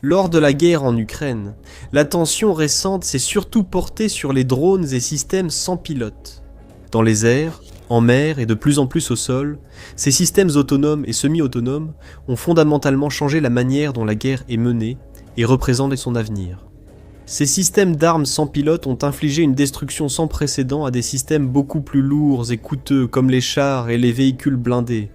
Lors de la guerre en Ukraine, l'attention récente s'est surtout portée sur les drones et systèmes sans pilote. Dans les airs, en mer et de plus en plus au sol, ces systèmes autonomes et semi-autonomes ont fondamentalement changé la manière dont la guerre est menée et représentent son avenir. Ces systèmes d'armes sans pilote ont infligé une destruction sans précédent à des systèmes beaucoup plus lourds et coûteux comme les chars et les véhicules blindés.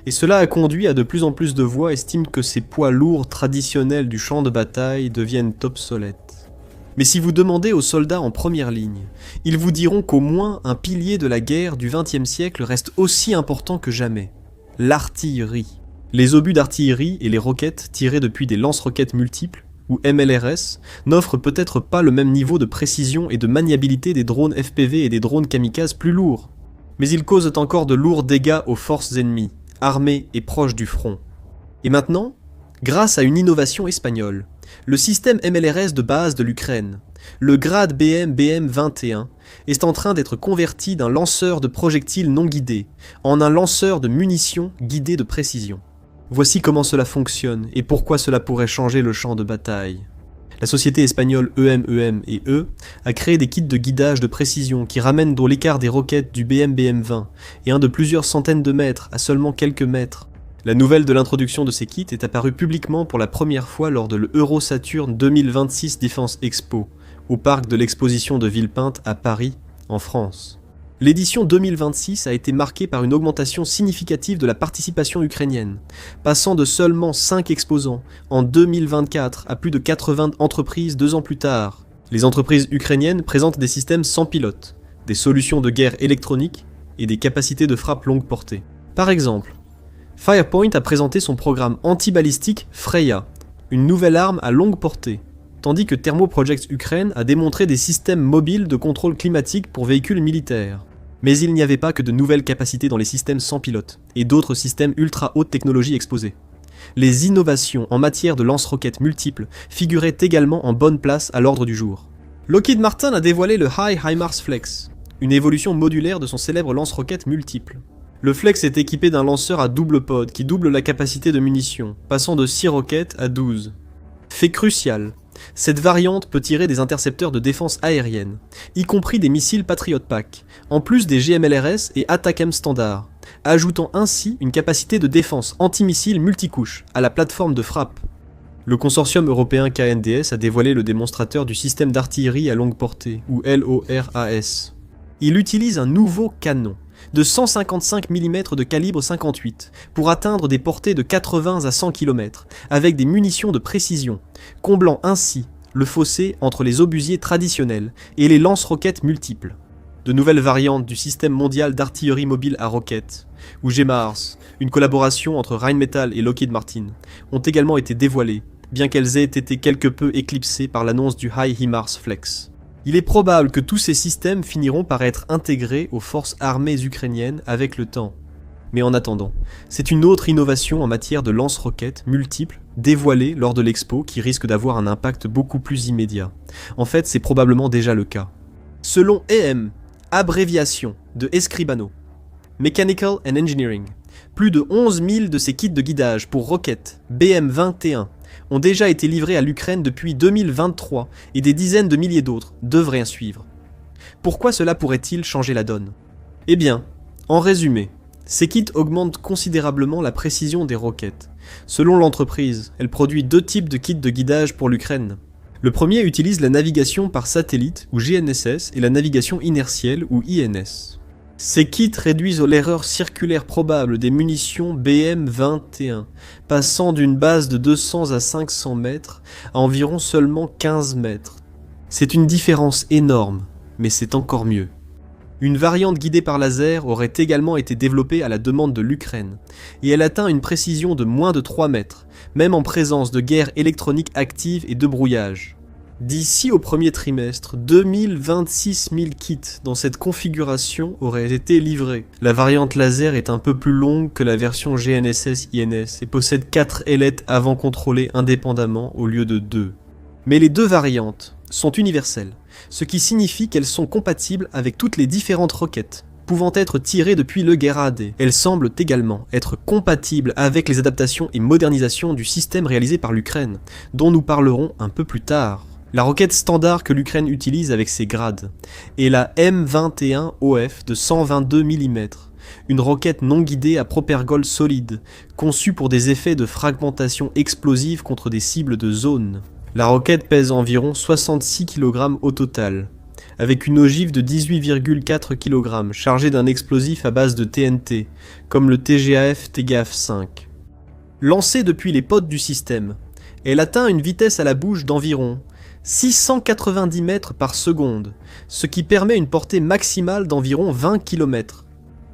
Et cela a conduit à de plus en plus de voix estiment que ces poids lourds traditionnels du champ de bataille deviennent obsolètes. Mais si vous demandez aux soldats en première ligne, ils vous diront qu'au moins un pilier de la guerre du XXe siècle reste aussi important que jamais, l'artillerie. Les obus d'artillerie et les roquettes tirées depuis des lance-roquettes multiples, ou MLRS, n'offrent peut-être pas le même niveau de précision et de maniabilité des drones FPV et des drones kamikazes plus lourds. Mais ils causent encore de lourds dégâts aux forces ennemies, armées et proches du front. Et maintenant, grâce à une innovation espagnole, le système MLRS de base de l'Ukraine, le Grad BM-BM21, est en train d'être converti d'un lanceur de projectiles non guidés en un lanceur de munitions guidées de précision. Voici comment cela fonctionne et pourquoi cela pourrait changer le champ de bataille. La société espagnole EMEM&E a créé des kits de guidage de précision qui ramènent dans l'écart des roquettes du BM-BM20 et un de plusieurs centaines de mètres à seulement quelques mètres. La nouvelle de l'introduction de ces kits est apparue publiquement pour la première fois lors de l'Eurosaturn 2026 Defense Expo, au parc de l'exposition de Villepinte à Paris, en France. L'édition 2026 a été marquée par une augmentation significative de la participation ukrainienne, passant de seulement 5 exposants en 2024 à plus de 80 entreprises 2 ans plus tard. Les entreprises ukrainiennes présentent des systèmes sans pilote, des solutions de guerre électronique et des capacités de frappe longue portée. Par exemple, Firepoint a présenté son programme anti-balistique Freya, une nouvelle arme à longue portée, tandis que Thermoprojects Ukraine a démontré des systèmes mobiles de contrôle climatique pour véhicules militaires. Mais il n'y avait pas que de nouvelles capacités dans les systèmes sans pilote, et d'autres systèmes ultra haute technologie exposés. Les innovations en matière de lance-roquettes multiples figuraient également en bonne place à l'ordre du jour. Lockheed Martin a dévoilé le High HIMARS Flex, une évolution modulaire de son célèbre lance-roquettes multiple. Le Flex est équipé d'un lanceur à double pod qui double la capacité de munitions, passant de 6 roquettes à 12. Fait crucial, cette variante peut tirer des intercepteurs de défense aérienne, y compris des missiles Patriot Pack, en plus des GMLRS et ATACMS standard, ajoutant ainsi une capacité de défense antimissile multicouche à la plateforme de frappe. Le consortium européen KNDS a dévoilé le démonstrateur du système d'artillerie à longue portée, ou LORAS. Il utilise un nouveau canon de 155 mm de calibre 58 pour atteindre des portées de 80 à 100 km avec des munitions de précision, comblant ainsi le fossé entre les obusiers traditionnels et les lance-roquettes multiples. De nouvelles variantes du système mondial d'artillerie mobile à roquettes, ou GMARS, une collaboration entre Rheinmetall et Lockheed Martin, ont également été dévoilées, bien qu'elles aient été quelque peu éclipsées par l'annonce du High HIMARS Flex. Il est probable que tous ces systèmes finiront par être intégrés aux forces armées ukrainiennes avec le temps. Mais en attendant, c'est une autre innovation en matière de lance-roquettes multiples dévoilée lors de l'expo qui risque d'avoir un impact beaucoup plus immédiat. En fait, c'est probablement déjà le cas. Selon EM, abréviation de Escribano, Mechanical and Engineering, plus de 11 000 de ces kits de guidage pour roquettes BM21 ont déjà été livrés à l'Ukraine depuis 2023 et des dizaines de milliers d'autres devraient en suivre. Pourquoi cela pourrait-il changer la donne ? Eh bien, en résumé, ces kits augmentent considérablement la précision des roquettes. Selon l'entreprise, elle produit 2 types de kits de guidage pour l'Ukraine. Le premier utilise la navigation par satellite ou GNSS et la navigation inertielle ou INS. Ces kits réduisent l'erreur circulaire probable des munitions BM21, passant d'une base de 200 à 500 mètres à environ seulement 15 mètres. C'est une différence énorme, mais c'est encore mieux. Une variante guidée par laser aurait également été développée à la demande de l'Ukraine, et elle atteint une précision de moins de 3 mètres, même en présence de guerre électronique active et de brouillage. D'ici au premier trimestre, 2026 000 kits dans cette configuration auraient été livrés. La variante laser est un peu plus longue que la version GNSS-INS et possède 4 ailettes avant contrôlées indépendamment au lieu de 2. Mais les 2 variantes sont universelles, ce qui signifie qu'elles sont compatibles avec toutes les différentes roquettes, pouvant être tirées depuis le Guerra-D. Elles semblent également être compatibles avec les adaptations et modernisations du système réalisé par l'Ukraine, dont nous parlerons un peu plus tard. La roquette standard que l'Ukraine utilise avec ses grades est la M21OF de 122 mm, une roquette non guidée à propergol solide, conçue pour des effets de fragmentation explosive contre des cibles de zone. La roquette pèse environ 66 kg au total, avec une ogive de 18,4 kg chargée d'un explosif à base de TNT, comme le TGAF-5. Lancée depuis les pods du système, elle atteint une vitesse à la bouche d'environ 690 mètres par seconde, ce qui permet une portée maximale d'environ 20 km.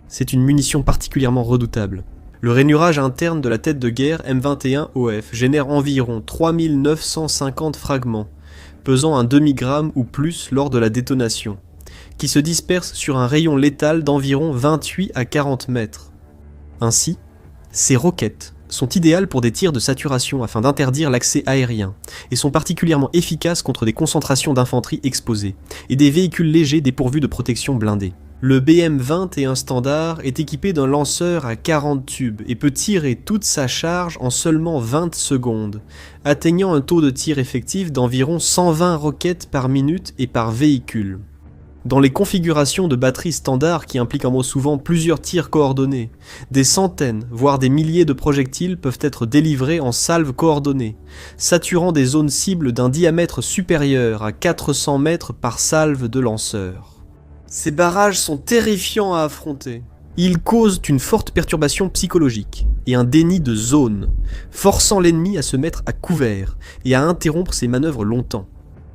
C'est une munition particulièrement redoutable. Le rainurage interne de la tête de guerre M21OF génère environ 3950 fragments, pesant un demi-gramme ou plus lors de la détonation, qui se dispersent sur un rayon létal d'environ 28 à 40 mètres. Ainsi, ces roquettes sont idéales pour des tirs de saturation afin d'interdire l'accès aérien, et sont particulièrement efficaces contre des concentrations d'infanterie exposées, et des véhicules légers dépourvus de protection blindée. Le BM21 standard est équipé d'un lanceur à 40 tubes et peut tirer toute sa charge en seulement 20 secondes, atteignant un taux de tir effectif d'environ 120 roquettes par minute et par véhicule. Dans les configurations de batterie standard qui impliquent en moins souvent plusieurs tirs coordonnés, des centaines, voire des milliers de projectiles peuvent être délivrés en salves coordonnées, saturant des zones cibles d'un diamètre supérieur à 400 mètres par salve de lanceur. Ces barrages sont terrifiants à affronter. Ils causent une forte perturbation psychologique et un déni de zone, forçant l'ennemi à se mettre à couvert et à interrompre ses manœuvres longtemps.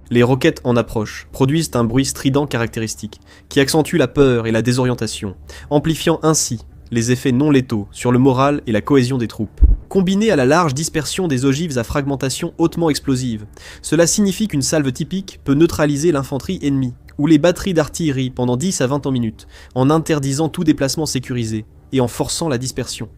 Les roquettes en approche produisent un bruit strident caractéristique, qui accentue la peur et la désorientation, amplifiant ainsi les effets non létaux sur le moral et la cohésion des troupes. Combiné à la large dispersion des ogives à fragmentation hautement explosive, cela signifie qu'une salve typique peut neutraliser l'infanterie ennemie, ou les batteries d'artillerie pendant 10 à 20 ans minutes, en interdisant tout déplacement sécurisé, et en forçant la dispersion.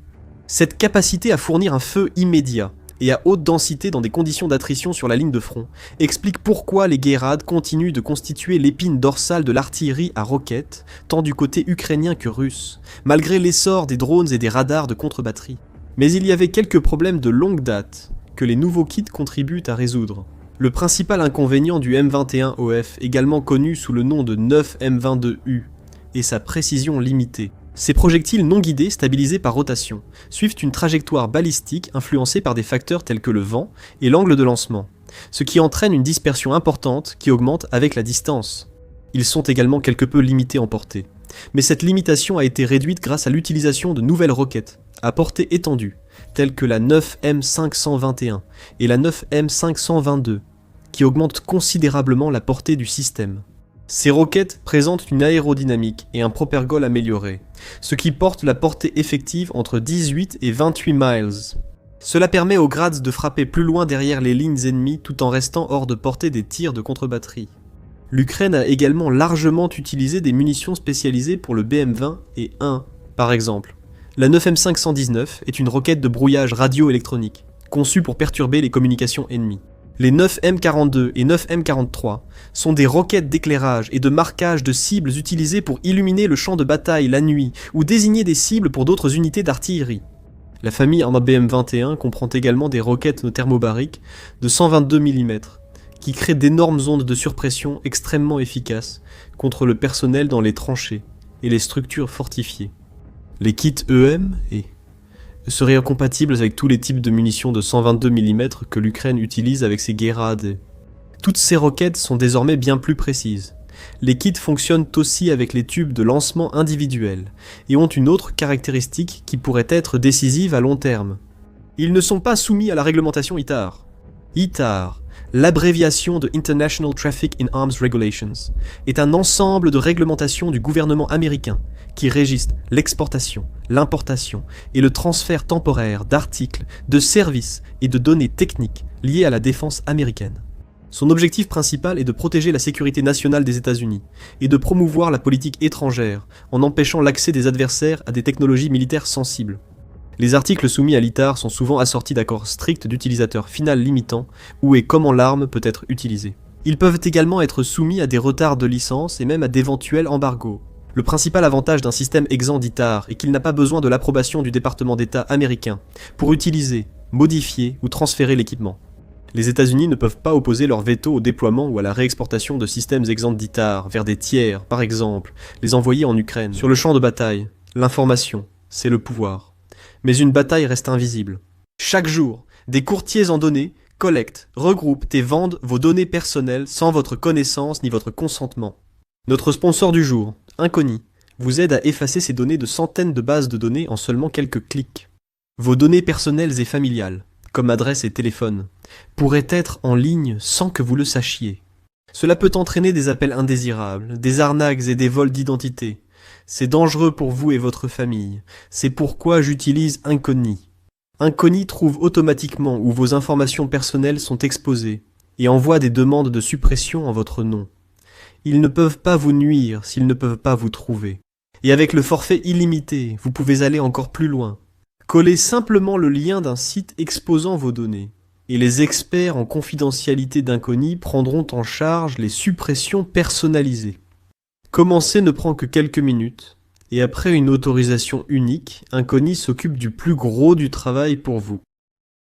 Cette capacité à fournir un feu immédiat, et à haute densité dans des conditions d'attrition sur la ligne de front, explique pourquoi les Guerrad continuent de constituer l'épine dorsale de l'artillerie à roquettes, tant du côté ukrainien que russe, malgré l'essor des drones et des radars de contre-batterie. Mais il y avait quelques problèmes de longue date, que les nouveaux kits contribuent à résoudre. Le principal inconvénient du M21OF, également connu sous le nom de 9M22U, est sa précision limitée. Ces projectiles non guidés, stabilisés par rotation, suivent une trajectoire balistique influencée par des facteurs tels que le vent et l'angle de lancement, ce qui entraîne une dispersion importante qui augmente avec la distance. Ils sont également quelque peu limités en portée, mais cette limitation a été réduite grâce à l'utilisation de nouvelles roquettes, à portée étendue, telles que la 9M521 et la 9M522, qui augmentent considérablement la portée du système. Ces roquettes présentent une aérodynamique et un propergol amélioré, ce qui porte la portée effective entre 18 et 28 miles. Cela permet aux Grads de frapper plus loin derrière les lignes ennemies tout en restant hors de portée des tirs de contre-batterie. L'Ukraine a également largement utilisé des munitions spécialisées pour le BM20 et 1, par exemple. La 9M519 est une roquette de brouillage radio-électronique, conçue pour perturber les communications ennemies. Les 9M42 et 9M43 sont des roquettes d'éclairage et de marquage de cibles utilisées pour illuminer le champ de bataille la nuit ou désigner des cibles pour d'autres unités d'artillerie. La famille en BM21 comprend également des roquettes thermobariques de 122 mm qui créent d'énormes ondes de surpression extrêmement efficaces contre le personnel dans les tranchées et les structures fortifiées. Les kits EM seraient incompatibles avec tous les types de munitions de 122 mm que l'Ukraine utilise avec ses Guerra-D. Toutes ces roquettes sont désormais bien plus précises. Les kits fonctionnent aussi avec les tubes de lancement individuels et ont une autre caractéristique qui pourrait être décisive à long terme. Ils ne sont pas soumis à la réglementation ITAR. ITAR, l'abréviation de International Traffic in Arms Regulations, est un ensemble de réglementations du gouvernement américain qui régissent l'exportation, l'importation et le transfert temporaire d'articles, de services et de données techniques liées à la défense américaine. Son objectif principal est de protéger la sécurité nationale des États-Unis et de promouvoir la politique étrangère en empêchant l'accès des adversaires à des technologies militaires sensibles. Les articles soumis à l'ITAR sont souvent assortis d'accords stricts d'utilisateur final limitant où et comment l'arme peut être utilisée. Ils peuvent également être soumis à des retards de licence et même à d'éventuels embargos. Le principal avantage d'un système exempt d'ITAR est qu'il n'a pas besoin de l'approbation du département d'État américain pour utiliser, modifier ou transférer l'équipement. Les États-Unis ne peuvent pas opposer leur veto au déploiement ou à la réexportation de systèmes exempts d'ITAR vers des tiers, par exemple, les envoyer en Ukraine. Sur le champ de bataille, l'information, c'est le pouvoir. Mais une bataille reste invisible. Chaque jour, des courtiers en données collectent, regroupent et vendent vos données personnelles sans votre connaissance ni votre consentement. Notre sponsor du jour, Inconi, vous aide à effacer ces données de centaines de bases de données en seulement quelques clics. Vos données personnelles et familiales, comme adresse et téléphone, pourraient être en ligne sans que vous le sachiez. Cela peut entraîner des appels indésirables, des arnaques et des vols d'identité. C'est dangereux pour vous et votre famille. C'est pourquoi j'utilise Inconi. Inconi trouve automatiquement où vos informations personnelles sont exposées et envoie des demandes de suppression en votre nom. Ils ne peuvent pas vous nuire s'ils ne peuvent pas vous trouver. Et avec le forfait illimité, vous pouvez aller encore plus loin. Collez simplement le lien d'un site exposant vos données, et les experts en confidentialité d'Inconi prendront en charge les suppressions personnalisées. Commencer ne prend que quelques minutes, et après une autorisation unique, Inconi s'occupe du plus gros du travail pour vous.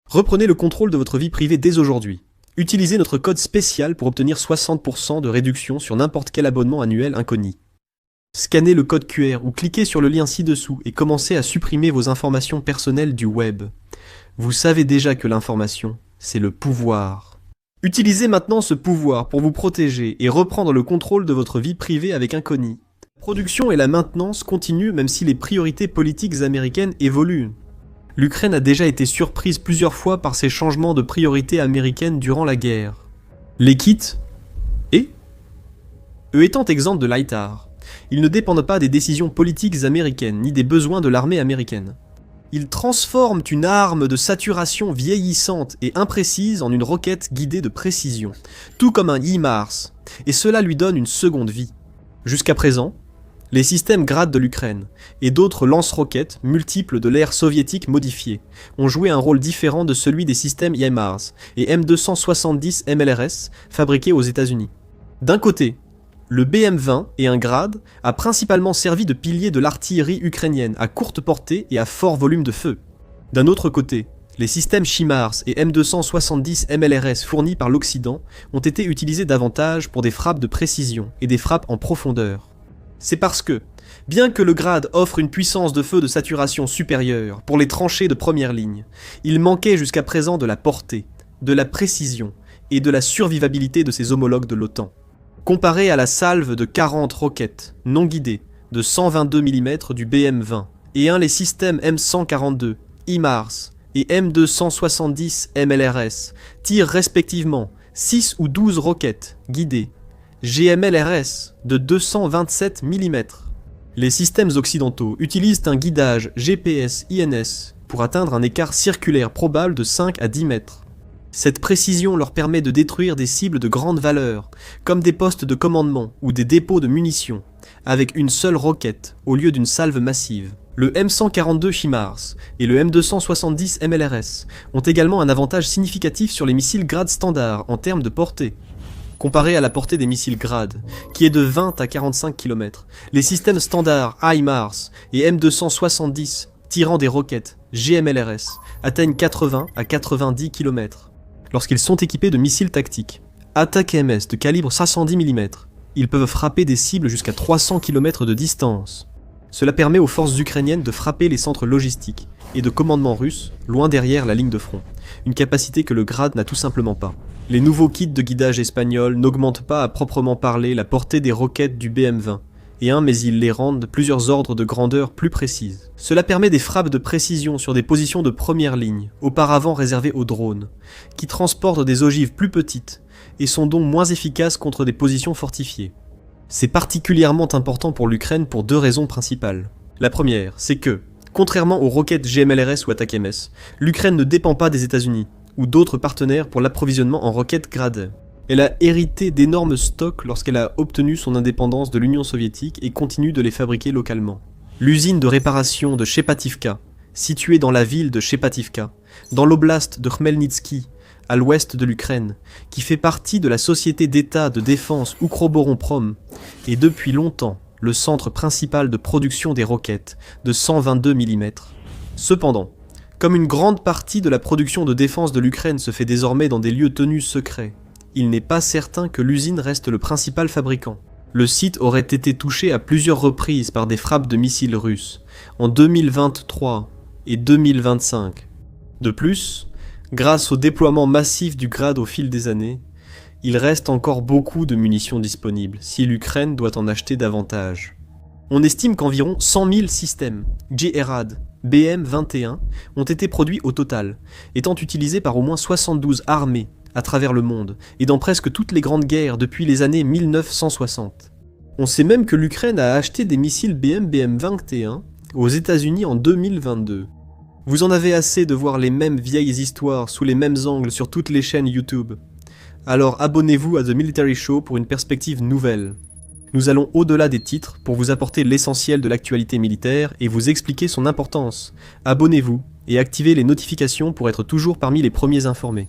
Reprenez le contrôle de votre vie privée dès aujourd'hui. Utilisez notre code spécial pour obtenir 60% de réduction sur n'importe quel abonnement annuel Inconi. Scannez le code QR ou cliquez sur le lien ci-dessous et commencez à supprimer vos informations personnelles du web. Vous savez déjà que l'information, c'est le pouvoir. Utilisez maintenant ce pouvoir pour vous protéger et reprendre le contrôle de votre vie privée avec Inconi. La production et la maintenance continuent même si les priorités politiques américaines évoluent. L'Ukraine a déjà été surprise plusieurs fois par ces changements de priorités américaines durant la guerre. Les kits, eux étant exempts de l'ITAR, ils ne dépendent pas des décisions politiques américaines ni des besoins de l'armée américaine. Ils transforment une arme de saturation vieillissante et imprécise en une roquette guidée de précision, tout comme un HIMARS, et cela lui donne une seconde vie. Jusqu'à présent, les systèmes Grad de l'Ukraine et d'autres lance-roquettes multiples de l'ère soviétique modifiée ont joué un rôle différent de celui des systèmes HIMARS et M270 MLRS fabriqués aux États-Unis. D'un côté, le BM-20 et un Grad a principalement servi de pilier de l'artillerie ukrainienne à courte portée et à fort volume de feu. D'un autre côté, les systèmes HIMARS et M270 MLRS fournis par l'Occident ont été utilisés davantage pour des frappes de précision et des frappes en profondeur. C'est parce que, bien que le Grad offre une puissance de feu de saturation supérieure pour les tranchées de première ligne, il manquait jusqu'à présent de la portée, de la précision et de la survivabilité de ses homologues de l'OTAN. Comparé à la salve de 40 roquettes non guidées de 122 mm du BM-20 et les systèmes M142, HIMARS et M270 MLRS tirent respectivement 6 ou 12 roquettes guidées GMLRS de 227 mm. Les systèmes occidentaux utilisent un guidage GPS-INS pour atteindre un écart circulaire probable de 5 à 10 mètres. Cette précision leur permet de détruire des cibles de grande valeur, comme des postes de commandement ou des dépôts de munitions, avec une seule roquette au lieu d'une salve massive. Le M142 HIMARS et le M270 MLRS ont également un avantage significatif sur les missiles Grad standard en termes de portée. Comparé à la portée des missiles Grad, qui est de 20 à 45 km, les systèmes standards HIMARS et M270 tirant des roquettes GMLRS atteignent 80 à 90 km. Lorsqu'ils sont équipés de missiles tactiques, ATACMS de calibre 510 mm, ils peuvent frapper des cibles jusqu'à 300 km de distance. Cela permet aux forces ukrainiennes de frapper les centres logistiques et de commandement russes loin derrière la ligne de front, une capacité que le Grad n'a tout simplement pas. Les nouveaux kits de guidage espagnols n'augmentent pas à proprement parler la portée des roquettes du BM-20, mais ils les rendent plusieurs ordres de grandeur plus précises. Cela permet des frappes de précision sur des positions de première ligne, auparavant réservées aux drones, qui transportent des ogives plus petites et sont donc moins efficaces contre des positions fortifiées. C'est particulièrement important pour l'Ukraine pour deux raisons principales. La première, c'est que, contrairement aux roquettes GMLRS ou ATACMS, l'Ukraine ne dépend pas des États-Unis ou d'autres partenaires pour l'approvisionnement en roquettes Grad. Elle a hérité d'énormes stocks lorsqu'elle a obtenu son indépendance de l'Union soviétique et continue de les fabriquer localement. L'usine de réparation de Shepativka, située dans la ville de Shepativka, dans l'oblast de Khmelnytsky, à l'ouest de l'Ukraine, qui fait partie de la société d'État de défense Ukroboronprom, est depuis longtemps le centre principal de production des roquettes de 122 mm. Cependant, comme une grande partie de la production de défense de l'Ukraine se fait désormais dans des lieux tenus secrets, il n'est pas certain que l'usine reste le principal fabricant. Le site aurait été touché à plusieurs reprises par des frappes de missiles russes, en 2023 et 2025. De plus, grâce au déploiement massif du Grad au fil des années, il reste encore beaucoup de munitions disponibles si l'Ukraine doit en acheter davantage. On estime qu'environ 100 000 systèmes JRAD BM-21 ont été produits au total, étant utilisés par au moins 72 armées à travers le monde et dans presque toutes les grandes guerres depuis les années 1960. On sait même que l'Ukraine a acheté des missiles BM-21 aux États-Unis en 2022. Vous en avez assez de voir les mêmes vieilles histoires sous les mêmes angles sur toutes les chaînes YouTube. Alors abonnez-vous à The Military Show pour une perspective nouvelle. Nous allons au-delà des titres pour vous apporter l'essentiel de l'actualité militaire et vous expliquer son importance. Abonnez-vous et activez les notifications pour être toujours parmi les premiers informés.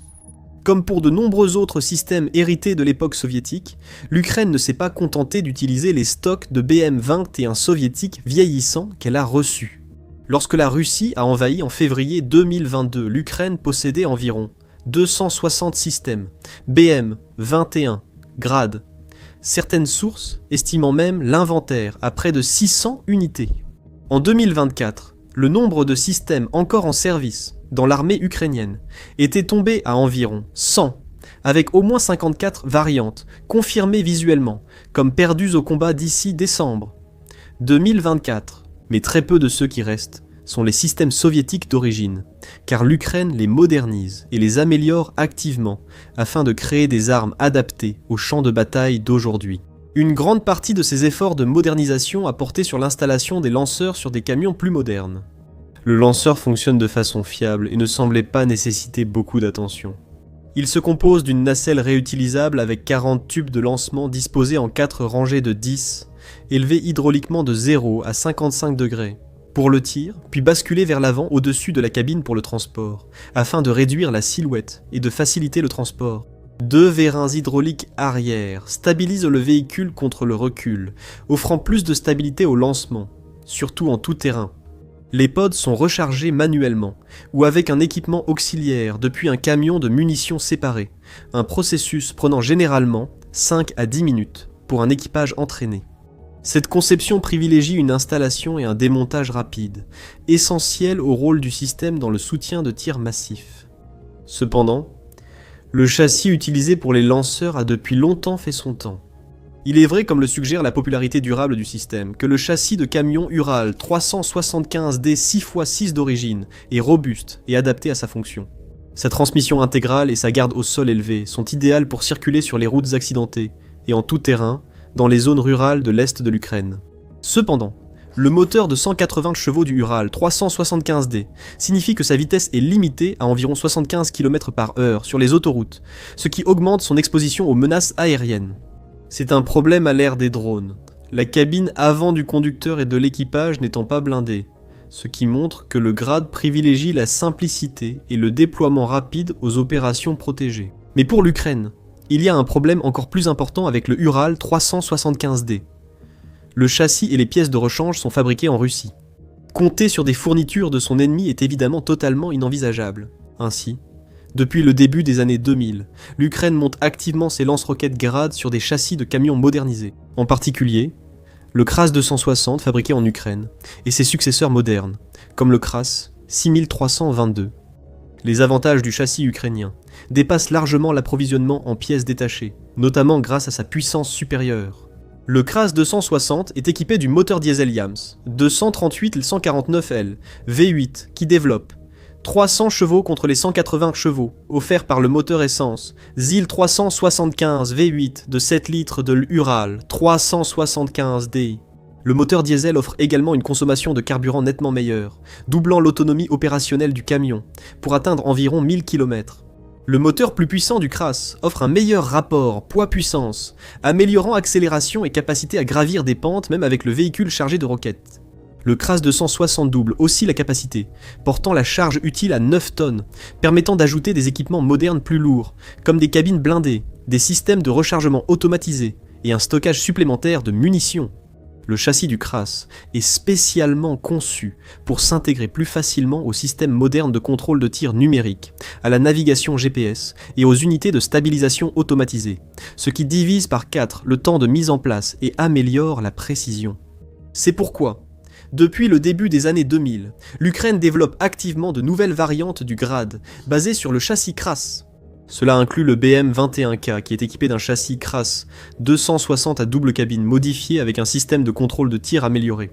Comme pour de nombreux autres systèmes hérités de l'époque soviétique, l'Ukraine ne s'est pas contentée d'utiliser les stocks de BM-21 soviétiques vieillissants qu'elle a reçus. Lorsque la Russie a envahi en février 2022, l'Ukraine possédait environ 260 systèmes BM-21 Grad. Certaines sources estimant même l'inventaire à près de 600 unités. En 2024, le nombre de systèmes encore en service dans l'armée ukrainienne était tombé à environ 100, avec au moins 54 variantes confirmées visuellement comme perdues au combat d'ici décembre 2024. Mais très peu de ceux qui restent sont les systèmes soviétiques d'origine, car l'Ukraine les modernise et les améliore activement afin de créer des armes adaptées aux champs de bataille d'aujourd'hui. Une grande partie de ces efforts de modernisation a porté sur l'installation des lanceurs sur des camions plus modernes. Le lanceur fonctionne de façon fiable et ne semblait pas nécessiter beaucoup d'attention. Il se compose d'une nacelle réutilisable avec 40 tubes de lancement disposés en 4 rangées de 10, élevés hydrauliquement de 0 à 55 degrés. Pour le tir, puis basculer vers l'avant au-dessus de la cabine pour le transport, afin de réduire la silhouette et de faciliter le transport. 2 vérins hydrauliques arrière stabilisent le véhicule contre le recul, offrant plus de stabilité au lancement, surtout en tout terrain. Les pods sont rechargés manuellement, ou avec un équipement auxiliaire depuis un camion de munitions séparé, un processus prenant généralement 5 à 10 minutes pour un équipage entraîné. Cette conception privilégie une installation et un démontage rapide, essentiel au rôle du système dans le soutien de tir massif. Cependant, le châssis utilisé pour les lanceurs a depuis longtemps fait son temps. Il est vrai, comme le suggère la popularité durable du système, que le châssis de camion Ural 375D 6x6 d'origine est robuste et adapté à sa fonction. Sa transmission intégrale et sa garde au sol élevée sont idéales pour circuler sur les routes accidentées et en tout terrain, dans les zones rurales de l'est de l'Ukraine. Cependant, le moteur de 180 chevaux du Ural 375D signifie que sa vitesse est limitée à environ 75 km/h sur les autoroutes, ce qui augmente son exposition aux menaces aériennes. C'est un problème à l'ère des drones, la cabine avant du conducteur et de l'équipage n'étant pas blindée, ce qui montre que le Grad privilégie la simplicité et le déploiement rapide aux opérations protégées. Mais pour l'Ukraine, il y a un problème encore plus important avec le Ural 375D. Le châssis et les pièces de rechange sont fabriqués en Russie. Compter sur des fournitures de son ennemi est évidemment totalement inenvisageable. Ainsi, depuis le début des années 2000, l'Ukraine monte activement ses lance-roquettes Grad sur des châssis de camions modernisés. En particulier, le Kras 260 fabriqué en Ukraine, et ses successeurs modernes, comme le Kras 6322. Les avantages du châssis ukrainien dépassent largement l'approvisionnement en pièces détachées, notamment grâce à sa puissance supérieure. Le Kras 260 est équipé du moteur diesel Yams 238-149L V8 qui développe 300 chevaux contre les 180 chevaux offerts par le moteur essence ZIL 375 V8 de 7 litres de l'Ural 375D. Le moteur diesel offre également une consommation de carburant nettement meilleure, doublant l'autonomie opérationnelle du camion, pour atteindre environ 1000 km. Le moteur plus puissant du Kras offre un meilleur rapport poids-puissance, améliorant accélération et capacité à gravir des pentes même avec le véhicule chargé de roquettes. Le Kras 260 double aussi la capacité, portant la charge utile à 9 tonnes, permettant d'ajouter des équipements modernes plus lourds, comme des cabines blindées, des systèmes de rechargement automatisés et un stockage supplémentaire de munitions. Le châssis du Kras est spécialement conçu pour s'intégrer plus facilement aux systèmes modernes de contrôle de tir numérique, à la navigation GPS et aux unités de stabilisation automatisées, ce qui divise par 4 le temps de mise en place et améliore la précision. C'est pourquoi, depuis le début des années 2000, l'Ukraine développe activement de nouvelles variantes du Grad, basées sur le châssis Kras. Cela inclut le BM-21K qui est équipé d'un châssis Kras 260 à double cabine modifié avec un système de contrôle de tir amélioré.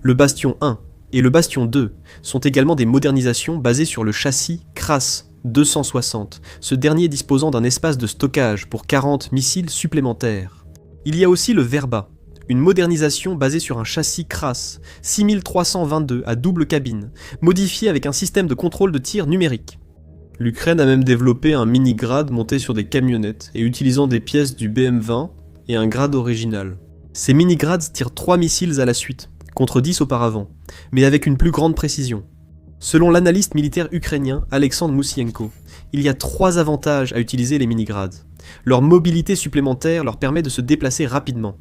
Le Bastion 1 et le Bastion 2 sont également des modernisations basées sur le châssis Kras 260, ce dernier disposant d'un espace de stockage pour 40 missiles supplémentaires. Il y a aussi le Verba, une modernisation basée sur un châssis Kras 6322 à double cabine, modifié avec un système de contrôle de tir numérique. L'Ukraine a même développé un mini-grad monté sur des camionnettes et utilisant des pièces du BM-20 et un grad original. Ces mini-grads tirent 3 missiles à la suite, contre 10 auparavant, mais avec une plus grande précision. Selon l'analyste militaire ukrainien Alexandre Moussienko, il y a 3 avantages à utiliser les mini-grads. Leur mobilité supplémentaire leur permet de se déplacer rapidement.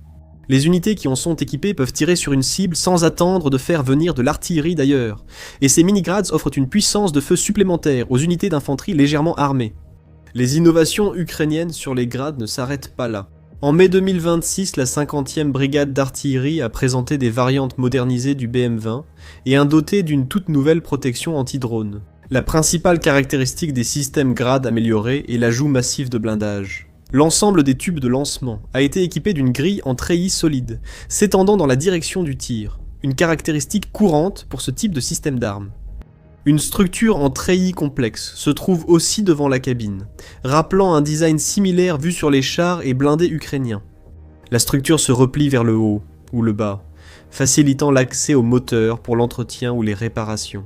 Les unités qui en sont équipées peuvent tirer sur une cible sans attendre de faire venir de l'artillerie d'ailleurs, et ces mini-grads offrent une puissance de feu supplémentaire aux unités d'infanterie légèrement armées. Les innovations ukrainiennes sur les grades ne s'arrêtent pas là. En mai 2026, la 50e brigade d'artillerie a présenté des variantes modernisées du BM-20 et un doté d'une toute nouvelle protection anti-drone. La principale caractéristique des systèmes grades améliorés est l'ajout massif de blindage. L'ensemble des tubes de lancement a été équipé d'une grille en treillis solide, s'étendant dans la direction du tir, une caractéristique courante pour ce type de système d'armes. Une structure en treillis complexe se trouve aussi devant la cabine, rappelant un design similaire vu sur les chars et blindés ukrainiens. La structure se replie vers le haut ou le bas, facilitant l'accès au moteur pour l'entretien ou les réparations.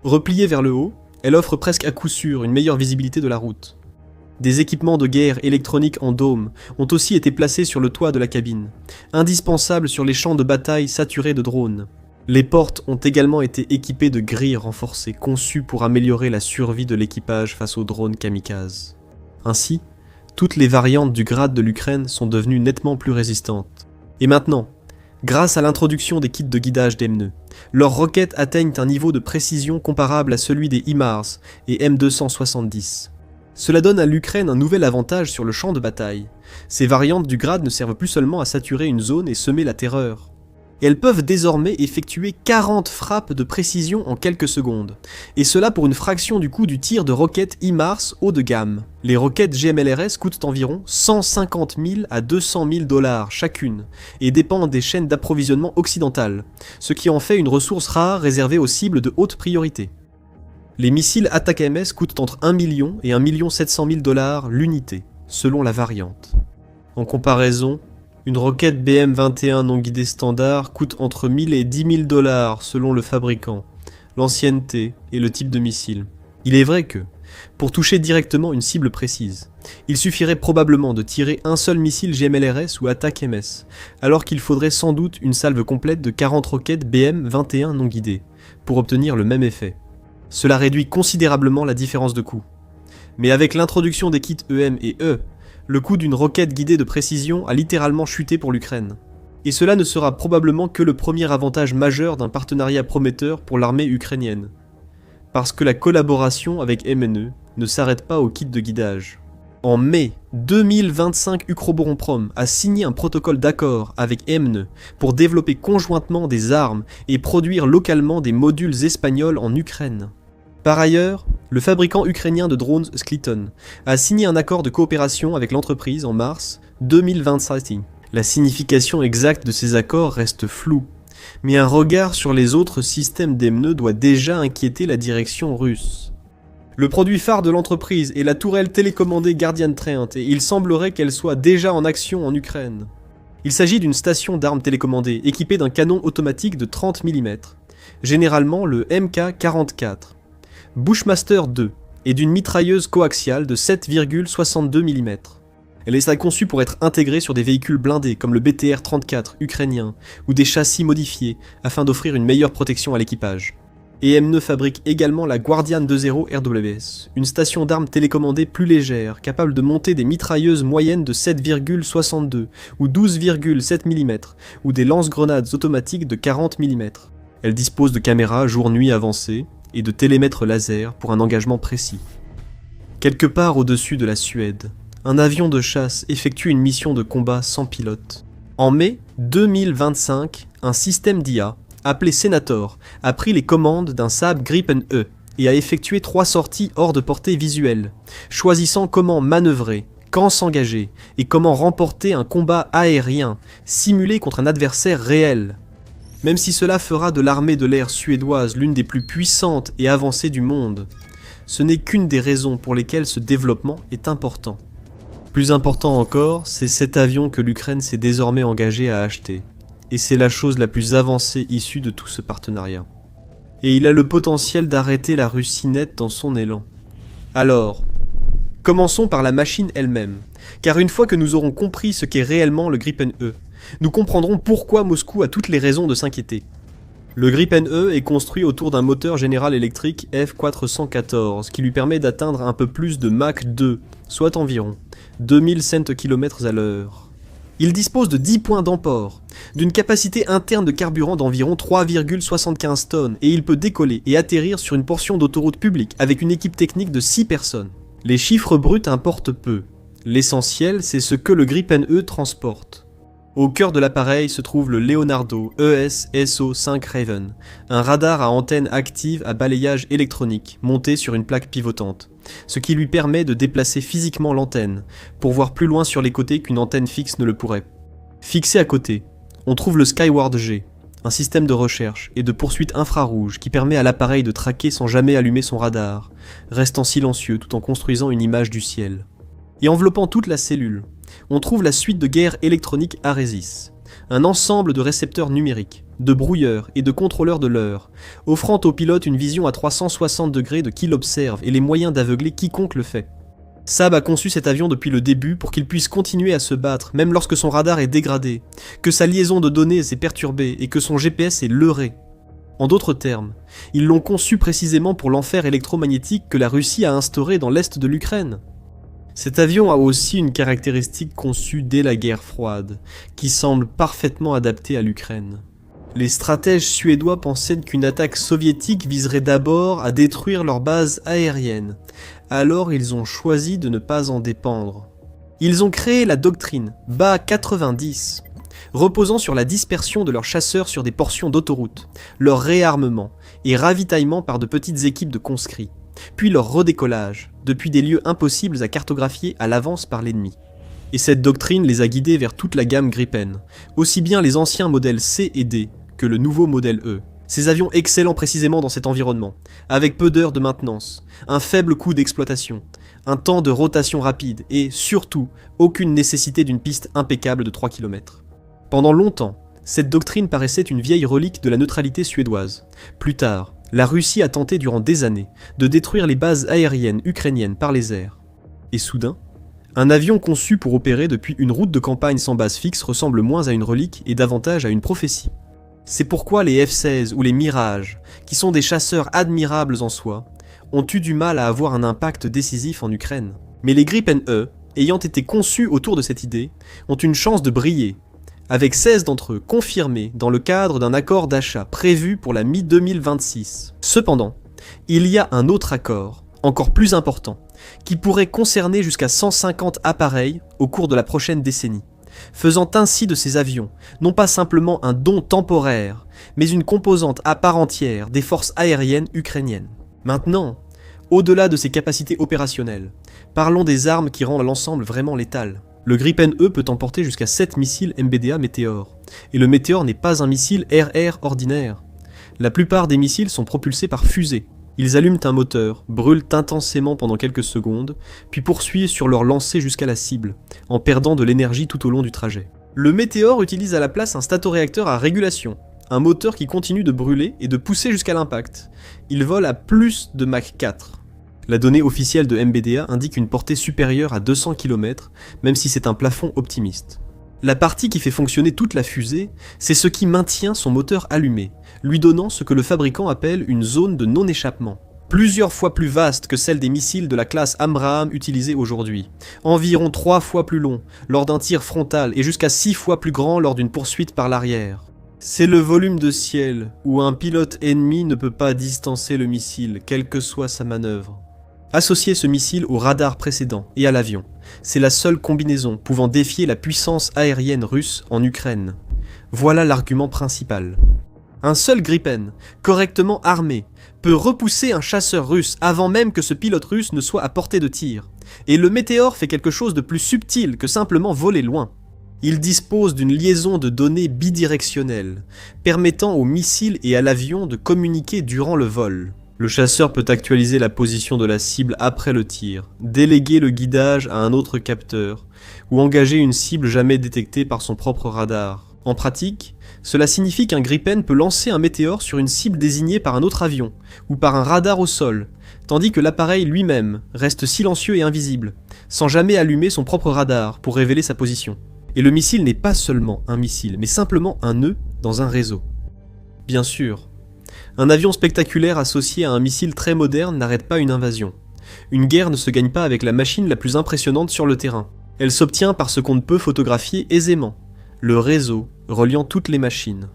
Repliée vers le haut, elle offre presque à coup sûr une meilleure visibilité de la route. Des équipements de guerre électroniques en dôme ont aussi été placés sur le toit de la cabine, indispensables sur les champs de bataille saturés de drones. Les portes ont également été équipées de grilles renforcées conçues pour améliorer la survie de l'équipage face aux drones kamikazes. Ainsi, toutes les variantes du grade de l'Ukraine sont devenues nettement plus résistantes. Et maintenant, grâce à l'introduction des kits de guidage d'EMNE, leurs roquettes atteignent un niveau de précision comparable à celui des HIMARS et M270. Cela donne à l'Ukraine un nouvel avantage sur le champ de bataille. Ces variantes du grade ne servent plus seulement à saturer une zone et semer la terreur. Elles peuvent désormais effectuer 40 frappes de précision en quelques secondes, et cela pour une fraction du coût du tir de roquettes HIMARS haut de gamme. Les roquettes GMLRS coûtent environ 150 000 à 200 000 $ chacune, et dépendent des chaînes d'approvisionnement occidentales, ce qui en fait une ressource rare réservée aux cibles de haute priorité. Les missiles Attack-MS coûtent entre 1 million et 1 700 000 $ l'unité, selon la variante. En comparaison, une roquette BM-21 non guidée standard coûte entre 1000 et 10 000 $ selon le fabricant, l'ancienneté et le type de missile. Il est vrai que, pour toucher directement une cible précise, il suffirait probablement de tirer un seul missile GMLRS ou Attack-MS, alors qu'il faudrait sans doute une salve complète de 40 roquettes BM-21 non guidées, pour obtenir le même effet. Cela réduit considérablement la différence de coût. Mais avec l'introduction des kits EM et E, le coût d'une roquette guidée de précision a littéralement chuté pour l'Ukraine. Et cela ne sera probablement que le premier avantage majeur d'un partenariat prometteur pour l'armée ukrainienne. Parce que la collaboration avec MNE ne s'arrête pas au kit de guidage. En mai 2025, Ukroboronprom a signé un protocole d'accord avec MNE pour développer conjointement des armes et produire localement des modules espagnols en Ukraine. Par ailleurs, le fabricant ukrainien de drones Skleton a signé un accord de coopération avec l'entreprise en mars 2025. La signification exacte de ces accords reste floue, mais un regard sur les autres systèmes d'EMNE doit déjà inquiéter la direction russe. Le produit phare de l'entreprise est la tourelle télécommandée Guardian 30 et il semblerait qu'elle soit déjà en action en Ukraine. Il s'agit d'une station d'armes télécommandée équipée d'un canon automatique de 30 mm, généralement le MK44, Bushmaster 2 et d'une mitrailleuse coaxiale de 7,62 mm. Elle est conçue pour être intégrée sur des véhicules blindés comme le BTR-34 ukrainien ou des châssis modifiés afin d'offrir une meilleure protection à l'équipage. Et M9 fabrique également la Guardian 2.0 RWS, une station d'armes télécommandée plus légère, capable de monter des mitrailleuses moyennes de 7,62 ou 12,7 mm, ou des lance-grenades automatiques de 40 mm. Elle dispose de caméras jour-nuit avancées et de télémètres laser pour un engagement précis. Quelque part au-dessus de la Suède, un avion de chasse effectue une mission de combat sans pilote. En mai 2025, un système d'IA, appelé Senator, a pris les commandes d'un Saab Gripen E et a effectué 3 sorties hors de portée visuelle, choisissant comment manœuvrer, quand s'engager et comment remporter un combat aérien simulé contre un adversaire réel. Même si cela fera de l'armée de l'air suédoise l'une des plus puissantes et avancées du monde, ce n'est qu'une des raisons pour lesquelles ce développement est important. Plus important encore, c'est cet avion que l'Ukraine s'est désormais engagée à acheter. Et c'est la chose la plus avancée issue de tout ce partenariat. Et il a le potentiel d'arrêter la Russie net dans son élan. Alors, commençons par la machine elle-même, car une fois que nous aurons compris ce qu'est réellement le Gripen E, nous comprendrons pourquoi Moscou a toutes les raisons de s'inquiéter. Le Gripen E est construit autour d'un moteur General Electric F414 qui lui permet d'atteindre un peu plus de Mach 2, soit environ 2100 km/h. Il dispose de 10 points d'emport, d'une capacité interne de carburant d'environ 3,75 tonnes et il peut décoller et atterrir sur une portion d'autoroute publique avec une équipe technique de 6 personnes. Les chiffres bruts importent peu. L'essentiel, c'est ce que le Gripen E transporte. Au cœur de l'appareil se trouve le Leonardo ES-SO5 Raven, un radar à antenne active à balayage électronique monté sur une plaque pivotante, ce qui lui permet de déplacer physiquement l'antenne, pour voir plus loin sur les côtés qu'une antenne fixe ne le pourrait. Fixé à côté, on trouve le Skyward G, un système de recherche et de poursuite infrarouge qui permet à l'appareil de traquer sans jamais allumer son radar, restant silencieux tout en construisant une image du ciel. Et enveloppant toute la cellule, on trouve la suite de guerre électronique Aresys, un ensemble de récepteurs numériques, de brouilleurs et de contrôleurs de l'heure, offrant au pilote une vision à 360 degrés de qui l'observe et les moyens d'aveugler quiconque le fait. Saab a conçu cet avion depuis le début pour qu'il puisse continuer à se battre, même lorsque son radar est dégradé, que sa liaison de données est perturbée et que son GPS est leurré. En d'autres termes, ils l'ont conçu précisément pour l'enfer électromagnétique que la Russie a instauré dans l'est de l'Ukraine. Cet avion a aussi une caractéristique conçue dès la guerre froide, qui semble parfaitement adaptée à l'Ukraine. Les stratèges suédois pensaient qu'une attaque soviétique viserait d'abord à détruire leur base aérienne, alors ils ont choisi de ne pas en dépendre. Ils ont créé la doctrine BA-90, reposant sur la dispersion de leurs chasseurs sur des portions d'autoroute, leur réarmement et ravitaillement par de petites équipes de conscrits, puis leur redécollage, depuis des lieux impossibles à cartographier à l'avance par l'ennemi. Et cette doctrine les a guidés vers toute la gamme Gripen, aussi bien les anciens modèles C et D que le nouveau modèle E. Ces avions excellents précisément dans cet environnement, avec peu d'heures de maintenance, un faible coût d'exploitation, un temps de rotation rapide et, surtout, aucune nécessité d'une piste impeccable de 3 km. Pendant longtemps, cette doctrine paraissait une vieille relique de la neutralité suédoise. Plus tard, la Russie a tenté durant des années de détruire les bases aériennes ukrainiennes par les airs. Et soudain, un avion conçu pour opérer depuis une route de campagne sans base fixe ressemble moins à une relique et davantage à une prophétie. C'est pourquoi les F-16 ou les Mirage, qui sont des chasseurs admirables en soi, ont eu du mal à avoir un impact décisif en Ukraine. Mais les Gripen E, ayant été conçus autour de cette idée, ont une chance de briller, avec 16 d'entre eux confirmés dans le cadre d'un accord d'achat prévu pour la mi-2026. Cependant, il y a un autre accord, encore plus important, qui pourrait concerner jusqu'à 150 appareils au cours de la prochaine décennie, faisant ainsi de ces avions non pas simplement un don temporaire, mais une composante à part entière des forces aériennes ukrainiennes. Maintenant, au-delà de ses capacités opérationnelles, parlons des armes qui rendent l'ensemble vraiment létal. Le Gripen E peut emporter jusqu'à 7 missiles MBDA Météor, et le Météor n'est pas un missile RR ordinaire. La plupart des missiles sont propulsés par fusée. Ils allument un moteur, brûlent intensément pendant quelques secondes, puis poursuivent sur leur lancée jusqu'à la cible, en perdant de l'énergie tout au long du trajet. Le Météor utilise à la place un statoréacteur à régulation, un moteur qui continue de brûler et de pousser jusqu'à l'impact. Il vole à plus de Mach 4. La donnée officielle de MBDA indique une portée supérieure à 200 km, même si c'est un plafond optimiste. La partie qui fait fonctionner toute la fusée, c'est ce qui maintient son moteur allumé, lui donnant ce que le fabricant appelle une zone de non-échappement. Plusieurs fois plus vaste que celle des missiles de la classe Abraham utilisés aujourd'hui, environ 3 fois plus long lors d'un tir frontal et jusqu'à 6 fois plus grand lors d'une poursuite par l'arrière. C'est le volume de ciel où un pilote ennemi ne peut pas distancer le missile, quelle que soit sa manœuvre. Associer ce missile au radar précédent et à l'avion, c'est la seule combinaison pouvant défier la puissance aérienne russe en Ukraine. Voilà l'argument principal. Un seul Gripen, correctement armé, peut repousser un chasseur russe avant même que ce pilote russe ne soit à portée de tir. Et le Météore fait quelque chose de plus subtil que simplement voler loin. Il dispose d'une liaison de données bidirectionnelle, permettant au missile et à l'avion de communiquer durant le vol. Le chasseur peut actualiser la position de la cible après le tir, déléguer le guidage à un autre capteur, ou engager une cible jamais détectée par son propre radar. En pratique, cela signifie qu'un Gripen peut lancer un météore sur une cible désignée par un autre avion, ou par un radar au sol, tandis que l'appareil lui-même reste silencieux et invisible, sans jamais allumer son propre radar pour révéler sa position. Et le missile n'est pas seulement un missile, mais simplement un nœud dans un réseau. Bien sûr, un avion spectaculaire associé à un missile très moderne n'arrête pas une invasion. Une guerre ne se gagne pas avec la machine la plus impressionnante sur le terrain. Elle s'obtient par ce qu'on ne peut photographier aisément, le réseau reliant toutes les machines.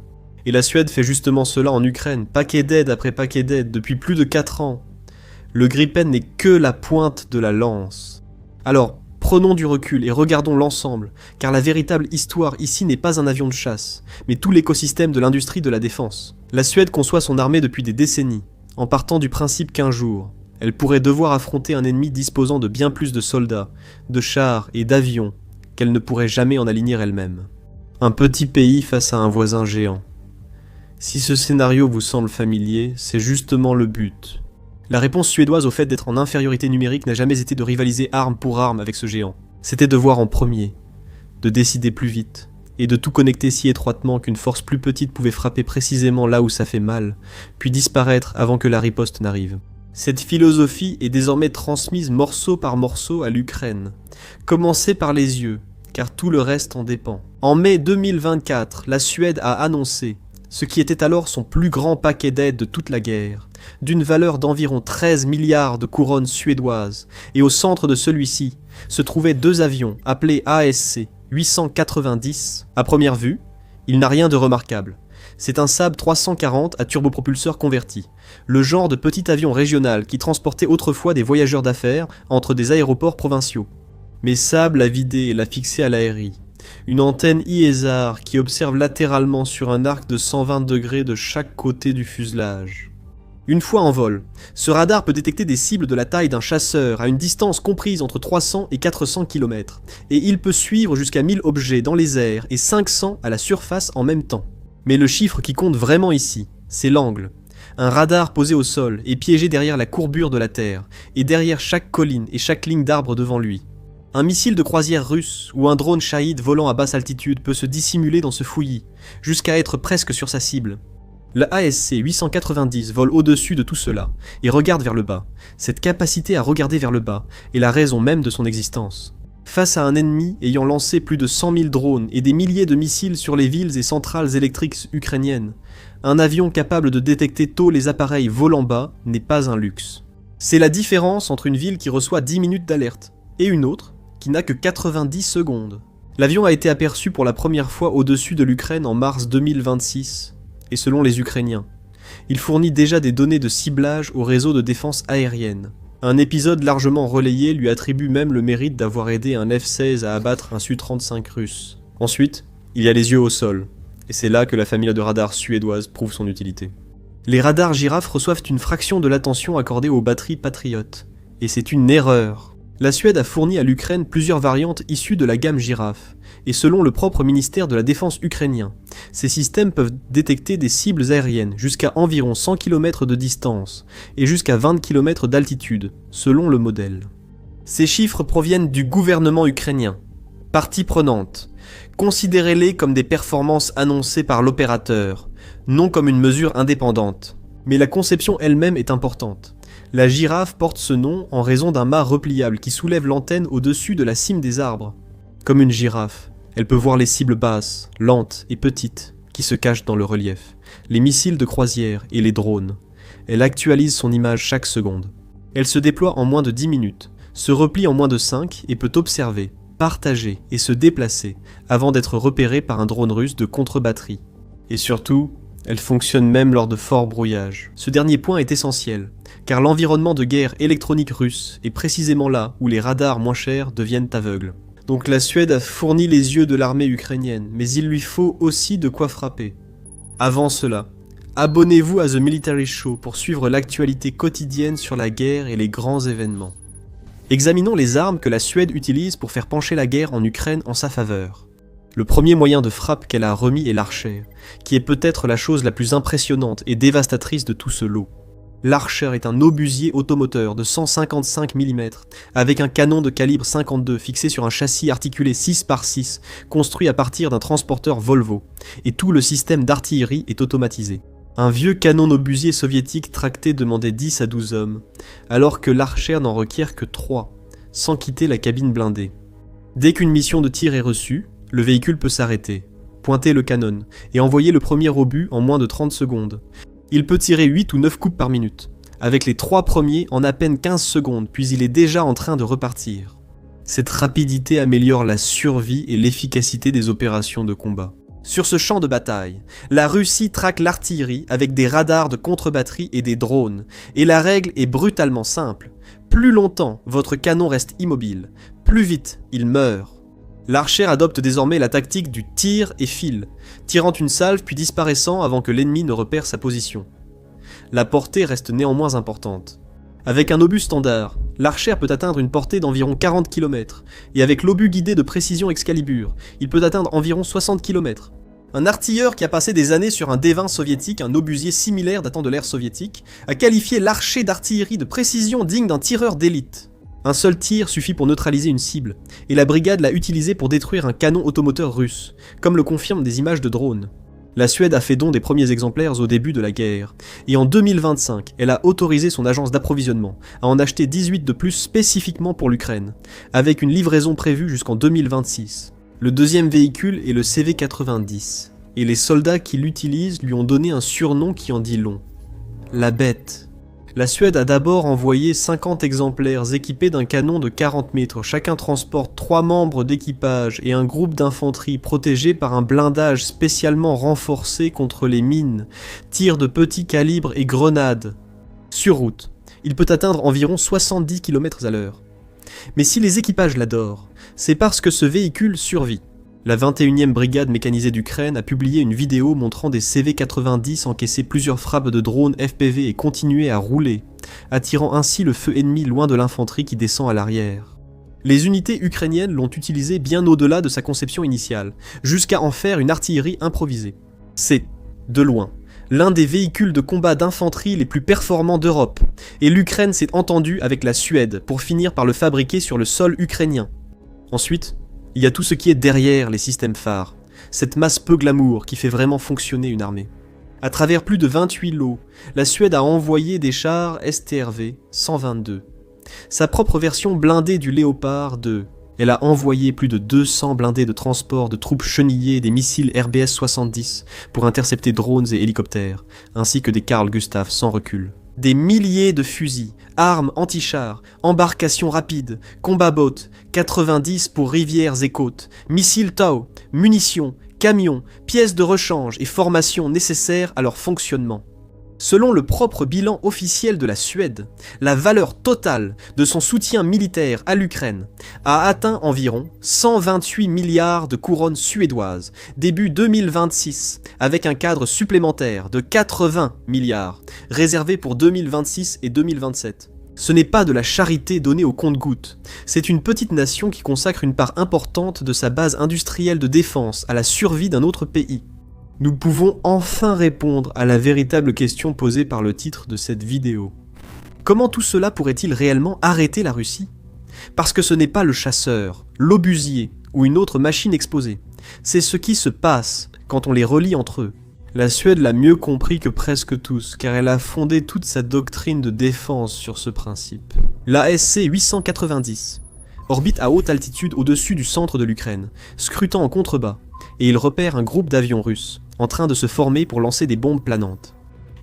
Et la Suède fait justement cela en Ukraine, paquet d'aide après paquet d'aide, depuis plus de 4 ans. Le Gripen n'est que la pointe de la lance. Alors, prenons du recul et regardons l'ensemble, car la véritable histoire ici n'est pas un avion de chasse, mais tout l'écosystème de l'industrie de la défense. La Suède conçoit son armée depuis des décennies, en partant du principe qu'un jour, elle pourrait devoir affronter un ennemi disposant de bien plus de soldats, de chars et d'avions qu'elle ne pourrait jamais en aligner elle-même. Un petit pays face à un voisin géant. Si ce scénario vous semble familier, c'est justement le but. La réponse suédoise au fait d'être en infériorité numérique n'a jamais été de rivaliser arme pour arme avec ce géant. C'était de voir en premier, de décider plus vite, et de tout connecter si étroitement qu'une force plus petite pouvait frapper précisément là où ça fait mal, puis disparaître avant que la riposte n'arrive. Cette philosophie est désormais transmise morceau par morceau à l'Ukraine. Commencez par les yeux, car tout le reste en dépend. En mai 2024, la Suède a annoncé ce qui était alors son plus grand paquet d'aide de toute la guerre, d'une valeur d'environ 13 milliards de couronnes suédoises, et au centre de celui-ci se trouvaient 2 avions appelés ASC 890. À première vue, il n'a rien de remarquable. C'est un Saab 340 à turbopropulseur converti, le genre de petit avion régional qui transportait autrefois des voyageurs d'affaires entre des aéroports provinciaux. Mais Saab l'a vidé et l'a fixé à l'ARI. Une antenne IESAR qui observe latéralement sur un arc de 120 degrés de chaque côté du fuselage. Une fois en vol, ce radar peut détecter des cibles de la taille d'un chasseur à une distance comprise entre 300 et 400 km, et il peut suivre jusqu'à 1000 objets dans les airs et 500 à la surface en même temps. Mais le chiffre qui compte vraiment ici, c'est l'angle. Un radar posé au sol et piégé derrière la courbure de la Terre, et derrière chaque colline et chaque ligne d'arbres devant lui. Un missile de croisière russe ou un drone Shahid volant à basse altitude peut se dissimuler dans ce fouillis, jusqu'à être presque sur sa cible. La ASC 890 vole au-dessus de tout cela, et regarde vers le bas. Cette capacité à regarder vers le bas est la raison même de son existence. Face à un ennemi ayant lancé plus de 100 000 drones et des milliers de missiles sur les villes et centrales électriques ukrainiennes, un avion capable de détecter tôt les appareils volant bas n'est pas un luxe. C'est la différence entre une ville qui reçoit 10 minutes d'alerte et une autre qui n'a que 90 secondes. L'avion a été aperçu pour la première fois au-dessus de l'Ukraine en mars 2026, et selon les Ukrainiens, il fournit déjà des données de ciblage au réseau de défense aérienne. Un épisode largement relayé lui attribue même le mérite d'avoir aidé un F-16 à abattre un Su-35 russe. Ensuite, il y a les yeux au sol, et c'est là que la famille de radars suédoise prouve son utilité. Les radars girafes reçoivent une fraction de l'attention accordée aux batteries Patriot, et c'est une erreur. La Suède a fourni à l'Ukraine plusieurs variantes issues de la gamme Giraffe, et selon le propre ministère de la Défense ukrainien, ces systèmes peuvent détecter des cibles aériennes jusqu'à environ 100 km de distance et jusqu'à 20 km d'altitude, selon le modèle. Ces chiffres proviennent du gouvernement ukrainien. Partie prenante, considérez-les comme des performances annoncées par l'opérateur, non comme une mesure indépendante. Mais la conception elle-même est importante. La girafe porte ce nom en raison d'un mât repliable qui soulève l'antenne au-dessus de la cime des arbres. Comme une girafe, Elle peut voir les cibles basses, lentes et petites, qui se cachent dans le relief, les missiles de croisière et les drones. Elle actualise son image chaque seconde. Elle se déploie en moins de 10 minutes, se replie en moins de 5 et peut observer, partager et se déplacer avant d'être repérée par un drone russe de contre-batterie. Et surtout, elle fonctionne même lors de forts brouillages. Ce dernier point est essentiel, car l'environnement de guerre électronique russe est précisément là où les radars moins chers deviennent aveugles. Donc la Suède a fourni les yeux de l'armée ukrainienne, mais il lui faut aussi de quoi frapper. Avant cela, abonnez-vous à The Military Show pour suivre l'actualité quotidienne sur la guerre et les grands événements. Examinons les armes que la Suède utilise pour faire pencher la guerre en Ukraine en sa faveur. Le premier moyen de frappe qu'elle a remis est l'Archer, qui est peut-être la chose la plus impressionnante et dévastatrice de tout ce lot. L'Archer est un obusier automoteur de 155 mm avec un canon de calibre 52 fixé sur un châssis articulé 6x6 construit à partir d'un transporteur Volvo, et tout le système d'artillerie est automatisé. Un vieux canon obusier soviétique tracté demandait 10 à 12 hommes, alors que l'Archer n'en requiert que 3, sans quitter la cabine blindée. Dès qu'une mission de tir est reçue, le véhicule peut s'arrêter, pointer le canon et envoyer le premier obus en moins de 30 secondes. Il peut tirer 8 ou 9 coups par minute, avec les 3 premiers en à peine 15 secondes, puis il est déjà en train de repartir. Cette rapidité améliore la survie et l'efficacité des opérations de combat. Sur ce champ de bataille, la Russie traque l'artillerie avec des radars de contre-batterie et des drones, et la règle est brutalement simple. Plus longtemps votre canon reste immobile, plus vite il meurt. L'Archer adopte désormais la tactique du tir et file, tirant une salve puis disparaissant avant que l'ennemi ne repère sa position. La portée reste néanmoins importante. Avec un obus standard, l'Archer peut atteindre une portée d'environ 40 km, et avec l'obus guidé de précision Excalibur, il peut atteindre environ 60 km. Un artilleur qui a passé des années sur un D-20 soviétique, un obusier similaire datant de l'ère soviétique, a qualifié l'Archer d'artillerie de précision digne d'un tireur d'élite. Un seul tir suffit pour neutraliser une cible, et la brigade l'a utilisé pour détruire un canon automoteur russe, comme le confirment des images de drones. La Suède a fait don des premiers exemplaires au début de la guerre, et en 2025, elle a autorisé son agence d'approvisionnement à en acheter 18 de plus spécifiquement pour l'Ukraine, avec une livraison prévue jusqu'en 2026. Le deuxième véhicule est le CV-90, et les soldats qui l'utilisent lui ont donné un surnom qui en dit long. La Bête. La Suède a d'abord envoyé 50 exemplaires équipés d'un canon de 40 mètres. Chacun transporte 3 membres d'équipage et un groupe d'infanterie protégé par un blindage spécialement renforcé contre les mines, tirs de petit calibre et grenades. Sur route, il peut atteindre environ 70 km à l'heure. Mais si les équipages l'adorent, c'est parce que ce véhicule survit. La 21e brigade mécanisée d'Ukraine a publié une vidéo montrant des CV-90 encaisser plusieurs frappes de drones FPV et continuer à rouler, attirant ainsi le feu ennemi loin de l'infanterie qui descend à l'arrière. Les unités ukrainiennes l'ont utilisé bien au-delà de sa conception initiale, jusqu'à en faire une artillerie improvisée. C'est, de loin, l'un des véhicules de combat d'infanterie les plus performants d'Europe, et l'Ukraine s'est entendue avec la Suède pour finir par le fabriquer sur le sol ukrainien. Ensuite, il y a tout ce qui est derrière les systèmes phares, cette masse peu glamour qui fait vraiment fonctionner une armée. À travers plus de 28 lots, la Suède a envoyé des chars STRV 122, sa propre version blindée du Léopard 2. Elle a envoyé plus de 200 blindés de transport de troupes chenillées et des missiles RBS-70 pour intercepter drones et hélicoptères, ainsi que des Carl Gustaf sans recul. Des milliers de fusils, armes anti-chars, embarcations rapides, combat-boats, 90 pour rivières et côtes, missiles Tau, munitions, camions, pièces de rechange et formations nécessaires à leur fonctionnement. Selon le propre bilan officiel de la Suède, la valeur totale de son soutien militaire à l'Ukraine a atteint environ 128 milliards de couronnes suédoises début 2026, avec un cadre supplémentaire de 80 milliards, réservé pour 2026 et 2027. Ce n'est pas de la charité donnée au compte-gouttes, c'est une petite nation qui consacre une part importante de sa base industrielle de défense à la survie d'un autre pays. Nous pouvons enfin répondre à la véritable question posée par le titre de cette vidéo. Comment tout cela pourrait-il réellement arrêter la Russie ? Parce que ce n'est pas le chasseur, l'obusier ou une autre machine exposée. C'est ce qui se passe quand on les relie entre eux. La Suède l'a mieux compris que presque tous, car elle a fondé toute sa doctrine de défense sur ce principe. La SC-890, orbite à haute altitude au-dessus du centre de l'Ukraine, scrutant en contrebas, et il repère un groupe d'avions russes, en train de se former pour lancer des bombes planantes.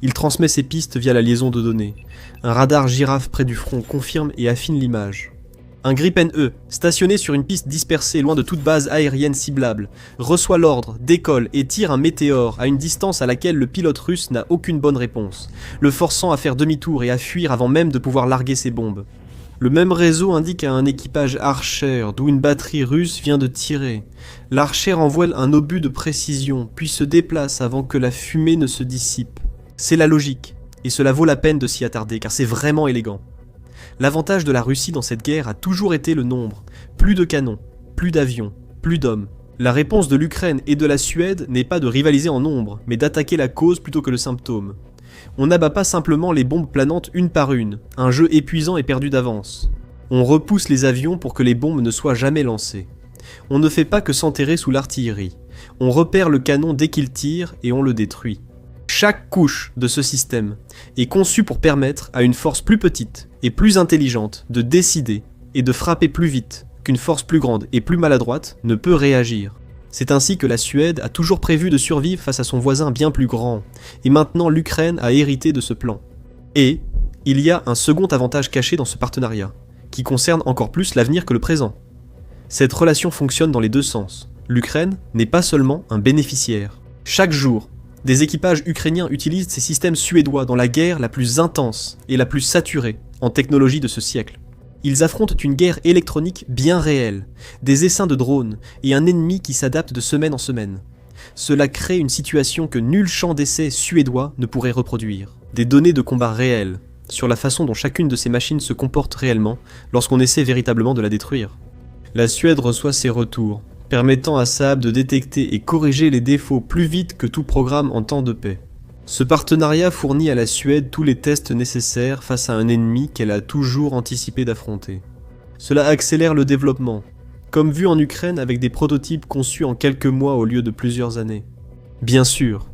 Il transmet ses pistes via la liaison de données. Un radar girafe près du front confirme et affine l'image. Un Gripen E, stationné sur une piste dispersée loin de toute base aérienne ciblable, reçoit l'ordre, décolle et tire un météore à une distance à laquelle le pilote russe n'a aucune bonne réponse, le forçant à faire demi-tour et à fuir avant même de pouvoir larguer ses bombes. Le même réseau indique à un équipage Archer d'où une batterie russe vient de tirer. L'Archer envoie un obus de précision, puis se déplace avant que la fumée ne se dissipe. C'est la logique, et cela vaut la peine de s'y attarder car c'est vraiment élégant. L'avantage de la Russie dans cette guerre a toujours été le nombre. Plus de canons, plus d'avions, plus d'hommes. La réponse de l'Ukraine et de la Suède n'est pas de rivaliser en nombre, mais d'attaquer la cause plutôt que le symptôme. On n'abat pas simplement les bombes planantes une par une, un jeu épuisant et perdu d'avance. On repousse les avions pour que les bombes ne soient jamais lancées. On ne fait pas que s'enterrer sous l'artillerie. On repère le canon dès qu'il tire et on le détruit. Chaque couche de ce système est conçue pour permettre à une force plus petite et plus intelligente de décider et de frapper plus vite qu'une force plus grande et plus maladroite ne peut réagir. C'est ainsi que la Suède a toujours prévu de survivre face à son voisin bien plus grand, et maintenant l'Ukraine a hérité de ce plan. Et il y a un second avantage caché dans ce partenariat, qui concerne encore plus l'avenir que le présent. Cette relation fonctionne dans les deux sens. L'Ukraine n'est pas seulement un bénéficiaire. Chaque jour, des équipages ukrainiens utilisent ces systèmes suédois dans la guerre la plus intense et la plus saturée en technologie de ce siècle. Ils affrontent une guerre électronique bien réelle, des essaims de drones et un ennemi qui s'adapte de semaine en semaine. Cela crée une situation que nul champ d'essai suédois ne pourrait reproduire. Des données de combat réelles sur la façon dont chacune de ces machines se comporte réellement lorsqu'on essaie véritablement de la détruire. La Suède reçoit ses retours, permettant à Saab de détecter et corriger les défauts plus vite que tout programme en temps de paix. Ce partenariat fournit à la Suède tous les tests nécessaires face à un ennemi qu'elle a toujours anticipé d'affronter. Cela accélère le développement, comme vu en Ukraine avec des prototypes conçus en quelques mois au lieu de plusieurs années. Bien sûr,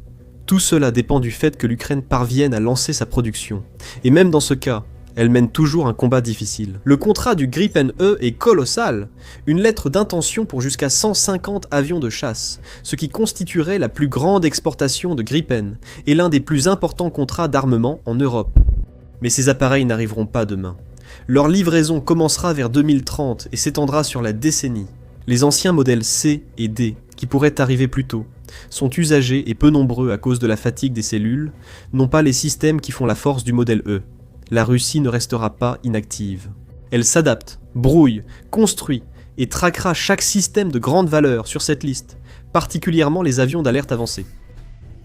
tout cela dépend du fait que l'Ukraine parvienne à lancer sa production, et même dans ce cas, elle mène toujours un combat difficile. Le contrat du Gripen E est colossal, une lettre d'intention pour jusqu'à 150 avions de chasse, ce qui constituerait la plus grande exportation de Gripen et l'un des plus importants contrats d'armement en Europe. Mais ces appareils n'arriveront pas demain. Leur livraison commencera vers 2030 et s'étendra sur la décennie. Les anciens modèles C et D, qui pourraient arriver plus tôt, sont usagés et peu nombreux à cause de la fatigue des cellules, non pas les systèmes qui font la force du modèle E. La Russie ne restera pas inactive. Elle s'adapte, brouille, construit et traquera chaque système de grande valeur sur cette liste, particulièrement les avions d'alerte avancée.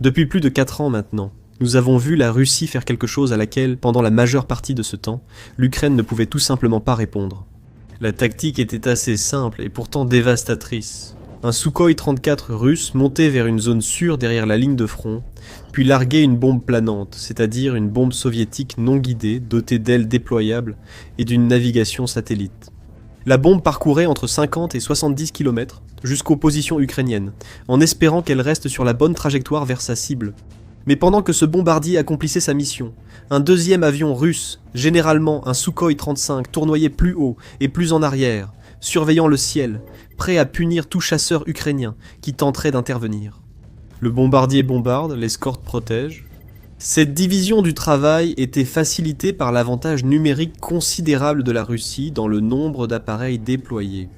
Depuis plus de 4 ans maintenant, nous avons vu la Russie faire quelque chose à laquelle, pendant la majeure partie de ce temps, l'Ukraine ne pouvait tout simplement pas répondre. La tactique était assez simple et pourtant dévastatrice. Un Sukhoi 34 russe montait vers une zone sûre derrière la ligne de front, puis larguait une bombe planante, c'est-à-dire une bombe soviétique non guidée, dotée d'ailes déployables et d'une navigation satellite. La bombe parcourait entre 50 et 70 km jusqu'aux positions ukrainiennes, en espérant qu'elle reste sur la bonne trajectoire vers sa cible. Mais pendant que ce bombardier accomplissait sa mission, un deuxième avion russe, généralement un Sukhoi 35, tournoyait plus haut et plus en arrière, surveillant le ciel, prêt à punir tout chasseur ukrainien qui tenterait d'intervenir. Le bombardier bombarde, l'escorte protège. Cette division du travail était facilitée par l'avantage numérique considérable de la Russie dans le nombre d'appareils déployés.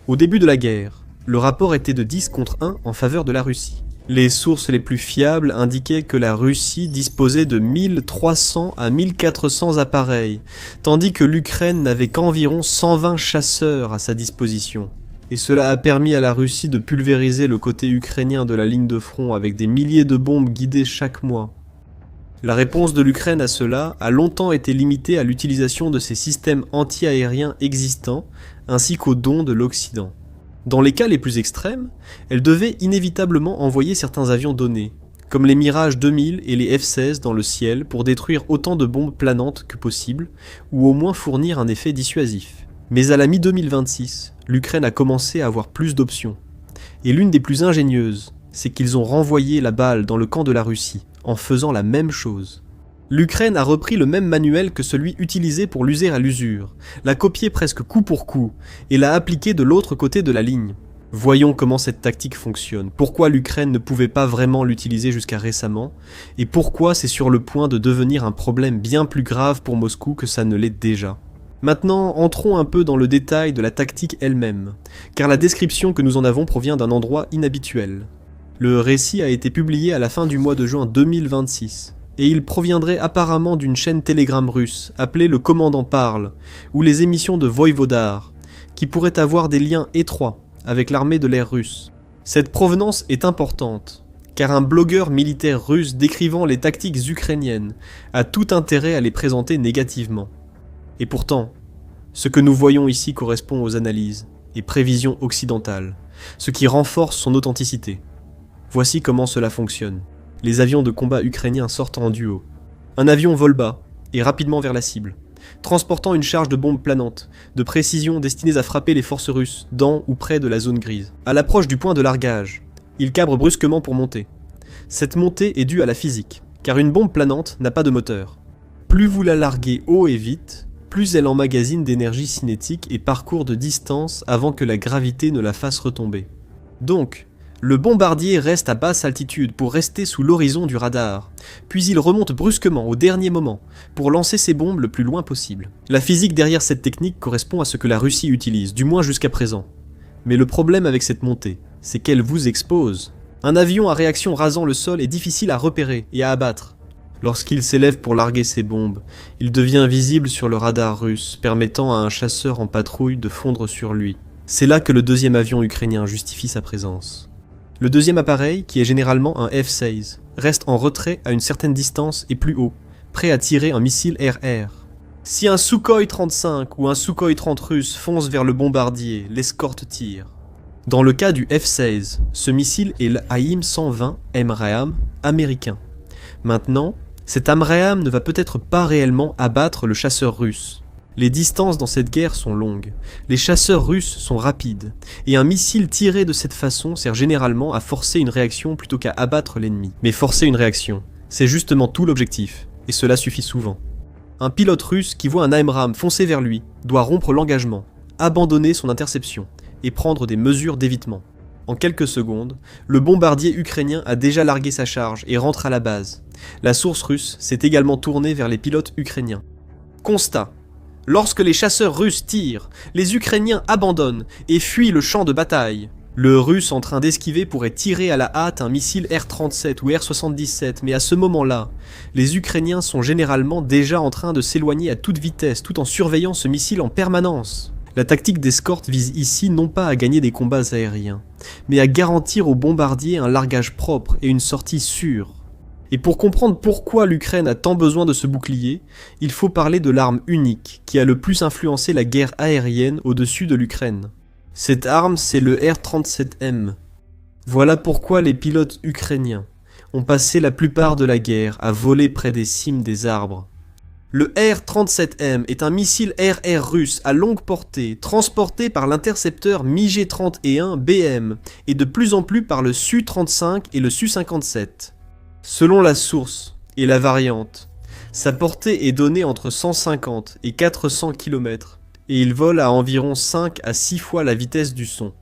Au début de la guerre, le rapport était de 10 contre 1 en faveur de la Russie. Les sources les plus fiables indiquaient que la Russie disposait de 1300 à 1400 appareils, tandis que l'Ukraine n'avait qu'environ 120 chasseurs à sa disposition. Et cela a permis à la Russie de pulvériser le côté ukrainien de la ligne de front avec des milliers de bombes guidées chaque mois. La réponse de l'Ukraine à cela a longtemps été limitée à l'utilisation de ses systèmes anti-aériens existants, ainsi qu'aux dons de l'Occident. Dans les cas les plus extrêmes, elle devait inévitablement envoyer certains avions donnés, comme les Mirage 2000 et les F-16 dans le ciel pour détruire autant de bombes planantes que possible, ou au moins fournir un effet dissuasif. Mais à la mi-2026, l'Ukraine a commencé à avoir plus d'options. Et l'une des plus ingénieuses, c'est qu'ils ont renvoyé la balle dans le camp de la Russie, en faisant la même chose. L'Ukraine a repris le même manuel que celui utilisé pour l'user à l'usure, l'a copié presque coup pour coup, et l'a appliqué de l'autre côté de la ligne. Voyons comment cette tactique fonctionne, pourquoi l'Ukraine ne pouvait pas vraiment l'utiliser jusqu'à récemment, et pourquoi c'est sur le point de devenir un problème bien plus grave pour Moscou que ça ne l'est déjà. Maintenant, entrons un peu dans le détail de la tactique elle-même, car la description que nous en avons provient d'un endroit inhabituel. Le récit a été publié à la fin du mois de juin 2026, et il proviendrait apparemment d'une chaîne Telegram russe appelée Le Commandant Parle, ou les émissions de Voïvodar, qui pourraient avoir des liens étroits avec l'armée de l'air russe. Cette provenance est importante, car un blogueur militaire russe décrivant les tactiques ukrainiennes a tout intérêt à les présenter négativement. Et pourtant, ce que nous voyons ici correspond aux analyses et prévisions occidentales, ce qui renforce son authenticité. Voici comment cela fonctionne. Les avions de combat ukrainiens sortent en duo. Un avion vole bas et rapidement vers la cible, transportant une charge de bombes planantes, de précision destinées à frapper les forces russes dans ou près de la zone grise. À l'approche du point de largage, il cabre brusquement pour monter. Cette montée est due à la physique, car une bombe planante n'a pas de moteur. Plus vous la larguez haut et vite, plus elle emmagasine d'énergie cinétique et parcourt de distance avant que la gravité ne la fasse retomber. Donc, le bombardier reste à basse altitude pour rester sous l'horizon du radar, puis il remonte brusquement au dernier moment pour lancer ses bombes le plus loin possible. La physique derrière cette technique correspond à ce que la Russie utilise, du moins jusqu'à présent. Mais le problème avec cette montée, c'est qu'elle vous expose. Un avion à réaction rasant le sol est difficile à repérer et à abattre. Lorsqu'il s'élève pour larguer ses bombes, il devient visible sur le radar russe, permettant à un chasseur en patrouille de fondre sur lui. C'est là que le deuxième avion ukrainien justifie sa présence. Le deuxième appareil, qui est généralement un F-16, reste en retrait à une certaine distance et plus haut, prêt à tirer un missile air-air. Si un Sukhoi 35 ou un Sukhoi 30 russe fonce vers le bombardier, l'escorte tire. Dans le cas du F-16, ce missile est l'AIM-120 AMRAAM américain. Maintenant, cet AMRAAM ne va peut-être pas réellement abattre le chasseur russe. Les distances dans cette guerre sont longues, les chasseurs russes sont rapides, et un missile tiré de cette façon sert généralement à forcer une réaction plutôt qu'à abattre l'ennemi. Mais forcer une réaction, c'est justement tout l'objectif, et cela suffit souvent. Un pilote russe qui voit un AMRAAM foncer vers lui doit rompre l'engagement, abandonner son interception, et prendre des mesures d'évitement. En quelques secondes, le bombardier ukrainien a déjà largué sa charge et rentre à la base. La source russe s'est également tournée vers les pilotes ukrainiens. Constat. Lorsque les chasseurs russes tirent, les Ukrainiens abandonnent et fuient le champ de bataille. Le Russe en train d'esquiver pourrait tirer à la hâte un missile R-37 ou R-77, mais à ce moment-là, les Ukrainiens sont généralement déjà en train de s'éloigner à toute vitesse tout en surveillant ce missile en permanence. La tactique d'escorte vise ici non pas à gagner des combats aériens, mais à garantir aux bombardiers un largage propre et une sortie sûre. Et pour comprendre pourquoi l'Ukraine a tant besoin de ce bouclier, il faut parler de l'arme unique qui a le plus influencé la guerre aérienne au-dessus de l'Ukraine. Cette arme, c'est le R-37M. Voilà pourquoi les pilotes ukrainiens ont passé la plupart de la guerre à voler près des cimes des arbres. Le R-37M est un missile air-air russe à longue portée, transporté par l'intercepteur MiG-31BM et de plus en plus par le Su-35 et le Su-57. Selon la source et la variante, sa portée est donnée entre 150 et 400 km et il vole à environ 5 à 6 fois la vitesse du son.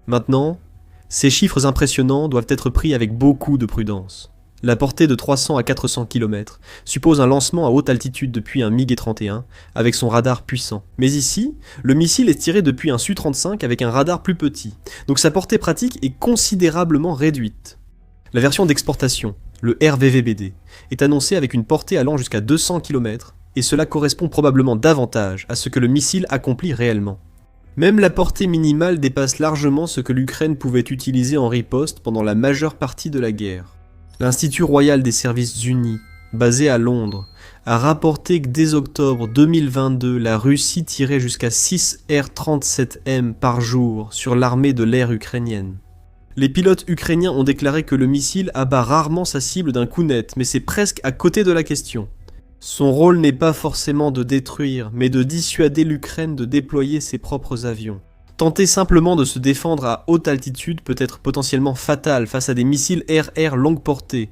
Maintenant, ces chiffres impressionnants doivent être pris avec beaucoup de prudence. La portée de 300 à 400 km suppose un lancement à haute altitude depuis un MiG-31 avec son radar puissant. Mais ici, le missile est tiré depuis un Su-35 avec un radar plus petit, donc sa portée pratique est considérablement réduite. La version d'exportation, le RVVBD, est annoncé avec une portée allant jusqu'à 200 km, et cela correspond probablement davantage à ce que le missile accomplit réellement. Même la portée minimale dépasse largement ce que l'Ukraine pouvait utiliser en riposte pendant la majeure partie de la guerre. L'Institut Royal des Services Unis, basé à Londres, a rapporté que dès octobre 2022, la Russie tirait jusqu'à 6 R-37M par jour sur l'armée de l'air ukrainienne. Les pilotes ukrainiens ont déclaré que le missile abat rarement sa cible d'un coup net, mais c'est presque à côté de la question. Son rôle n'est pas forcément de détruire, mais de dissuader l'Ukraine de déployer ses propres avions. Tenter simplement de se défendre à haute altitude peut être potentiellement fatal face à des missiles air-air longue portée,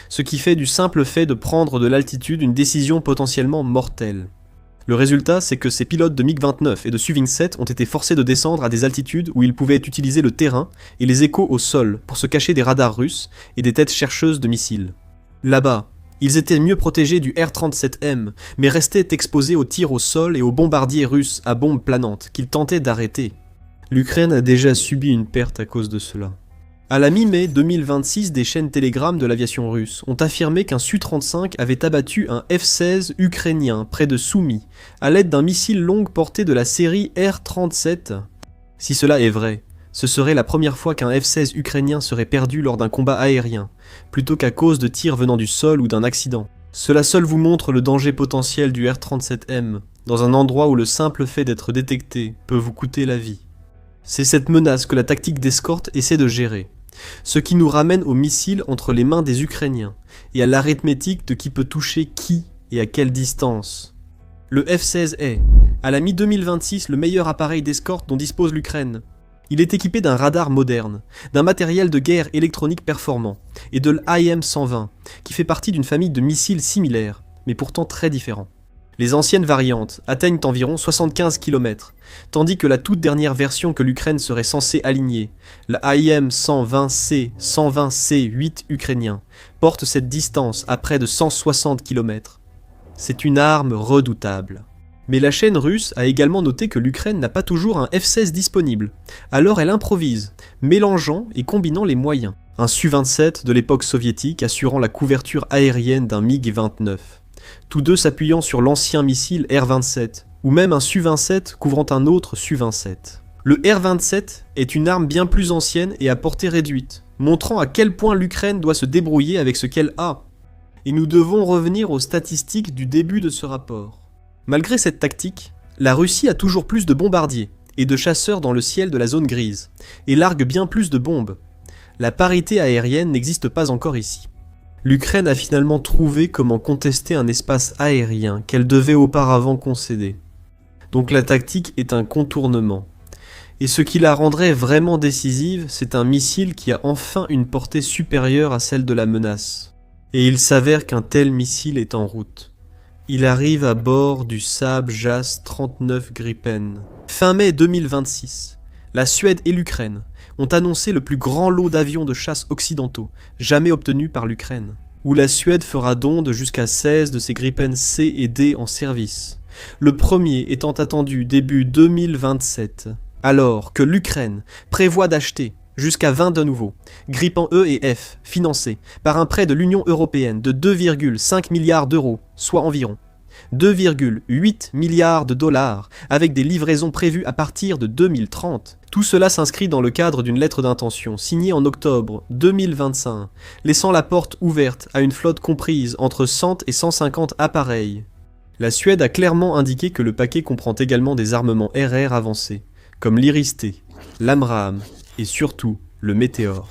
ce qui fait du simple fait de prendre de l'altitude une décision potentiellement mortelle. Le résultat, c'est que ces pilotes de MiG-29 et de Su-27 ont été forcés de descendre à des altitudes où ils pouvaient utiliser le terrain et les échos au sol pour se cacher des radars russes et des têtes chercheuses de missiles. Là-bas, ils étaient mieux protégés du R-37M, mais restaient exposés aux tirs au sol et aux bombardiers russes à bombes planantes qu'ils tentaient d'arrêter. L'Ukraine a déjà subi une perte à cause de cela. À la mi-mai 2026, des chaînes Telegram de l'aviation russe ont affirmé qu'un Su-35 avait abattu un F-16 ukrainien près de Soumy, à l'aide d'un missile longue portée de la série R-37. Si cela est vrai, ce serait la première fois qu'un F-16 ukrainien serait perdu lors d'un combat aérien, plutôt qu'à cause de tirs venant du sol ou d'un accident. Cela seul vous montre le danger potentiel du R-37M, dans un endroit où le simple fait d'être détecté peut vous coûter la vie. C'est cette menace que la tactique d'escorte essaie de gérer. Ce qui nous ramène aux missiles entre les mains des Ukrainiens, et à l'arithmétique de qui peut toucher qui et à quelle distance. Le F-16 est, à la mi-2026, le meilleur appareil d'escorte dont dispose l'Ukraine. Il est équipé d'un radar moderne, d'un matériel de guerre électronique performant, et de l'IM-120, qui fait partie d'une famille de missiles similaires, mais pourtant très différents. Les anciennes variantes atteignent environ 75 km, tandis que la toute dernière version que l'Ukraine serait censée aligner, la IM-120C 120C8 ukrainien, porte cette distance à près de 160 km. C'est une arme redoutable. Mais la chaîne russe a également noté que l'Ukraine n'a pas toujours un F-16 disponible, alors elle improvise, mélangeant et combinant les moyens. Un Su-27 de l'époque soviétique assurant la couverture aérienne d'un MiG-29. Tous deux s'appuyant sur l'ancien missile R-27, ou même un Su-27 couvrant un autre Su-27. Le R-27 est une arme bien plus ancienne et à portée réduite, montrant à quel point l'Ukraine doit se débrouiller avec ce qu'elle a. Et nous devons revenir aux statistiques du début de ce rapport. Malgré cette tactique, la Russie a toujours plus de bombardiers et de chasseurs dans le ciel de la zone grise, et largue bien plus de bombes. La parité aérienne n'existe pas encore ici. L'Ukraine a finalement trouvé comment contester un espace aérien qu'elle devait auparavant concéder. Donc la tactique est un contournement. Et ce qui la rendrait vraiment décisive, c'est un missile qui a enfin une portée supérieure à celle de la menace. Et il s'avère qu'un tel missile est en route. Il arrive à bord du Saab JAS 39 Gripen. Fin mai 2026, la Suède et l'Ukraine ont annoncé le plus grand lot d'avions de chasse occidentaux jamais obtenu par l'Ukraine, où la Suède fera don de jusqu'à 16 de ses Gripen C et D en service, le premier étant attendu début 2027, alors que l'Ukraine prévoit d'acheter jusqu'à 20 de nouveaux Gripen E et F financés par un prêt de l'Union européenne de 2,5 milliards d'euros, soit environ 2,8 milliards de dollars, avec des livraisons prévues à partir de 2030. Tout cela s'inscrit dans le cadre d'une lettre d'intention signée en octobre 2025, laissant la porte ouverte à une flotte comprise entre 100 et 150 appareils. La Suède a clairement indiqué que le paquet comprend également des armements RR avancés, comme l'Iris-T, l'AMRAAM et surtout le Météore.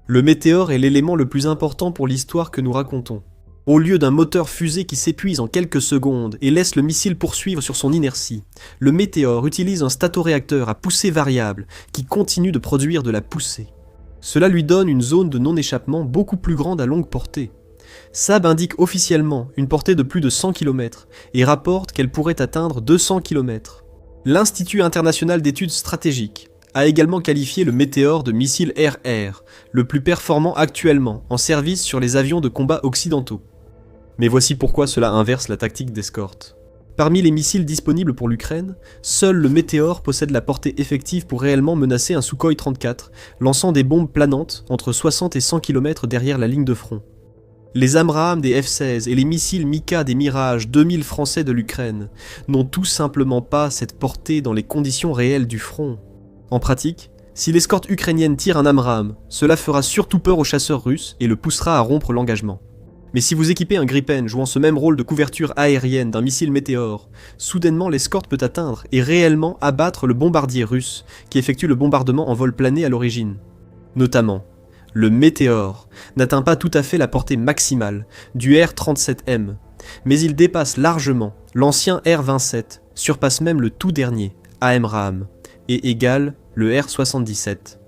Le Météore est l'élément le plus important pour l'histoire que nous racontons. Au lieu d'un moteur fusée qui s'épuise en quelques secondes et laisse le missile poursuivre sur son inertie, le Météore utilise un statoréacteur à poussée variable qui continue de produire de la poussée. Cela lui donne une zone de non-échappement beaucoup plus grande à longue portée. Saab indique officiellement une portée de plus de 100 km et rapporte qu'elle pourrait atteindre 200 km. L'Institut international d'études stratégiques a également qualifié le Météore de missile RR, le plus performant actuellement en service sur les avions de combat occidentaux. Mais voici pourquoi cela inverse la tactique d'escorte. Parmi les missiles disponibles pour l'Ukraine, seul le Météore possède la portée effective pour réellement menacer un Sukhoi 34, lançant des bombes planantes entre 60 et 100 km derrière la ligne de front. Les AMRAAM des F-16 et les missiles Mika des Mirage 2000 français de l'Ukraine n'ont tout simplement pas cette portée dans les conditions réelles du front. En pratique, si l'escorte ukrainienne tire un AMRAAM, cela fera surtout peur aux chasseurs russes et le poussera à rompre l'engagement. Mais si vous équipez un Gripen jouant ce même rôle de couverture aérienne d'un missile Météore, soudainement l'escorte peut atteindre et réellement abattre le bombardier russe qui effectue le bombardement en vol plané à l'origine. Notamment, le Météore n'atteint pas tout à fait la portée maximale du R-37M, mais il dépasse largement l'ancien R-27, surpasse même le tout dernier AMRAAM et égale le R-77.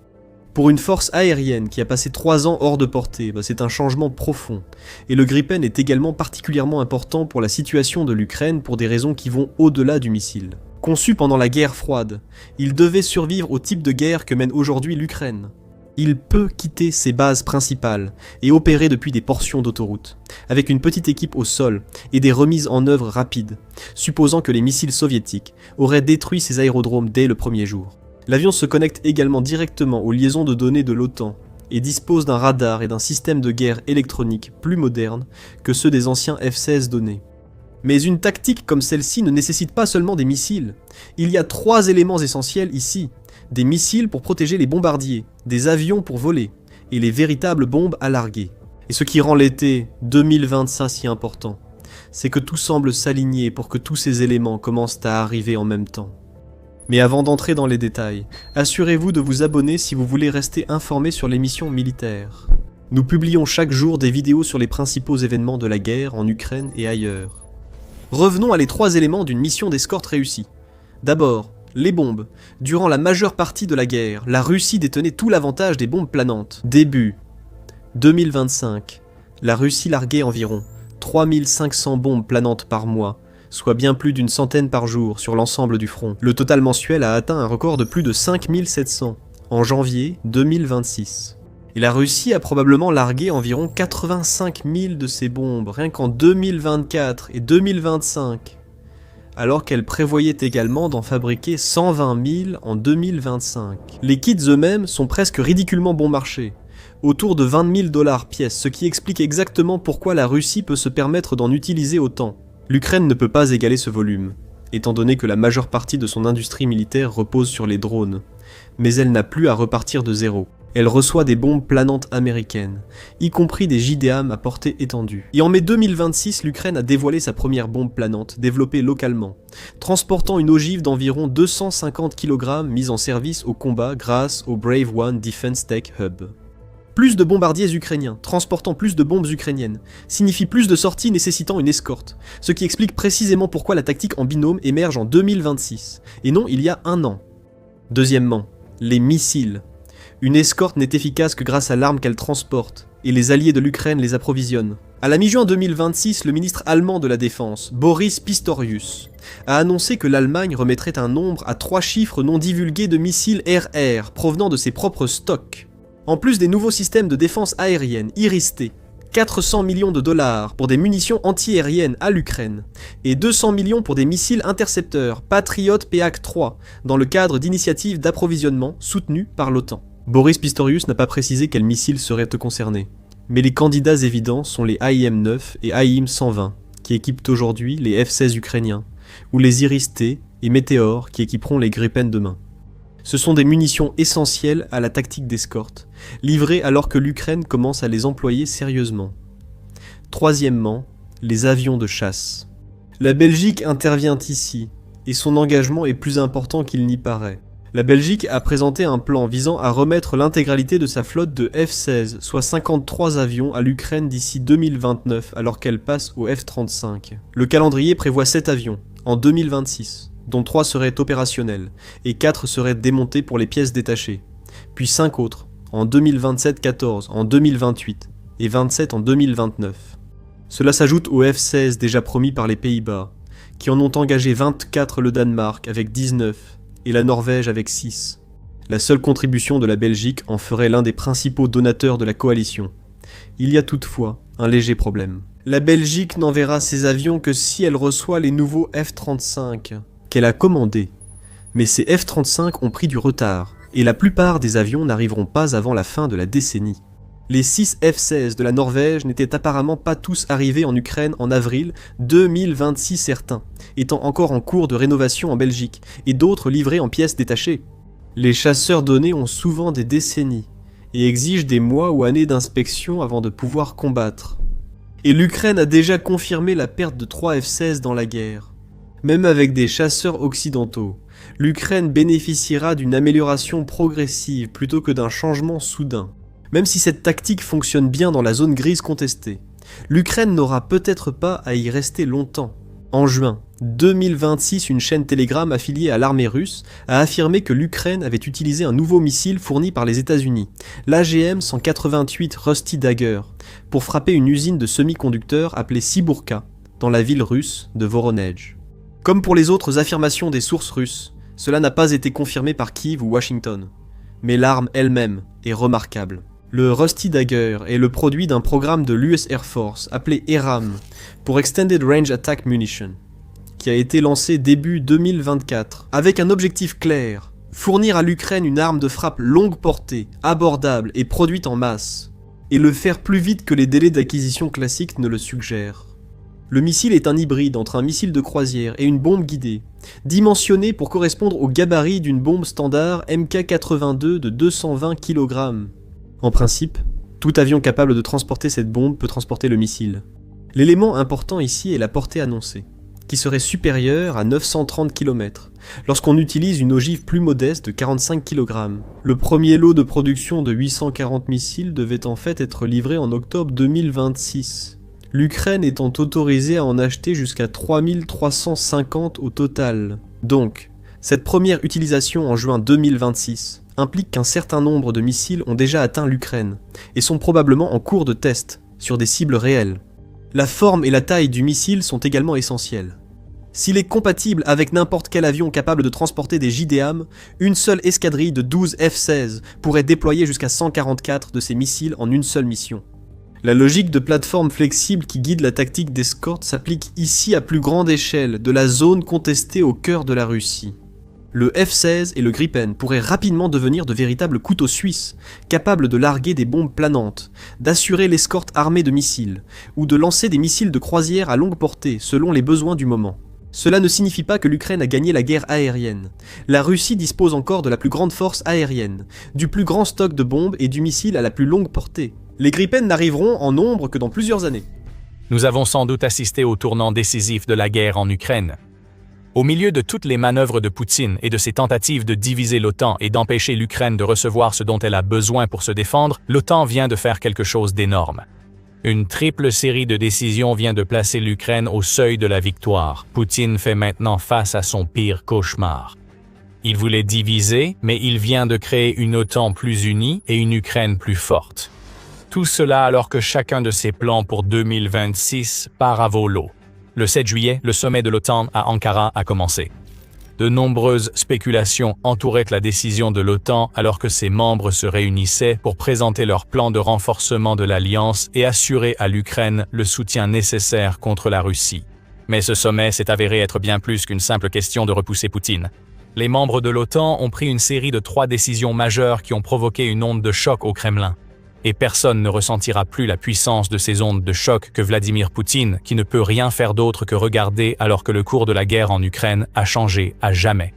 Pour une force aérienne qui a passé 3 ans hors de portée, c'est un changement profond. Et le Gripen est également particulièrement important pour la situation de l'Ukraine pour des raisons qui vont au-delà du missile. Conçu pendant la guerre froide, il devait survivre au type de guerre que mène aujourd'hui l'Ukraine. Il peut quitter ses bases principales et opérer depuis des portions d'autoroute, avec une petite équipe au sol et des remises en œuvre rapides, supposant que les missiles soviétiques auraient détruit ces aérodromes dès le premier jour. L'avion se connecte également directement aux liaisons de données de l'OTAN et dispose d'un radar et d'un système de guerre électronique plus moderne que ceux des anciens F-16 donnés. Mais une tactique comme celle-ci ne nécessite pas seulement des missiles. Il y a 3 éléments essentiels ici. Des missiles pour protéger les bombardiers, des avions pour voler, et les véritables bombes à larguer. Et ce qui rend l'été 2025 si important, c'est que tout semble s'aligner pour que tous ces éléments commencent à arriver en même temps. Mais avant d'entrer dans les détails, assurez-vous de vous abonner si vous voulez rester informé sur les missions militaires. Nous publions chaque jour des vidéos sur les principaux événements de la guerre en Ukraine et ailleurs. Revenons à les 3 éléments d'une mission d'escorte réussie. D'abord, les bombes. Durant la majeure partie de la guerre, la Russie détenait tout l'avantage des bombes planantes. Début 2025, la Russie larguait environ 3500 bombes planantes par mois, soit bien plus d'une centaine par jour sur l'ensemble du front. Le total mensuel a atteint un record de plus de 5700 en janvier 2026. Et la Russie a probablement largué environ 85 000 de ces bombes rien qu'en 2024 et 2025, alors qu'elle prévoyait également d'en fabriquer 120 000 en 2025. Les kits eux-mêmes sont presque ridiculement bon marché, autour de 20 000 $ pièce, ce qui explique exactement pourquoi la Russie peut se permettre d'en utiliser autant. L'Ukraine ne peut pas égaler ce volume, étant donné que la majeure partie de son industrie militaire repose sur les drones, mais elle n'a plus à repartir de zéro. Elle reçoit des bombes planantes américaines, y compris des JDAM à portée étendue. Et en mai 2026, l'Ukraine a dévoilé sa première bombe planante, développée localement, transportant une ogive d'environ 250 kg mise en service au combat grâce au Brave One Defense Tech Hub. Plus de bombardiers ukrainiens, transportant plus de bombes ukrainiennes, signifie plus de sorties nécessitant une escorte, ce qui explique précisément pourquoi la tactique en binôme émerge en 2026, et non il y a 1 an. Deuxièmement, les missiles. Une escorte n'est efficace que grâce à l'arme qu'elle transporte, et les alliés de l'Ukraine les approvisionnent. À la mi-juin 2026, le ministre allemand de la Défense, Boris Pistorius, a annoncé que l'Allemagne remettrait un nombre à 3 chiffres non divulgués de missiles RR provenant de ses propres stocks. En plus des nouveaux systèmes de défense aérienne Iris-T, 400 millions de $ pour des munitions anti-aériennes à l'Ukraine et 200 millions pour des missiles intercepteurs Patriot PAC-3 dans le cadre d'initiatives d'approvisionnement soutenues par l'OTAN. Boris Pistorius n'a pas précisé quels missiles seraient concernés, mais les candidats évidents sont les AIM-9 et AIM-120 qui équipent aujourd'hui les F-16 ukrainiens, ou les Iris-T et Meteor qui équiperont les Gripen demain. Ce sont des munitions essentielles à la tactique d'escorte, livrées alors que l'Ukraine commence à les employer sérieusement. Troisièmement, les avions de chasse. La Belgique intervient ici, et son engagement est plus important qu'il n'y paraît. La Belgique a présenté un plan visant à remettre l'intégralité de sa flotte de F-16, soit 53 avions, à l'Ukraine d'ici 2029, alors qu'elle passe au F-35. Le calendrier prévoit 7 avions, en 2026. Dont 3 seraient opérationnels, et 4 seraient démontés pour les pièces détachées, puis 5 autres, en 2027-14, en 2028, et 27 en 2029. Cela s'ajoute aux F-16 déjà promis par les Pays-Bas, qui en ont engagé 24 le Danemark avec 19, et la Norvège avec 6. La seule contribution de la Belgique en ferait l'un des principaux donateurs de la coalition. Il y a toutefois un léger problème. La Belgique n'enverra ses avions que si elle reçoit les nouveaux F-35, qu'elle a commandé, mais ces F-35 ont pris du retard, et la plupart des avions n'arriveront pas avant la fin de la décennie. Les 6 F-16 de la Norvège n'étaient apparemment pas tous arrivés en Ukraine en avril 2026 certains, étant encore en cours de rénovation en Belgique, et d'autres livrés en pièces détachées. Les chasseurs donnés ont souvent des décennies, et exigent des mois ou années d'inspection avant de pouvoir combattre. Et l'Ukraine a déjà confirmé la perte de 3 F-16 dans la guerre. Même avec des chasseurs occidentaux, l'Ukraine bénéficiera d'une amélioration progressive plutôt que d'un changement soudain. Même si cette tactique fonctionne bien dans la zone grise contestée, l'Ukraine n'aura peut-être pas à y rester longtemps. En juin, 2026, une chaîne Telegram affiliée à l'armée russe a affirmé que l'Ukraine avait utilisé un nouveau missile fourni par les États-Unis, l'AGM-188 Rusty Dagger, pour frapper une usine de semi-conducteurs appelée Siburka, dans la ville russe de Voronezh. Comme pour les autres affirmations des sources russes, cela n'a pas été confirmé par Kiev ou Washington. Mais l'arme elle-même est remarquable. Le Rusty Dagger est le produit d'un programme de l'US Air Force appelé ERAM, pour Extended Range Attack Munition, qui a été lancé début 2024, avec un objectif clair: fournir à l'Ukraine une arme de frappe longue portée, abordable et produite en masse, et le faire plus vite que les délais d'acquisition classiques ne le suggèrent. Le missile est un hybride entre un missile de croisière et une bombe guidée, dimensionné pour correspondre au gabarit d'une bombe standard Mk82 de 220 kg. En principe, tout avion capable de transporter cette bombe peut transporter le missile. L'élément important ici est la portée annoncée, qui serait supérieure à 930 km, lorsqu'on utilise une ogive plus modeste de 45 kg. Le premier lot de production de 840 missiles devait en fait être livré en octobre 2026. L'Ukraine étant autorisée à en acheter jusqu'à 3350 au total. Donc, cette première utilisation en juin 2026 implique qu'un certain nombre de missiles ont déjà atteint l'Ukraine, et sont probablement en cours de test, sur des cibles réelles. La forme et la taille du missile sont également essentielles. S'il est compatible avec n'importe quel avion capable de transporter des JDAM, une seule escadrille de 12 F-16 pourrait déployer jusqu'à 144 de ces missiles en une seule mission. La logique de plateforme flexible qui guide la tactique d'escorte s'applique ici à plus grande échelle de la zone contestée au cœur de la Russie. Le F-16 et le Gripen pourraient rapidement devenir de véritables couteaux suisses, capables de larguer des bombes planantes, d'assurer l'escorte armée de missiles, ou de lancer des missiles de croisière à longue portée selon les besoins du moment. Cela ne signifie pas que l'Ukraine a gagné la guerre aérienne. La Russie dispose encore de la plus grande force aérienne, du plus grand stock de bombes et du missile à la plus longue portée. Les Gripen n'arriveront en nombre que dans plusieurs années. Nous avons sans doute assisté au tournant décisif de la guerre en Ukraine. Au milieu de toutes les manœuvres de Poutine et de ses tentatives de diviser l'OTAN et d'empêcher l'Ukraine de recevoir ce dont elle a besoin pour se défendre, l'OTAN vient de faire quelque chose d'énorme. Une triple série de décisions vient de placer l'Ukraine au seuil de la victoire. Poutine fait maintenant face à son pire cauchemar. Il voulait diviser, mais il vient de créer une OTAN plus unie et une Ukraine plus forte. Tout cela alors que chacun de ses plans pour 2026 part à volo. Le 7 juillet, le sommet de l'OTAN à Ankara a commencé. De nombreuses spéculations entouraient la décision de l'OTAN alors que ses membres se réunissaient pour présenter leur plan de renforcement de l'alliance et assurer à l'Ukraine le soutien nécessaire contre la Russie. Mais ce sommet s'est avéré être bien plus qu'une simple question de repousser Poutine. Les membres de l'OTAN ont pris une série de 3 décisions majeures qui ont provoqué une onde de choc au Kremlin. Et personne ne ressentira plus la puissance de ces ondes de choc que Vladimir Poutine, qui ne peut rien faire d'autre que regarder alors que le cours de la guerre en Ukraine a changé à jamais.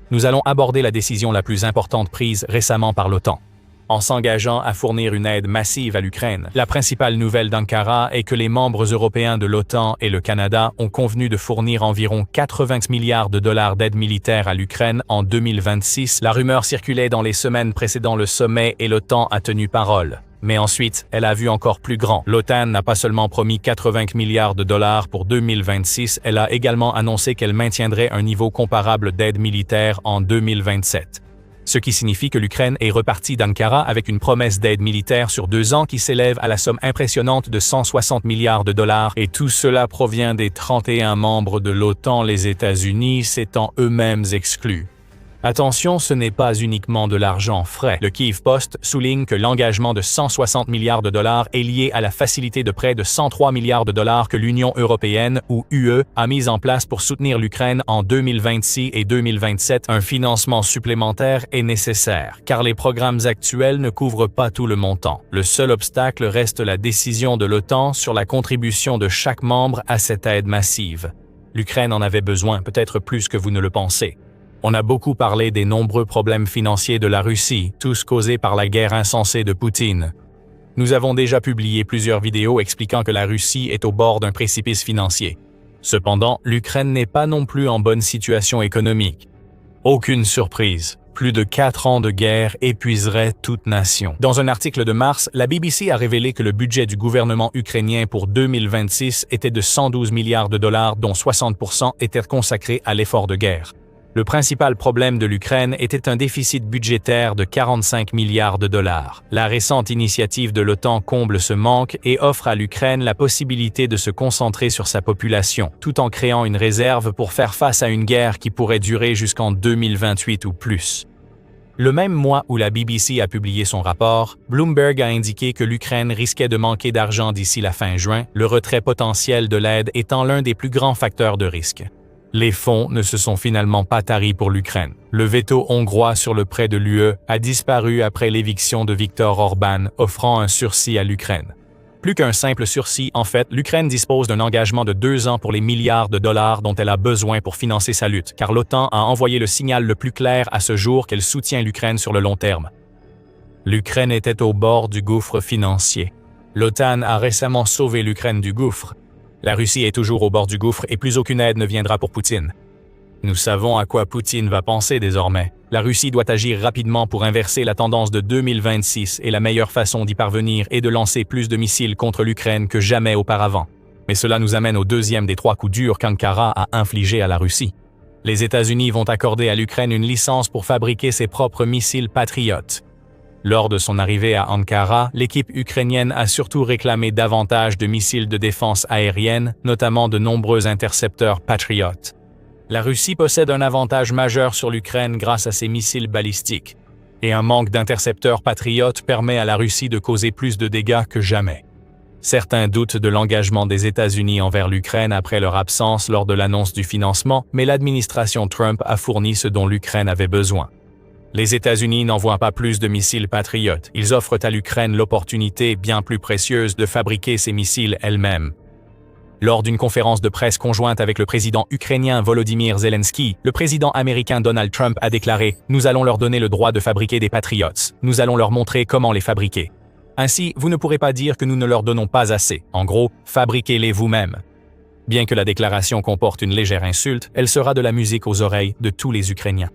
Nous allons aborder la décision la plus importante prise récemment par l'OTAN. En s'engageant à fournir une aide massive à l'Ukraine, la principale nouvelle d'Ankara est que les membres européens de l'OTAN et le Canada ont convenu de fournir environ 80 milliards de dollars d'aide militaire à l'Ukraine en 2026. La rumeur circulait dans les semaines précédant le sommet et l'OTAN a tenu parole. Mais ensuite, elle a vu encore plus grand. L'OTAN n'a pas seulement promis 80 milliards de dollars pour 2026, elle a également annoncé qu'elle maintiendrait un niveau comparable d'aide militaire en 2027. Ce qui signifie que l'Ukraine est repartie d'Ankara avec une promesse d'aide militaire sur 2 ans qui s'élève à la somme impressionnante de 160 milliards de dollars, et tout cela provient des 31 membres de l'OTAN, les États-Unis s'étant eux-mêmes exclus. Attention, ce n'est pas uniquement de l'argent frais. Le Kyiv Post souligne que l'engagement de 160 milliards de dollars est lié à la facilité de prêt de 103 milliards de dollars que l'Union européenne, ou UE, a mise en place pour soutenir l'Ukraine en 2026 et 2027. Un financement supplémentaire est nécessaire, car les programmes actuels ne couvrent pas tout le montant. Le seul obstacle reste la décision de l'OTAN sur la contribution de chaque membre à cette aide massive. L'Ukraine en avait besoin, peut-être plus que vous ne le pensez. On a beaucoup parlé des nombreux problèmes financiers de la Russie, tous causés par la guerre insensée de Poutine. Nous avons déjà publié plusieurs vidéos expliquant que la Russie est au bord d'un précipice financier. Cependant, l'Ukraine n'est pas non plus en bonne situation économique. Aucune surprise. Plus de 4 ans de guerre épuiseraient toute nation. Dans un article de mars, la BBC a révélé que le budget du gouvernement ukrainien pour 2026 était de 112 milliards de dollars, dont 60% étaient consacrés à l'effort de guerre. Le principal problème de l'Ukraine était un déficit budgétaire de 45 milliards de dollars. La récente initiative de l'OTAN comble ce manque et offre à l'Ukraine la possibilité de se concentrer sur sa population, tout en créant une réserve pour faire face à une guerre qui pourrait durer jusqu'en 2028 ou plus. Le même mois où la BBC a publié son rapport, Bloomberg a indiqué que l'Ukraine risquait de manquer d'argent d'ici la fin juin, le retrait potentiel de l'aide étant l'un des plus grands facteurs de risque. Les fonds ne se sont finalement pas taris pour l'Ukraine. Le veto hongrois sur le prêt de l'UE a disparu après l'éviction de Viktor Orban, offrant un sursis à l'Ukraine. Plus qu'un simple sursis, en fait, l'Ukraine dispose d'un engagement de 2 ans pour les milliards de dollars dont elle a besoin pour financer sa lutte, car l'OTAN a envoyé le signal le plus clair à ce jour qu'elle soutient l'Ukraine sur le long terme. L'Ukraine était au bord du gouffre financier. L'OTAN a récemment sauvé l'Ukraine du gouffre. La Russie est toujours au bord du gouffre et plus aucune aide ne viendra pour Poutine. Nous savons à quoi Poutine va penser désormais. La Russie doit agir rapidement pour inverser la tendance de 2026 et la meilleure façon d'y parvenir est de lancer plus de missiles contre l'Ukraine que jamais auparavant. Mais cela nous amène au deuxième des 3 coups durs qu'Ankara a infligés à la Russie. Les États-Unis vont accorder à l'Ukraine une licence pour fabriquer ses propres missiles Patriot. Lors de son arrivée à Ankara, l'équipe ukrainienne a surtout réclamé davantage de missiles de défense aérienne, notamment de nombreux intercepteurs Patriot. La Russie possède un avantage majeur sur l'Ukraine grâce à ses missiles balistiques, et un manque d'intercepteurs Patriot permet à la Russie de causer plus de dégâts que jamais. Certains doutent de l'engagement des États-Unis envers l'Ukraine après leur absence lors de l'annonce du financement, mais l'administration Trump a fourni ce dont l'Ukraine avait besoin. Les États-Unis n'envoient pas plus de missiles Patriot. Ils offrent à l'Ukraine l'opportunité bien plus précieuse de fabriquer ces missiles elle-même. Lors d'une conférence de presse conjointe avec le président ukrainien Volodymyr Zelensky, le président américain Donald Trump a déclaré « Nous allons leur donner le droit de fabriquer des Patriots. Nous allons leur montrer comment les fabriquer. Ainsi, vous ne pourrez pas dire que nous ne leur donnons pas assez. En gros, fabriquez-les vous-même. » Bien que la déclaration comporte une légère insulte, elle sera de la musique aux oreilles de tous les Ukrainiens.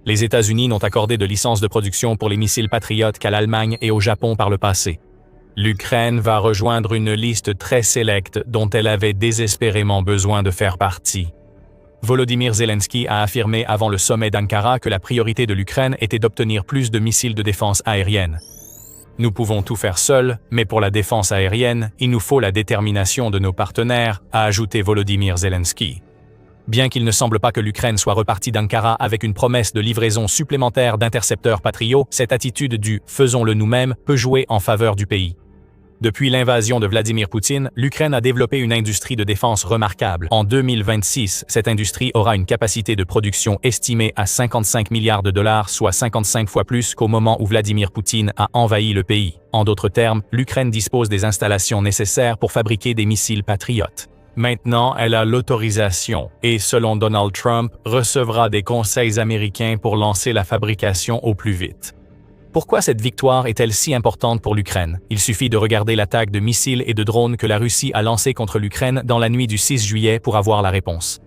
Les États-Unis n'ont accordé de licence de production pour les missiles Patriot qu'à l'Allemagne et au Japon par le passé. L'Ukraine va rejoindre une liste très sélecte dont elle avait désespérément besoin de faire partie. Volodymyr Zelensky a affirmé avant le sommet d'Ankara que la priorité de l'Ukraine était d'obtenir plus de missiles de défense aérienne. Nous pouvons tout faire seuls, mais pour la défense aérienne, il nous faut la détermination de nos partenaires, a ajouté Volodymyr Zelensky. Bien qu'il ne semble pas que l'Ukraine soit repartie d'Ankara avec une promesse de livraison supplémentaire d'intercepteurs Patriot, cette attitude du « faisons-le nous-mêmes » peut jouer en faveur du pays. Depuis l'invasion de Vladimir Poutine, l'Ukraine a développé une industrie de défense remarquable. En 2026, cette industrie aura une capacité de production estimée à 55 milliards de dollars, soit 55 fois plus qu'au moment où Vladimir Poutine a envahi le pays. En d'autres termes, l'Ukraine dispose des installations nécessaires pour fabriquer des missiles Patriot. Maintenant, elle a l'autorisation et, selon Donald Trump, recevra des conseils américains pour lancer la fabrication au plus vite. Pourquoi cette victoire est-elle si importante pour l'Ukraine? Il suffit de regarder l'attaque de missiles et de drones que la Russie a lancée contre l'Ukraine dans la nuit du 6 juillet pour avoir la réponse.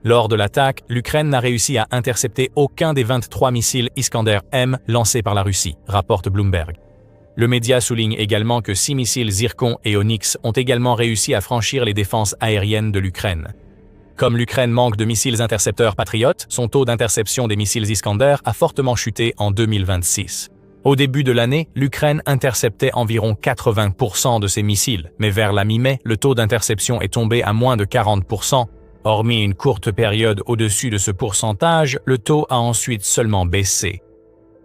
Lors de l'attaque, l'Ukraine n'a réussi à intercepter aucun des 23 missiles Iskander-M lancés par la Russie, rapporte Bloomberg. Le média souligne également que 6 missiles Zircon et Onyx ont également réussi à franchir les défenses aériennes de l'Ukraine. Comme l'Ukraine manque de missiles intercepteurs Patriot, son taux d'interception des missiles Iskander a fortement chuté en 2026. Au début de l'année, l'Ukraine interceptait environ 80% de ses missiles, mais vers la mi-mai, le taux d'interception est tombé à moins de 40%. Hormis une courte période au-dessus de ce pourcentage, le taux a ensuite seulement baissé.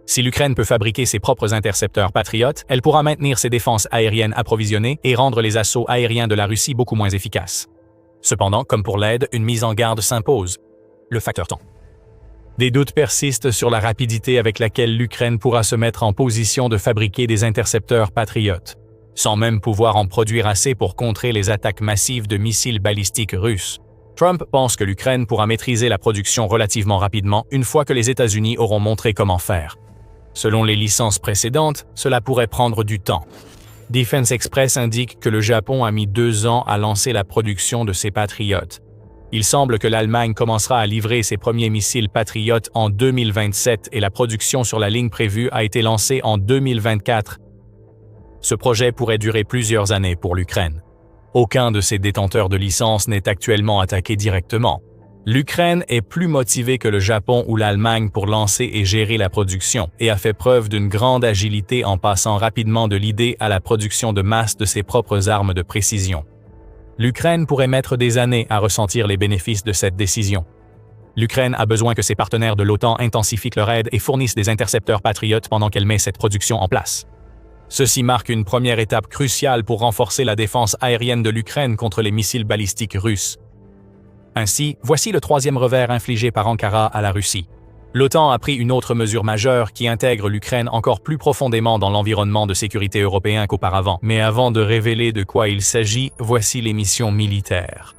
Si l'Ukraine peut fabriquer ses propres intercepteurs Patriot, elle pourra maintenir ses défenses aériennes approvisionnées et rendre les assauts aériens de la Russie beaucoup moins efficaces. Cependant, comme pour l'aide, une mise en garde s'impose. Le facteur temps. Des doutes persistent sur la rapidité avec laquelle l'Ukraine pourra se mettre en position de fabriquer des intercepteurs Patriot, sans même pouvoir en produire assez pour contrer les attaques massives de missiles balistiques russes. Trump pense que l'Ukraine pourra maîtriser la production relativement rapidement une fois que les États-Unis auront montré comment faire. Selon les licences précédentes, cela pourrait prendre du temps. Defense Express indique que le Japon a mis 2 ans à lancer la production de ses Patriots. Il semble que l'Allemagne commencera à livrer ses premiers missiles Patriot en 2027 et la production sur la ligne prévue a été lancée en 2024. Ce projet pourrait durer plusieurs années pour l'Ukraine. Aucun de ces détenteurs de licence n'est actuellement attaqué directement. L'Ukraine est plus motivée que le Japon ou l'Allemagne pour lancer et gérer la production et a fait preuve d'une grande agilité en passant rapidement de l'idée à la production de masse de ses propres armes de précision. L'Ukraine pourrait mettre des années à ressentir les bénéfices de cette décision. L'Ukraine a besoin que ses partenaires de l'OTAN intensifient leur aide et fournissent des intercepteurs Patriot pendant qu'elle met cette production en place. Ceci marque une première étape cruciale pour renforcer la défense aérienne de l'Ukraine contre les missiles balistiques russes. Ainsi, voici le troisième revers infligé par Ankara à la Russie. L'OTAN a pris une autre mesure majeure qui intègre l'Ukraine encore plus profondément dans l'environnement de sécurité européen qu'auparavant. Mais avant de révéler de quoi il s'agit, voici les missions militaires.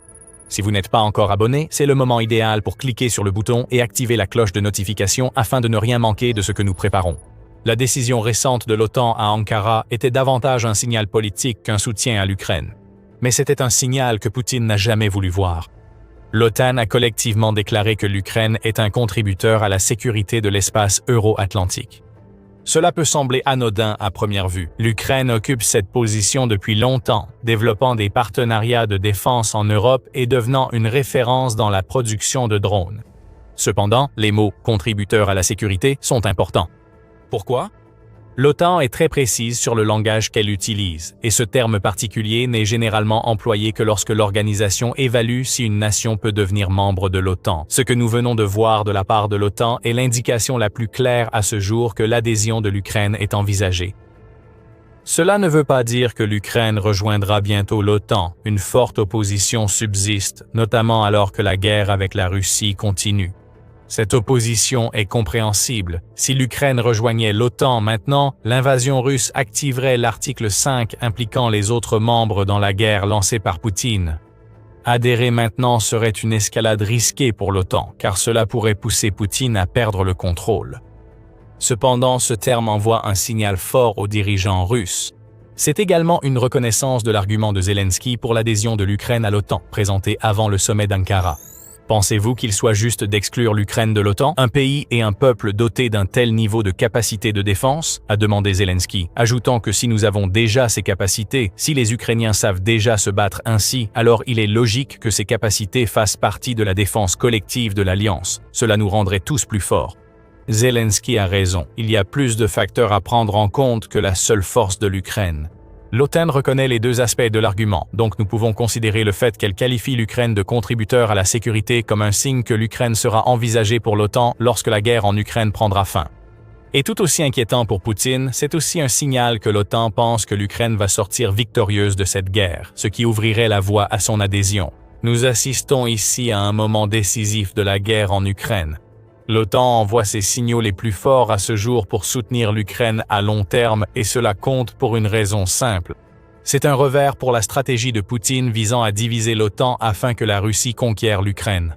Si vous n'êtes pas encore abonné, c'est le moment idéal pour cliquer sur le bouton et activer la cloche de notification afin de ne rien manquer de ce que nous préparons. La décision récente de l'OTAN à Ankara était davantage un signal politique qu'un soutien à l'Ukraine. Mais c'était un signal que Poutine n'a jamais voulu voir. L'OTAN a collectivement déclaré que l'Ukraine est un contributeur à la sécurité de l'espace euro-atlantique. Cela peut sembler anodin à première vue. L'Ukraine occupe cette position depuis longtemps, développant des partenariats de défense en Europe et devenant une référence dans la production de drones. Cependant, les mots « contributeur à la sécurité » sont importants. Pourquoi? L'OTAN est très précise sur le langage qu'elle utilise, et ce terme particulier n'est généralement employé que lorsque l'organisation évalue si une nation peut devenir membre de l'OTAN. Ce que nous venons de voir de la part de l'OTAN est l'indication la plus claire à ce jour que l'adhésion de l'Ukraine est envisagée. Cela ne veut pas dire que l'Ukraine rejoindra bientôt l'OTAN. Une forte opposition subsiste, notamment alors que la guerre avec la Russie continue. Cette opposition est compréhensible. Si l'Ukraine rejoignait l'OTAN maintenant, l'invasion russe activerait l'article 5 impliquant les autres membres dans la guerre lancée par Poutine. Adhérer maintenant serait une escalade risquée pour l'OTAN, car cela pourrait pousser Poutine à perdre le contrôle. Cependant, ce terme envoie un signal fort aux dirigeants russes. C'est également une reconnaissance de l'argument de Zelensky pour l'adhésion de l'Ukraine à l'OTAN, présenté avant le sommet d'Ankara. Pensez-vous qu'il soit juste d'exclure l'Ukraine de l'OTAN, un pays et un peuple dotés d'un tel niveau de capacité de défense, a demandé Zelensky, ajoutant que si nous avons déjà ces capacités, si les Ukrainiens savent déjà se battre ainsi, alors il est logique que ces capacités fassent partie de la défense collective de l'Alliance. Cela nous rendrait tous plus forts. Zelensky a raison, il y a plus de facteurs à prendre en compte que la seule force de l'Ukraine. L'OTAN reconnaît les deux aspects de l'argument, donc nous pouvons considérer le fait qu'elle qualifie l'Ukraine de contributeur à la sécurité comme un signe que l'Ukraine sera envisagée pour l'OTAN lorsque la guerre en Ukraine prendra fin. Et tout aussi inquiétant pour Poutine, c'est aussi un signal que l'OTAN pense que l'Ukraine va sortir victorieuse de cette guerre, ce qui ouvrirait la voie à son adhésion. Nous assistons ici à un moment décisif de la guerre en Ukraine. L'OTAN envoie ses signaux les plus forts à ce jour pour soutenir l'Ukraine à long terme et cela compte pour une raison simple. C'est un revers pour la stratégie de Poutine visant à diviser l'OTAN afin que la Russie conquiert l'Ukraine.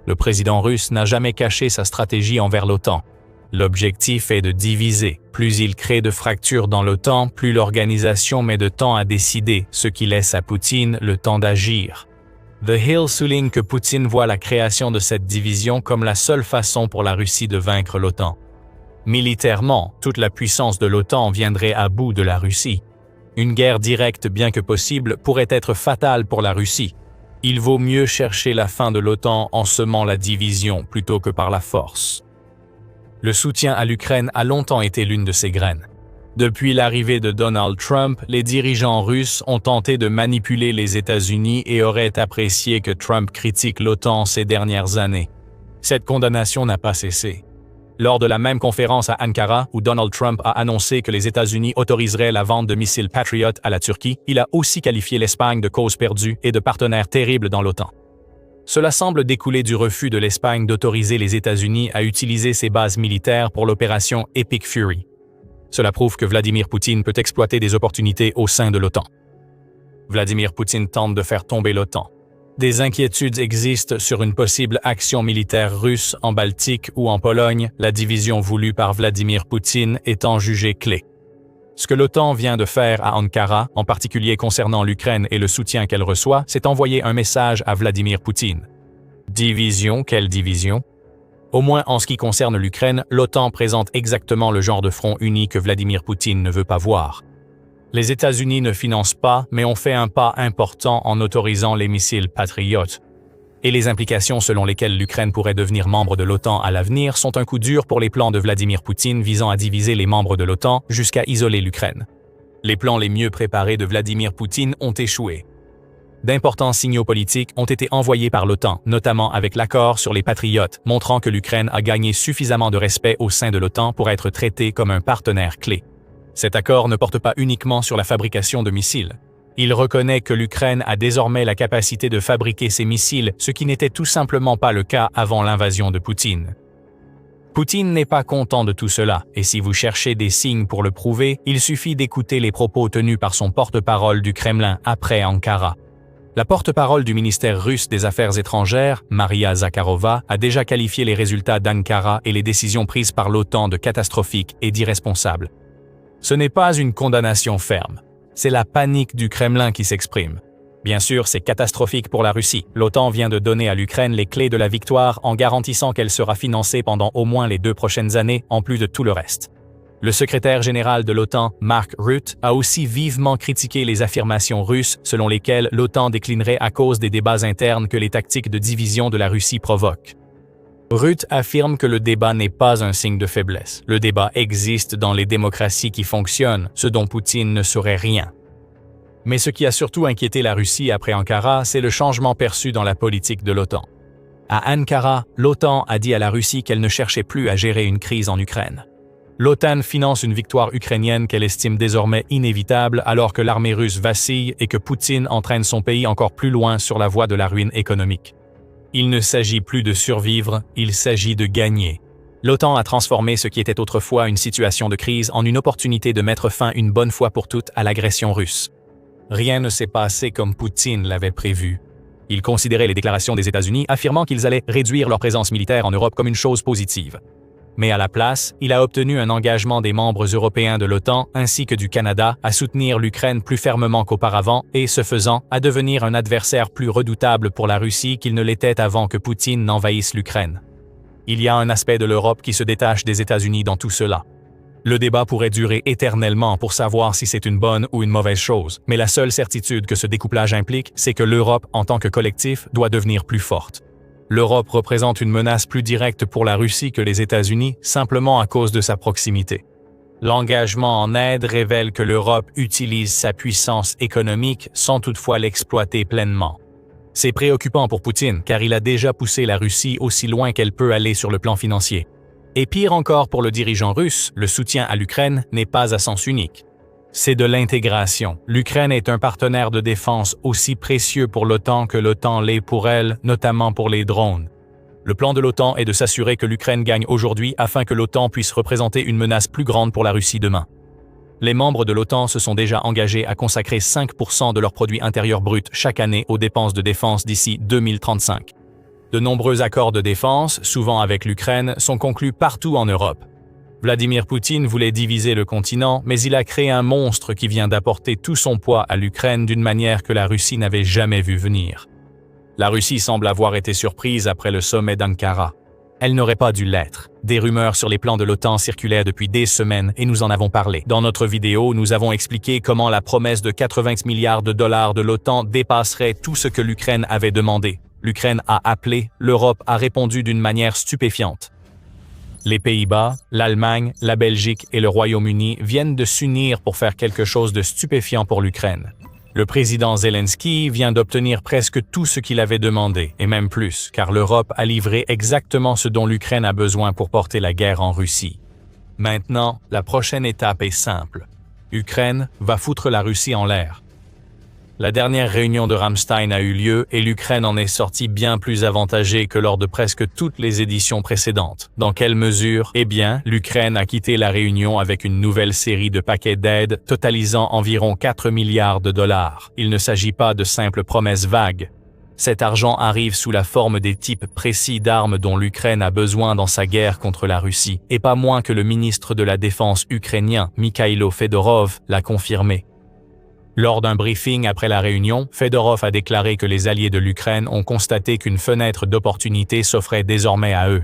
Le président russe n'a jamais caché sa stratégie envers l'OTAN. L'objectif est de diviser. Plus il crée de fractures dans l'OTAN, plus l'organisation met de temps à décider, ce qui laisse à Poutine le temps d'agir. The Hill souligne que Poutine voit la création de cette division comme la seule façon pour la Russie de vaincre l'OTAN. Militairement, toute la puissance de l'OTAN viendrait à bout de la Russie. Une guerre directe, bien que possible, pourrait être fatale pour la Russie. Il vaut mieux chercher la fin de l'OTAN en semant la division plutôt que par la force. Le soutien à l'Ukraine a longtemps été l'une de ces graines. Depuis l'arrivée de Donald Trump, les dirigeants russes ont tenté de manipuler les États-Unis et auraient apprécié que Trump critique l'OTAN ces dernières années. Cette condamnation n'a pas cessé. Lors de la même conférence à Ankara, où Donald Trump a annoncé que les États-Unis autoriseraient la vente de missiles Patriot à la Turquie, il a aussi qualifié l'Espagne de cause perdue et de partenaire terrible dans l'OTAN. Cela semble découler du refus de l'Espagne d'autoriser les États-Unis à utiliser ses bases militaires pour l'opération Epic Fury. Cela prouve que Vladimir Poutine peut exploiter des opportunités au sein de l'OTAN. Vladimir Poutine tente de faire tomber l'OTAN. Des inquiétudes existent sur une possible action militaire russe en Baltique ou en Pologne, la division voulue par Vladimir Poutine étant jugée clé. Ce que l'OTAN vient de faire à Ankara, en particulier concernant l'Ukraine et le soutien qu'elle reçoit, c'est envoyer un message à Vladimir Poutine. Division, quelle division? Au moins en ce qui concerne l'Ukraine, l'OTAN présente exactement le genre de front uni que Vladimir Poutine ne veut pas voir. Les États-Unis ne financent pas, mais ont fait un pas important en autorisant les missiles Patriot. Et les implications selon lesquelles l'Ukraine pourrait devenir membre de l'OTAN à l'avenir sont un coup dur pour les plans de Vladimir Poutine visant à diviser les membres de l'OTAN jusqu'à isoler l'Ukraine. Les plans les mieux préparés de Vladimir Poutine ont échoué. D'importants signaux politiques ont été envoyés par l'OTAN, notamment avec l'accord sur les Patriotes, montrant que l'Ukraine a gagné suffisamment de respect au sein de l'OTAN pour être traitée comme un partenaire clé. Cet accord ne porte pas uniquement sur la fabrication de missiles. Il reconnaît que l'Ukraine a désormais la capacité de fabriquer ses missiles, ce qui n'était tout simplement pas le cas avant l'invasion de Poutine. Poutine n'est pas content de tout cela, et si vous cherchez des signes pour le prouver, il suffit d'écouter les propos tenus par son porte-parole du Kremlin après Ankara. La porte-parole du ministère russe des Affaires étrangères, Maria Zakharova, a déjà qualifié les résultats d'Ankara et les décisions prises par l'OTAN de catastrophiques et d'irresponsables. Ce n'est pas une condamnation ferme. C'est la panique du Kremlin qui s'exprime. Bien sûr, c'est catastrophique pour la Russie. L'OTAN vient de donner à l'Ukraine les clés de la victoire en garantissant qu'elle sera financée pendant au moins les 2 prochaines années, en plus de tout le reste. Le secrétaire général de l'OTAN, Mark Rutte, a aussi vivement critiqué les affirmations russes selon lesquelles l'OTAN déclinerait à cause des débats internes que les tactiques de division de la Russie provoquent. Rutte affirme que le débat n'est pas un signe de faiblesse. Le débat existe dans les démocraties qui fonctionnent, ce dont Poutine ne saurait rien. Mais ce qui a surtout inquiété la Russie après Ankara, c'est le changement perçu dans la politique de l'OTAN. À Ankara, l'OTAN a dit à la Russie qu'elle ne cherchait plus à gérer une crise en Ukraine. L'OTAN finance une victoire ukrainienne qu'elle estime désormais inévitable alors que l'armée russe vacille et que Poutine entraîne son pays encore plus loin sur la voie de la ruine économique. Il ne s'agit plus de survivre, il s'agit de gagner. L'OTAN a transformé ce qui était autrefois une situation de crise en une opportunité de mettre fin une bonne fois pour toutes à l'agression russe. Rien ne s'est passé comme Poutine l'avait prévu. Il considérait les déclarations des États-Unis affirmant qu'ils allaient réduire leur présence militaire en Europe comme une chose positive. Mais à la place, il a obtenu un engagement des membres européens de l'OTAN ainsi que du Canada à soutenir l'Ukraine plus fermement qu'auparavant et, ce faisant, à devenir un adversaire plus redoutable pour la Russie qu'il ne l'était avant que Poutine n'envahisse l'Ukraine. Il y a un aspect de l'Europe qui se détache des États-Unis dans tout cela. Le débat pourrait durer éternellement pour savoir si c'est une bonne ou une mauvaise chose, mais la seule certitude que ce découplage implique, c'est que l'Europe, en tant que collectif, doit devenir plus forte. L'Europe représente une menace plus directe pour la Russie que les États-Unis, simplement à cause de sa proximité. L'engagement en aide révèle que l'Europe utilise sa puissance économique sans toutefois l'exploiter pleinement. C'est préoccupant pour Poutine car il a déjà poussé la Russie aussi loin qu'elle peut aller sur le plan financier. Et pire encore pour le dirigeant russe, le soutien à l'Ukraine n'est pas à sens unique. C'est de l'intégration. L'Ukraine est un partenaire de défense aussi précieux pour l'OTAN que l'OTAN l'est pour elle, notamment pour les drones. Le plan de l'OTAN est de s'assurer que l'Ukraine gagne aujourd'hui afin que l'OTAN puisse représenter une menace plus grande pour la Russie demain. Les membres de l'OTAN se sont déjà engagés à consacrer 5% de leur produit intérieur brut chaque année aux dépenses de défense d'ici 2035. De nombreux accords de défense, souvent avec l'Ukraine, sont conclus partout en Europe. Vladimir Poutine voulait diviser le continent, mais il a créé un monstre qui vient d'apporter tout son poids à l'Ukraine d'une manière que la Russie n'avait jamais vu venir. La Russie semble avoir été surprise après le sommet d'Ankara. Elle n'aurait pas dû l'être. Des rumeurs sur les plans de l'OTAN circulaient depuis des semaines et nous en avons parlé. Dans notre vidéo, nous avons expliqué comment la promesse de 80 milliards de dollars de l'OTAN dépasserait tout ce que l'Ukraine avait demandé. L'Ukraine a appelé, l'Europe a répondu d'une manière stupéfiante. Les Pays-Bas, l'Allemagne, la Belgique et le Royaume-Uni viennent de s'unir pour faire quelque chose de stupéfiant pour l'Ukraine. Le président Zelensky vient d'obtenir presque tout ce qu'il avait demandé, et même plus, car l'Europe a livré exactement ce dont l'Ukraine a besoin pour porter la guerre en Russie. Maintenant, la prochaine étape est simple. Ukraine va foutre la Russie en l'air. La dernière réunion de Ramstein a eu lieu et l'Ukraine en est sortie bien plus avantagée que lors de presque toutes les éditions précédentes. Dans quelle mesure? Eh bien, l'Ukraine a quitté la réunion avec une nouvelle série de paquets d'aide totalisant environ 4 milliards de dollars. Il ne s'agit pas de simples promesses vagues. Cet argent arrive sous la forme des types précis d'armes dont l'Ukraine a besoin dans sa guerre contre la Russie, et pas moins que le ministre de la Défense ukrainien, Mikhailo Fedorov, l'a confirmé. Lors d'un briefing après la réunion, Fedorov a déclaré que les alliés de l'Ukraine ont constaté qu'une fenêtre d'opportunité s'offrait désormais à eux.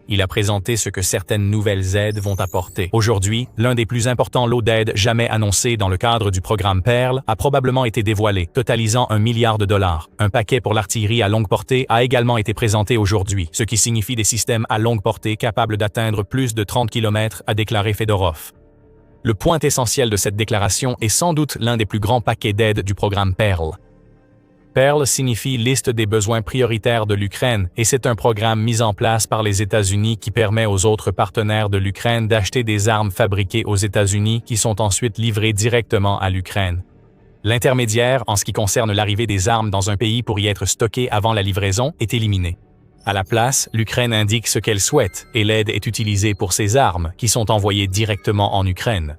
Il a présenté ce que certaines nouvelles aides vont apporter. Aujourd'hui, l'un des plus importants lots d'aide jamais annoncés dans le cadre du programme Pearl a probablement été dévoilé, totalisant $1 milliard. Un paquet pour l'artillerie à longue portée a également été présenté aujourd'hui, ce qui signifie des systèmes à longue portée capables d'atteindre plus de 30 km, a déclaré Fedorov. Le point essentiel de cette déclaration est sans doute l'un des plus grands paquets d'aide du programme Pearl. Pearl signifie liste des besoins prioritaires de l'Ukraine et c'est un programme mis en place par les États-Unis qui permet aux autres partenaires de l'Ukraine d'acheter des armes fabriquées aux États-Unis qui sont ensuite livrées directement à l'Ukraine. L'intermédiaire, en ce qui concerne l'arrivée des armes dans un pays pour y être stocké avant la livraison, est éliminé. À la place, l'Ukraine indique ce qu'elle souhaite et l'aide est utilisée pour ces armes qui sont envoyées directement en Ukraine.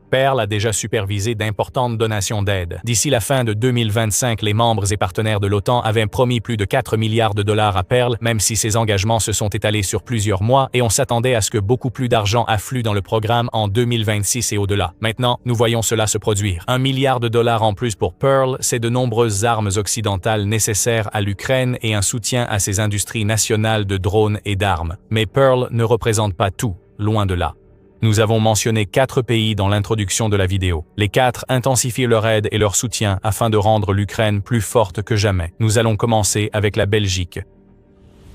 Pearl a déjà supervisé d'importantes donations d'aide. D'ici la fin de 2025, les membres et partenaires de l'OTAN avaient promis plus de $4 milliards à Pearl, même si ces engagements se sont étalés sur plusieurs mois et on s'attendait à ce que beaucoup plus d'argent afflue dans le programme en 2026 et au-delà. Maintenant, nous voyons cela se produire. $1 milliard en plus pour Pearl, c'est de nombreuses armes occidentales nécessaires à l'Ukraine et un soutien à ses industries nationales de drones et d'armes. Mais Pearl ne représente pas tout, loin de là. Nous avons mentionné 4 pays dans l'introduction de la vidéo. Les 4 intensifient leur aide et leur soutien afin de rendre l'Ukraine plus forte que jamais. Nous allons commencer avec la Belgique.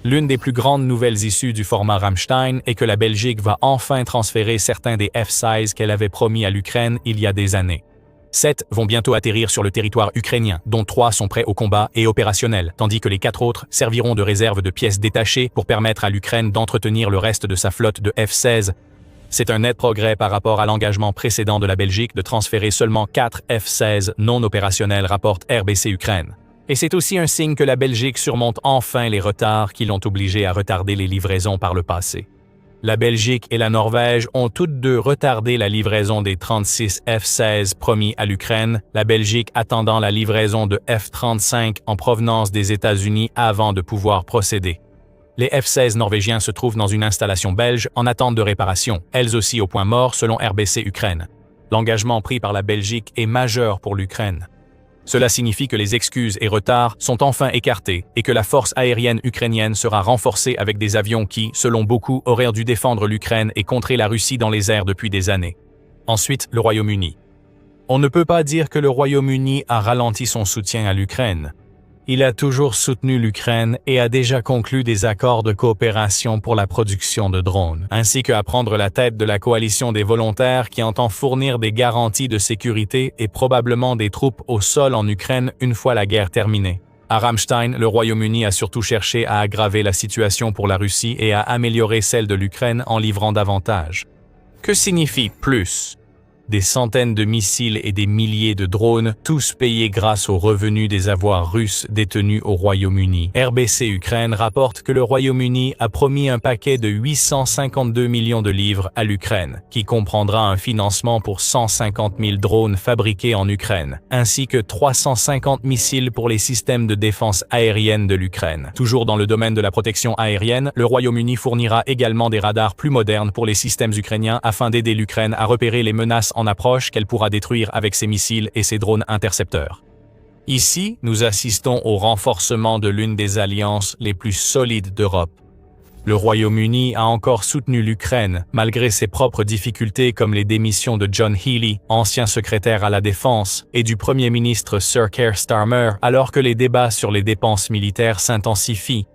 L'une des plus grandes nouvelles issues du format Ramstein est que la Belgique va enfin transférer certains des F-16 qu'elle avait promis à l'Ukraine il y a des années. 7 vont bientôt atterrir sur le territoire ukrainien, dont 3 sont prêts au combat et opérationnels, tandis que les 4 autres serviront de réserve de pièces détachées pour permettre à l'Ukraine d'entretenir le reste de sa flotte de F-16. C'est un net progrès par rapport à l'engagement précédent de la Belgique de transférer seulement 4 F-16 non opérationnels, rapporte RBC Ukraine. Et c'est aussi un signe que la Belgique surmonte enfin les retards qui l'ont obligé à retarder les livraisons par le passé. La Belgique et la Norvège ont toutes deux retardé la livraison des 36 F-16 promis à l'Ukraine, la Belgique attendant la livraison de F-35 en provenance des États-Unis avant de pouvoir procéder. Les F-16 norvégiens se trouvent dans une installation belge en attente de réparation, elles aussi au point mort selon RBC Ukraine. L'engagement pris par la Belgique est majeur pour l'Ukraine. Cela signifie que les excuses et retards sont enfin écartés et que la force aérienne ukrainienne sera renforcée avec des avions qui, selon beaucoup, auraient dû défendre l'Ukraine et contrer la Russie dans les airs depuis des années. Ensuite, le Royaume-Uni. On ne peut pas dire que le Royaume-Uni a ralenti son soutien à l'Ukraine. Il a toujours soutenu l'Ukraine et a déjà conclu des accords de coopération pour la production de drones, ainsi qu'à prendre la tête de la coalition des volontaires qui entend fournir des garanties de sécurité et probablement des troupes au sol en Ukraine une fois la guerre terminée. À Ramstein, le Royaume-Uni a surtout cherché à aggraver la situation pour la Russie et à améliorer celle de l'Ukraine en livrant davantage. Que signifie plus ? Des centaines de missiles et des milliers de drones, tous payés grâce aux revenus des avoirs russes détenus au Royaume-Uni. RBC Ukraine rapporte que le Royaume-Uni a promis un paquet de 852 millions de livres à l'Ukraine, qui comprendra un financement pour 150 000 drones fabriqués en Ukraine, ainsi que 350 missiles pour les systèmes de défense aérienne de l'Ukraine. Toujours dans le domaine de la protection aérienne, le Royaume-Uni fournira également des radars plus modernes pour les systèmes ukrainiens afin d'aider l'Ukraine à repérer les menaces en approche qu'elle pourra détruire avec ses missiles et ses drones intercepteurs. Ici, nous assistons au renforcement de l'une des alliances les plus solides d'Europe. Le Royaume-Uni a encore soutenu l'Ukraine, malgré ses propres difficultés comme les démissions de John Healey, ancien secrétaire à la Défense, et du Premier ministre Sir Keir Starmer, alors que les débats sur les dépenses militaires s'intensifient.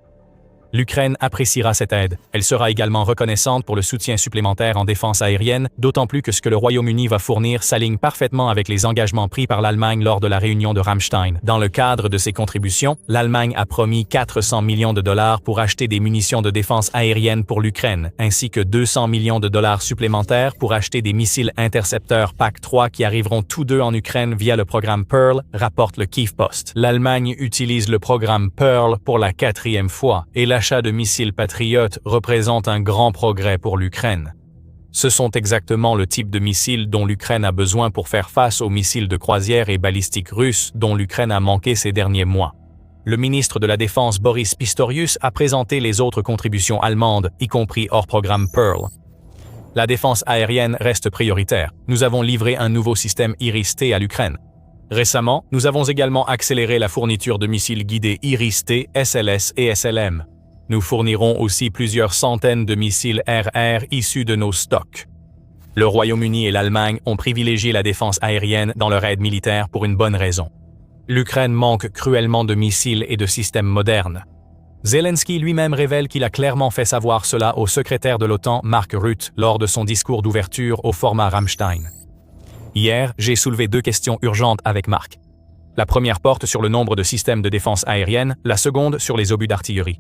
L'Ukraine appréciera cette aide. Elle sera également reconnaissante pour le soutien supplémentaire en défense aérienne, d'autant plus que ce que le Royaume-Uni va fournir s'aligne parfaitement avec les engagements pris par l'Allemagne lors de la réunion de Ramstein. Dans le cadre de ces contributions, l'Allemagne a promis 400 millions de dollars pour acheter des munitions de défense aérienne pour l'Ukraine, ainsi que 200 millions de dollars supplémentaires pour acheter des missiles intercepteurs PAC-3 qui arriveront tous deux en Ukraine via le programme Pearl, rapporte le Kyiv Post. L'Allemagne utilise le programme Pearl pour la 4e fois, et l'achat de missiles Patriot représente un grand progrès pour l'Ukraine. Ce sont exactement le type de missiles dont l'Ukraine a besoin pour faire face aux missiles de croisière et balistiques russes dont l'Ukraine a manqué ces derniers mois. Le ministre de la Défense Boris Pistorius a présenté les autres contributions allemandes, y compris hors programme Pearl. La défense aérienne reste prioritaire. Nous avons livré un nouveau système Iris-T à l'Ukraine. Récemment, nous avons également accéléré la fourniture de missiles guidés Iris-T, SLS et SLM. Nous fournirons aussi plusieurs centaines de missiles RR issus de nos stocks. Le Royaume-Uni et l'Allemagne ont privilégié la défense aérienne dans leur aide militaire pour une bonne raison. L'Ukraine manque cruellement de missiles et de systèmes modernes. Zelensky lui-même révèle qu'il a clairement fait savoir cela au secrétaire de l'OTAN Mark Rutte lors de son discours d'ouverture au format Rammstein. Hier, j'ai soulevé 2 questions urgentes avec Mark. La première porte sur le nombre de systèmes de défense aérienne, la seconde sur les obus d'artillerie.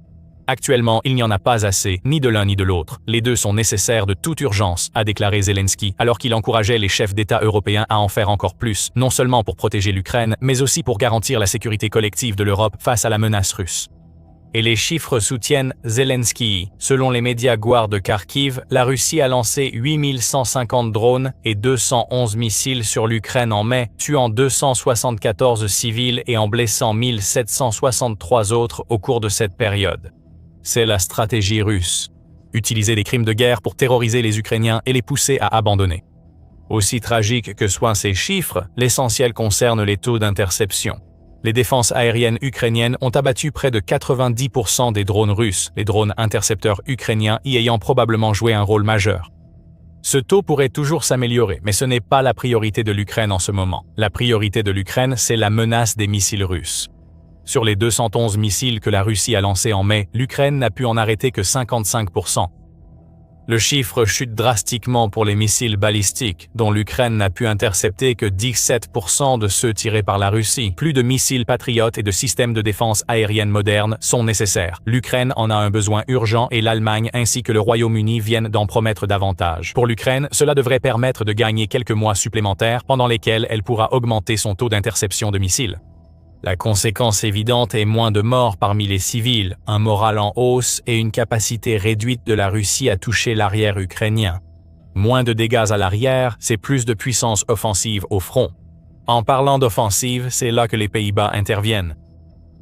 Actuellement, il n'y en a pas assez, ni de l'un ni de l'autre. Les deux sont nécessaires de toute urgence, a déclaré Zelensky, alors qu'il encourageait les chefs d'État européens à en faire encore plus, non seulement pour protéger l'Ukraine, mais aussi pour garantir la sécurité collective de l'Europe face à la menace russe. Et les chiffres soutiennent Zelensky. Selon les médias Gwar de Kharkiv, la Russie a lancé 8150 drones et 211 missiles sur l'Ukraine en mai, tuant 274 civils et en blessant 1763 autres au cours de cette période. C'est la stratégie russe. Utiliser des crimes de guerre pour terroriser les Ukrainiens et les pousser à abandonner. Aussi tragiques que soient ces chiffres, l'essentiel concerne les taux d'interception. Les défenses aériennes ukrainiennes ont abattu près de 90% des drones russes, les drones intercepteurs ukrainiens y ayant probablement joué un rôle majeur. Ce taux pourrait toujours s'améliorer, mais ce n'est pas la priorité de l'Ukraine en ce moment. La priorité de l'Ukraine, c'est la menace des missiles russes. Sur les 211 missiles que la Russie a lancés en mai, l'Ukraine n'a pu en arrêter que 55%. Le chiffre chute drastiquement pour les missiles balistiques, dont l'Ukraine n'a pu intercepter que 17% de ceux tirés par la Russie. Plus de missiles patriotes et de systèmes de défense aérienne modernes sont nécessaires. L'Ukraine en a un besoin urgent et l'Allemagne ainsi que le Royaume-Uni viennent d'en promettre davantage. Pour l'Ukraine, cela devrait permettre de gagner quelques mois supplémentaires pendant lesquels elle pourra augmenter son taux d'interception de missiles. La conséquence évidente est moins de morts parmi les civils, un moral en hausse et une capacité réduite de la Russie à toucher l'arrière ukrainien. Moins de dégâts à l'arrière, c'est plus de puissance offensive au front. En parlant d'offensive, c'est là que les Pays-Bas interviennent.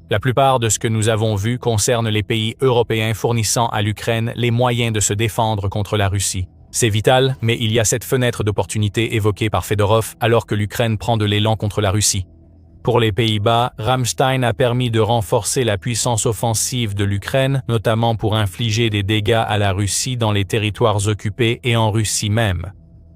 La plupart de ce que nous avons vu concerne les pays européens fournissant à l'Ukraine les moyens de se défendre contre la Russie. C'est vital, mais il y a cette fenêtre d'opportunité évoquée par Fedorov alors que l'Ukraine prend de l'élan contre la Russie. Pour les Pays-Bas, Rammstein a permis de renforcer la puissance offensive de l'Ukraine, notamment pour infliger des dégâts à la Russie dans les territoires occupés et en Russie même.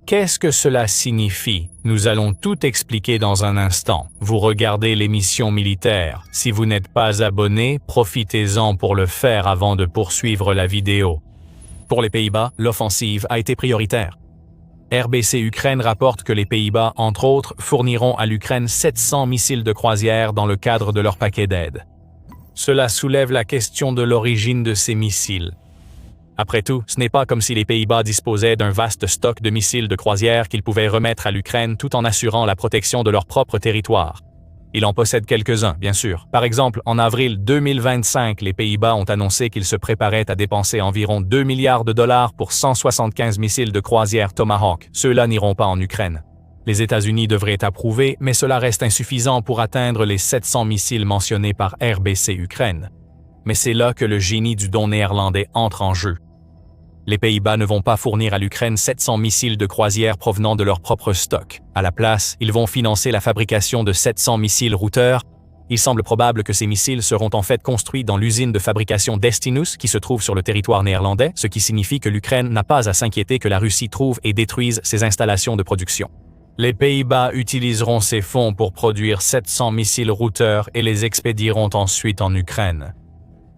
Qu'est-ce que cela signifie? Nous allons tout expliquer dans un instant. Vous regardez l'émission militaire. Si vous n'êtes pas abonné, profitez-en pour le faire avant de poursuivre la vidéo. Pour les Pays-Bas, l'offensive a été prioritaire. RBC Ukraine rapporte que les Pays-Bas, entre autres, fourniront à l'Ukraine 700 missiles de croisière dans le cadre de leur paquet d'aide. Cela soulève la question de l'origine de ces missiles. Après tout, ce n'est pas comme si les Pays-Bas disposaient d'un vaste stock de missiles de croisière qu'ils pouvaient remettre à l'Ukraine tout en assurant la protection de leur propre territoire. Il en possède quelques-uns, bien sûr. Par exemple, en avril 2025, les Pays-Bas ont annoncé qu'ils se préparaient à dépenser environ 2 milliards de dollars pour 175 missiles de croisière Tomahawk. Ceux-là n'iront pas en Ukraine. Les États-Unis devraient approuver, mais cela reste insuffisant pour atteindre les 700 missiles mentionnés par RBC Ukraine. Mais c'est là que le génie du don néerlandais entre en jeu. Les Pays-Bas ne vont pas fournir à l'Ukraine 700 missiles de croisière provenant de leur propre stock. À la place, ils vont financer la fabrication de 700 missiles routeurs. Il semble probable que ces missiles seront en fait construits dans l'usine de fabrication Destinus qui se trouve sur le territoire néerlandais, ce qui signifie que l'Ukraine n'a pas à s'inquiéter que la Russie trouve et détruise ses installations de production. Les Pays-Bas utiliseront ces fonds pour produire 700 missiles routeurs et les expédieront ensuite en Ukraine.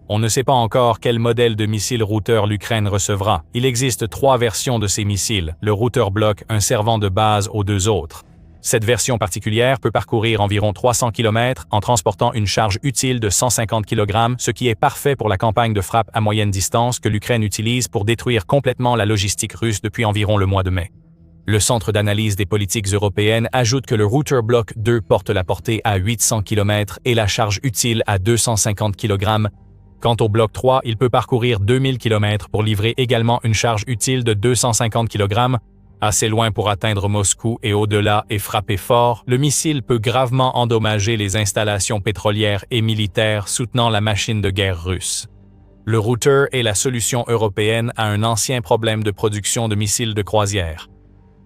On ne sait pas encore quel modèle de missile routeur l'Ukraine recevra. Il existe 3 versions de ces missiles, le routeur bloc, un servant de base aux 2 autres. Cette version particulière peut parcourir environ 300 km en transportant une charge utile de 150 kg, ce qui est parfait pour la campagne de frappe à moyenne distance que l'Ukraine utilise pour détruire complètement la logistique russe depuis environ le mois de mai. Le Centre d'analyse des politiques européennes ajoute que le Router Block 2 porte la portée à 800 km et la charge utile à 250 kg. Quant au bloc 3, il peut parcourir 2000 km pour livrer également une charge utile de 250 kg. Assez loin pour atteindre Moscou et au-delà et frapper fort, le missile peut gravement endommager les installations pétrolières et militaires soutenant la machine de guerre russe. Le router est la solution européenne à un ancien problème de production de missiles de croisière.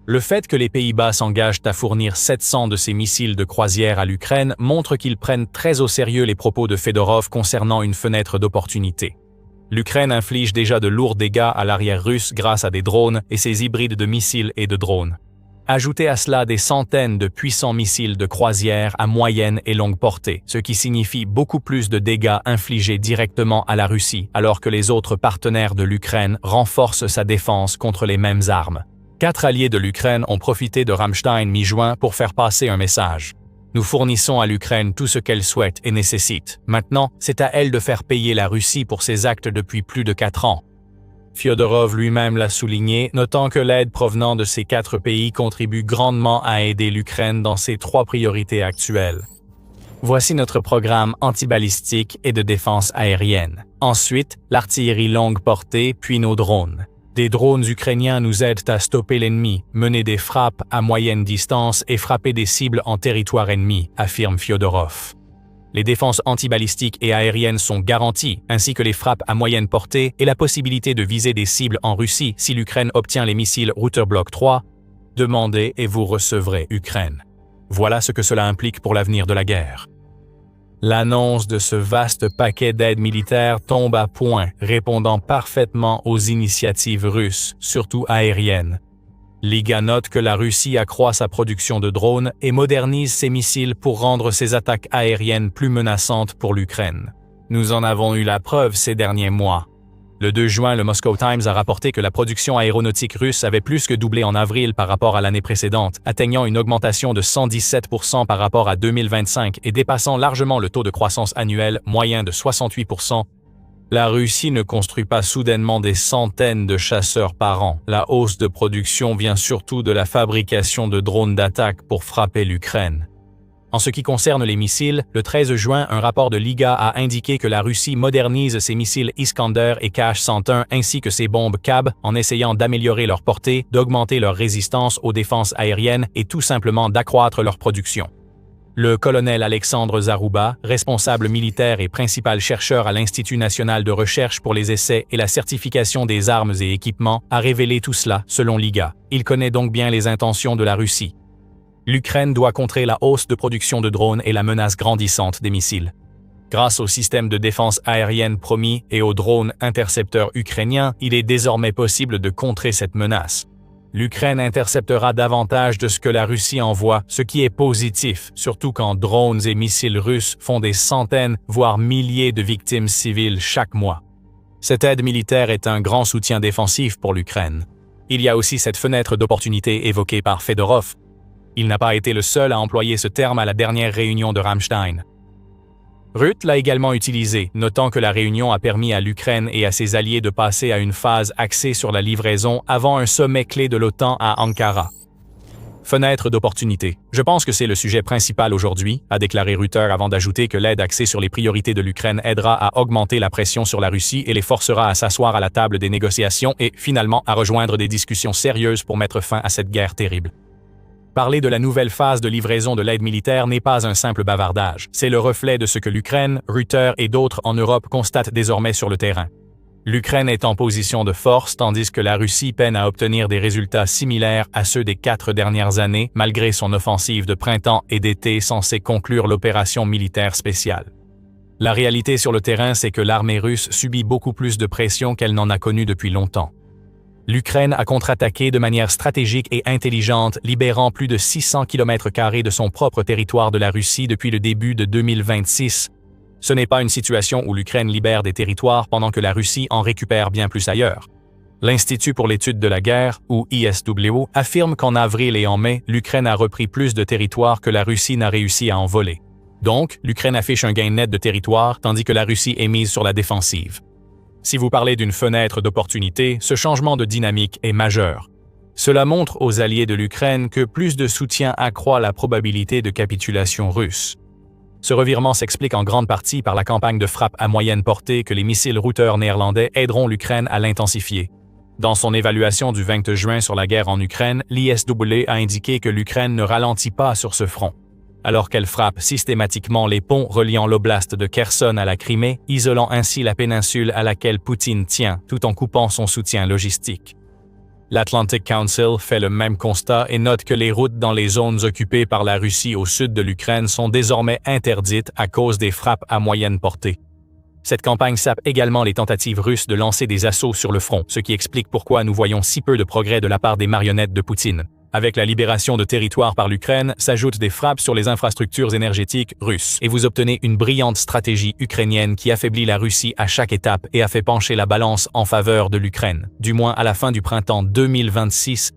Le fait que les Pays-Bas s'engagent à fournir 700 de ces missiles de croisière à l'Ukraine montre qu'ils prennent très au sérieux les propos de Fedorov concernant une fenêtre d'opportunité. L'Ukraine inflige déjà de lourds dégâts à l'arrière russe grâce à des drones et ses hybrides de missiles et de drones. Ajoutez à cela des centaines de puissants missiles de croisière à moyenne et longue portée, ce qui signifie beaucoup plus de dégâts infligés directement à la Russie, alors que les autres partenaires de l'Ukraine renforcent sa défense contre les mêmes armes. 4 alliés de l'Ukraine ont profité de Rammstein mi-juin pour faire passer un message. Nous fournissons à l'Ukraine tout ce qu'elle souhaite et nécessite. Maintenant, c'est à elle de faire payer la Russie pour ses actes depuis plus de 4 ans. Fyodorov lui-même l'a souligné, notant que l'aide provenant de ces 4 pays contribue grandement à aider l'Ukraine dans ses 3 priorités actuelles. Voici notre programme antibalistique et de défense aérienne. Ensuite, l'artillerie longue portée, puis nos drones. Des drones ukrainiens nous aident à stopper l'ennemi, mener des frappes à moyenne distance et frapper des cibles en territoire ennemi, affirme Fyodorov. Les défenses antibalistiques et aériennes sont garanties, ainsi que les frappes à moyenne portée et la possibilité de viser des cibles en Russie si l'Ukraine obtient les missiles Router-Block 3. Demandez et vous recevrez Ukraine. Voilà ce que cela implique pour l'avenir de la guerre. L'annonce de ce vaste paquet d'aide militaire tombe à point, répondant parfaitement aux initiatives russes, surtout aériennes. Liga note que la Russie accroît sa production de drones et modernise ses missiles pour rendre ses attaques aériennes plus menaçantes pour l'Ukraine. Nous en avons eu la preuve ces derniers mois. Le 2 juin, le Moscow Times a rapporté que la production aéronautique russe avait plus que doublé en avril par rapport à l'année précédente, atteignant une augmentation de 117% par rapport à 2025 et dépassant largement le taux de croissance annuel moyen de 68%. La Russie ne construit pas soudainement des centaines de chasseurs par an. La hausse de production vient surtout de la fabrication de drones d'attaque pour frapper l'Ukraine. En ce qui concerne les missiles, le 13 juin, un rapport de Liga a indiqué que la Russie modernise ses missiles Iskander et Kh-101 ainsi que ses bombes Kab en essayant d'améliorer leur portée, d'augmenter leur résistance aux défenses aériennes et tout simplement d'accroître leur production. Le colonel Alexandre Zarouba, responsable militaire et principal chercheur à l'Institut national de recherche pour les essais et la certification des armes et équipements, a révélé tout cela, selon Liga. Il connaît donc bien les intentions de la Russie. L'Ukraine doit contrer la hausse de production de drones et la menace grandissante des missiles. Grâce au système de défense aérienne promis et aux drones intercepteurs ukrainiens, il est désormais possible de contrer cette menace. L'Ukraine interceptera davantage de ce que la Russie envoie, ce qui est positif, surtout quand drones et missiles russes font des centaines, voire milliers de victimes civiles chaque mois. Cette aide militaire est un grand soutien défensif pour l'Ukraine. Il y a aussi cette fenêtre d'opportunité évoquée par Fedorov. Il n'a pas été le seul à employer ce terme à la dernière réunion de Rammstein. Rutte l'a également utilisé, notant que la réunion a permis à l'Ukraine et à ses alliés de passer à une phase axée sur la livraison avant un sommet clé de l'OTAN à Ankara. Fenêtre d'opportunité. Je pense que c'est le sujet principal aujourd'hui, a déclaré Rutte avant d'ajouter que l'aide axée sur les priorités de l'Ukraine aidera à augmenter la pression sur la Russie et les forcera à s'asseoir à la table des négociations et, finalement, à rejoindre des discussions sérieuses pour mettre fin à cette guerre terrible. Parler de la nouvelle phase de livraison de l'aide militaire n'est pas un simple bavardage. C'est le reflet de ce que l'Ukraine, Rutte et d'autres en Europe constatent désormais sur le terrain. L'Ukraine est en position de force tandis que la Russie peine à obtenir des résultats similaires à ceux des 4 dernières années malgré son offensive de printemps et d'été censée conclure l'opération militaire spéciale. La réalité sur le terrain, c'est que l'armée russe subit beaucoup plus de pression qu'elle n'en a connue depuis longtemps. L'Ukraine a contre-attaqué de manière stratégique et intelligente, libérant plus de 600 km² de son propre territoire de la Russie depuis le début de 2026. Ce n'est pas une situation où l'Ukraine libère des territoires pendant que la Russie en récupère bien plus ailleurs. L'Institut pour l'étude de la guerre, ou ISW, affirme qu'en avril et en mai, l'Ukraine a repris plus de territoires que la Russie n'a réussi à en voler. Donc, l'Ukraine affiche un gain net de territoire tandis que la Russie est mise sur la défensive. Si vous parlez d'une fenêtre d'opportunité, ce changement de dynamique est majeur. Cela montre aux alliés de l'Ukraine que plus de soutien accroît la probabilité de capitulation russe. Ce revirement s'explique en grande partie par la campagne de frappe à moyenne portée que les missiles Router néerlandais aideront l'Ukraine à l'intensifier. Dans son évaluation du 20 juin sur la guerre en Ukraine, l'ISW a indiqué que l'Ukraine ne ralentit pas sur ce front. Alors qu'elle frappe systématiquement les ponts reliant l'oblast de Kherson à la Crimée, isolant ainsi la péninsule à laquelle Poutine tient, tout en coupant son soutien logistique. L'Atlantic Council fait le même constat et note que les routes dans les zones occupées par la Russie au sud de l'Ukraine sont désormais interdites à cause des frappes à moyenne portée. Cette campagne sape également les tentatives russes de lancer des assauts sur le front, ce qui explique pourquoi nous voyons si peu de progrès de la part des marionnettes de Poutine. Avec la libération de territoires par l'Ukraine, s'ajoutent des frappes sur les infrastructures énergétiques russes, et vous obtenez une brillante stratégie ukrainienne qui affaiblit la Russie à chaque étape et a fait pencher la balance en faveur de l'Ukraine. Du moins à la fin du printemps 2026,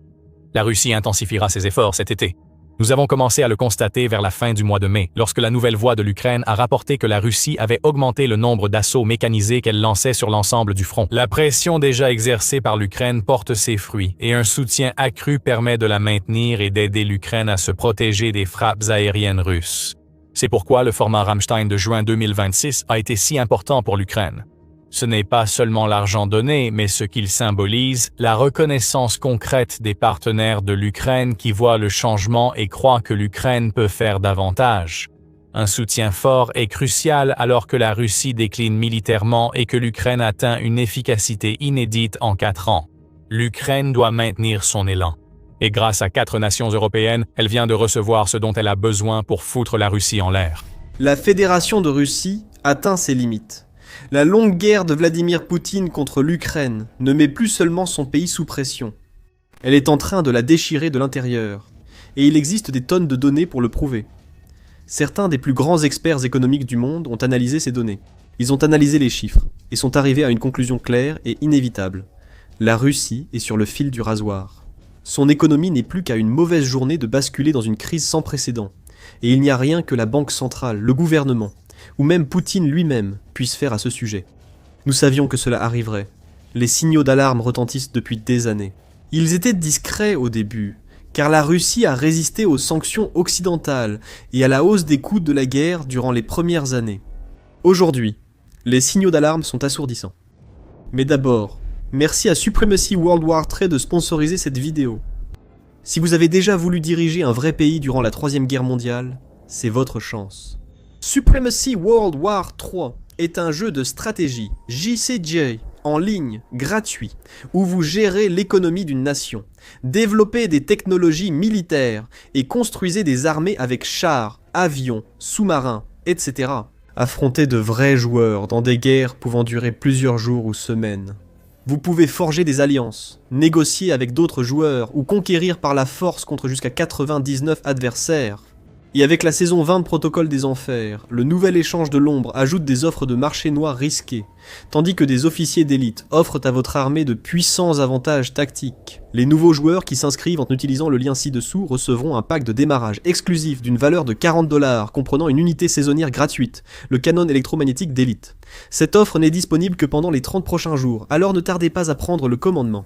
la Russie intensifiera ses efforts cet été. Nous avons commencé à le constater vers la fin du mois de mai, lorsque la Nouvelle Voix de l'Ukraine a rapporté que la Russie avait augmenté le nombre d'assauts mécanisés qu'elle lançait sur l'ensemble du front. La pression déjà exercée par l'Ukraine porte ses fruits, et un soutien accru permet de la maintenir et d'aider l'Ukraine à se protéger des frappes aériennes russes. C'est pourquoi le format Ramstein de juin 2026 a été si important pour l'Ukraine. Ce n'est pas seulement l'argent donné, mais ce qu'il symbolise, la reconnaissance concrète des partenaires de l'Ukraine qui voient le changement et croient que l'Ukraine peut faire davantage. Un soutien fort est crucial alors que la Russie décline militairement et que l'Ukraine atteint une efficacité inédite en 4 ans. L'Ukraine doit maintenir son élan. Et grâce à 4 nations européennes, elle vient de recevoir ce dont elle a besoin pour foutre la Russie en l'air. La Fédération de Russie atteint ses limites. La longue guerre de Vladimir Poutine contre l'Ukraine ne met plus seulement son pays sous pression. Elle est en train de la déchirer de l'intérieur, et il existe des tonnes de données pour le prouver. Certains des plus grands experts économiques du monde ont analysé ces données. Ils ont analysé les chiffres, et sont arrivés à une conclusion claire et inévitable. La Russie est sur le fil du rasoir. Son économie n'est plus qu'à une mauvaise journée de basculer dans une crise sans précédent, et il n'y a rien que la Banque centrale, le gouvernement, ou même Poutine lui-même puisse faire à ce sujet. Nous savions que cela arriverait. Les signaux d'alarme retentissent depuis des années. Ils étaient discrets au début, car la Russie a résisté aux sanctions occidentales et à la hausse des coûts de la guerre durant les premières années. Aujourd'hui, les signaux d'alarme sont assourdissants. Mais d'abord, merci à Supremacy World War III de sponsoriser cette vidéo. Si vous avez déjà voulu diriger un vrai pays durant la Troisième Guerre mondiale, c'est votre chance. Supremacy World War III est un jeu de stratégie JCJ en ligne, gratuit, où vous gérez l'économie d'une nation, développez des technologies militaires et construisez des armées avec chars, avions, sous-marins, etc. Affrontez de vrais joueurs dans des guerres pouvant durer plusieurs jours ou semaines. Vous pouvez forger des alliances, négocier avec d'autres joueurs ou conquérir par la force contre jusqu'à 99 adversaires. Et avec la saison 20 de Protocole des Enfers, le nouvel échange de l'ombre ajoute des offres de marché noir risquées, tandis que des officiers d'élite offrent à votre armée de puissants avantages tactiques. Les nouveaux joueurs qui s'inscrivent en utilisant le lien ci-dessous recevront un pack de démarrage exclusif d'une valeur de 40$ comprenant une unité saisonnière gratuite, le canon électromagnétique d'élite. Cette offre n'est disponible que pendant les 30 prochains jours, alors ne tardez pas à prendre le commandement.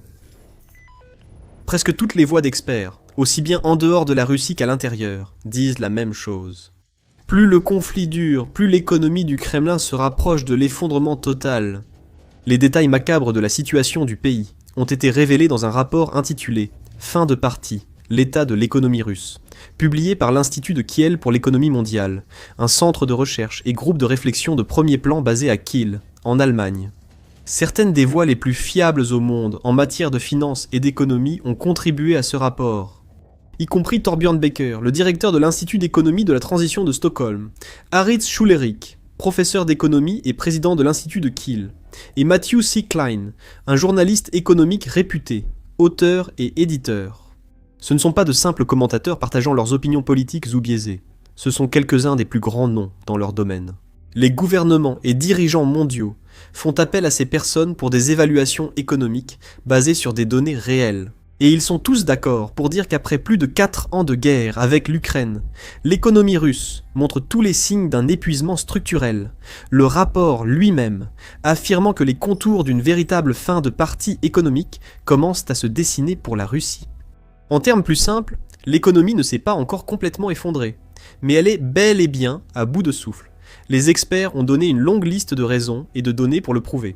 Presque toutes les voix d'experts, aussi bien en dehors de la Russie qu'à l'intérieur, disent la même chose. Plus le conflit dure, plus l'économie du Kremlin se rapproche de l'effondrement total. Les détails macabres de la situation du pays ont été révélés dans un rapport intitulé « Fin de partie, l'état de l'économie russe », publié par l'Institut de Kiel pour l'économie mondiale, un centre de recherche et groupe de réflexion de premier plan basé à Kiel, en Allemagne. Certaines des voix les plus fiables au monde en matière de finance et d'économie ont contribué à ce rapport, y compris Torbjörn Becker, le directeur de l'Institut d'économie de la transition de Stockholm, Aritz Schulerich, professeur d'économie et président de l'Institut de Kiel, et Matthew C. Klein, un journaliste économique réputé, auteur et éditeur. Ce ne sont pas de simples commentateurs partageant leurs opinions politiques ou biaisées, ce sont quelques-uns des plus grands noms dans leur domaine. Les gouvernements et dirigeants mondiaux font appel à ces personnes pour des évaluations économiques basées sur des données réelles. Et ils sont tous d'accord pour dire qu'après plus de 4 ans de guerre avec l'Ukraine, l'économie russe montre tous les signes d'un épuisement structurel, le rapport lui-même affirmant que les contours d'une véritable fin de partie économique commencent à se dessiner pour la Russie. En termes plus simples, l'économie ne s'est pas encore complètement effondrée, mais elle est bel et bien à bout de souffle. Les experts ont donné une longue liste de raisons et de données pour le prouver.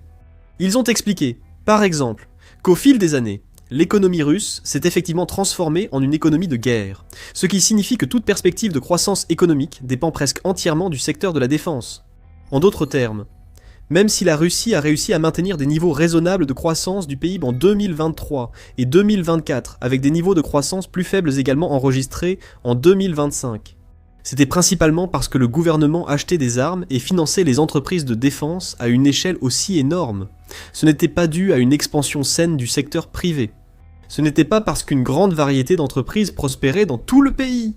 Ils ont expliqué, par exemple, qu'au fil des années, l'économie russe s'est effectivement transformée en une économie de guerre, ce qui signifie que toute perspective de croissance économique dépend presque entièrement du secteur de la défense. En d'autres termes, Même si la Russie a réussi à maintenir des niveaux raisonnables de croissance du PIB en 2023 et 2024, avec des niveaux de croissance plus faibles également enregistrés en 2025. C'était principalement parce que le gouvernement achetait des armes et finançait les entreprises de défense à une échelle aussi énorme. Ce n'était pas dû à une expansion saine du secteur privé. Ce n'était pas parce qu'une grande variété d'entreprises prospérait dans tout le pays.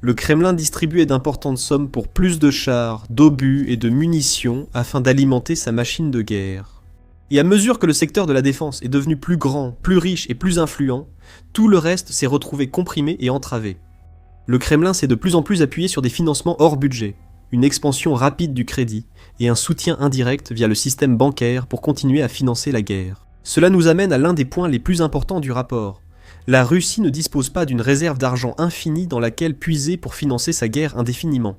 Le Kremlin distribuait d'importantes sommes pour plus de chars, d'obus et de munitions afin d'alimenter sa machine de guerre. Et à mesure que le secteur de la défense est devenu plus grand, plus riche et plus influent, tout le reste s'est retrouvé comprimé et entravé. Le Kremlin s'est de plus en plus appuyé sur des financements hors budget, une expansion rapide du crédit et un soutien indirect via le système bancaire pour continuer à financer la guerre. Cela nous amène à l'un des points les plus importants du rapport. La Russie ne dispose pas d'une réserve d'argent infinie dans laquelle puiser pour financer sa guerre indéfiniment.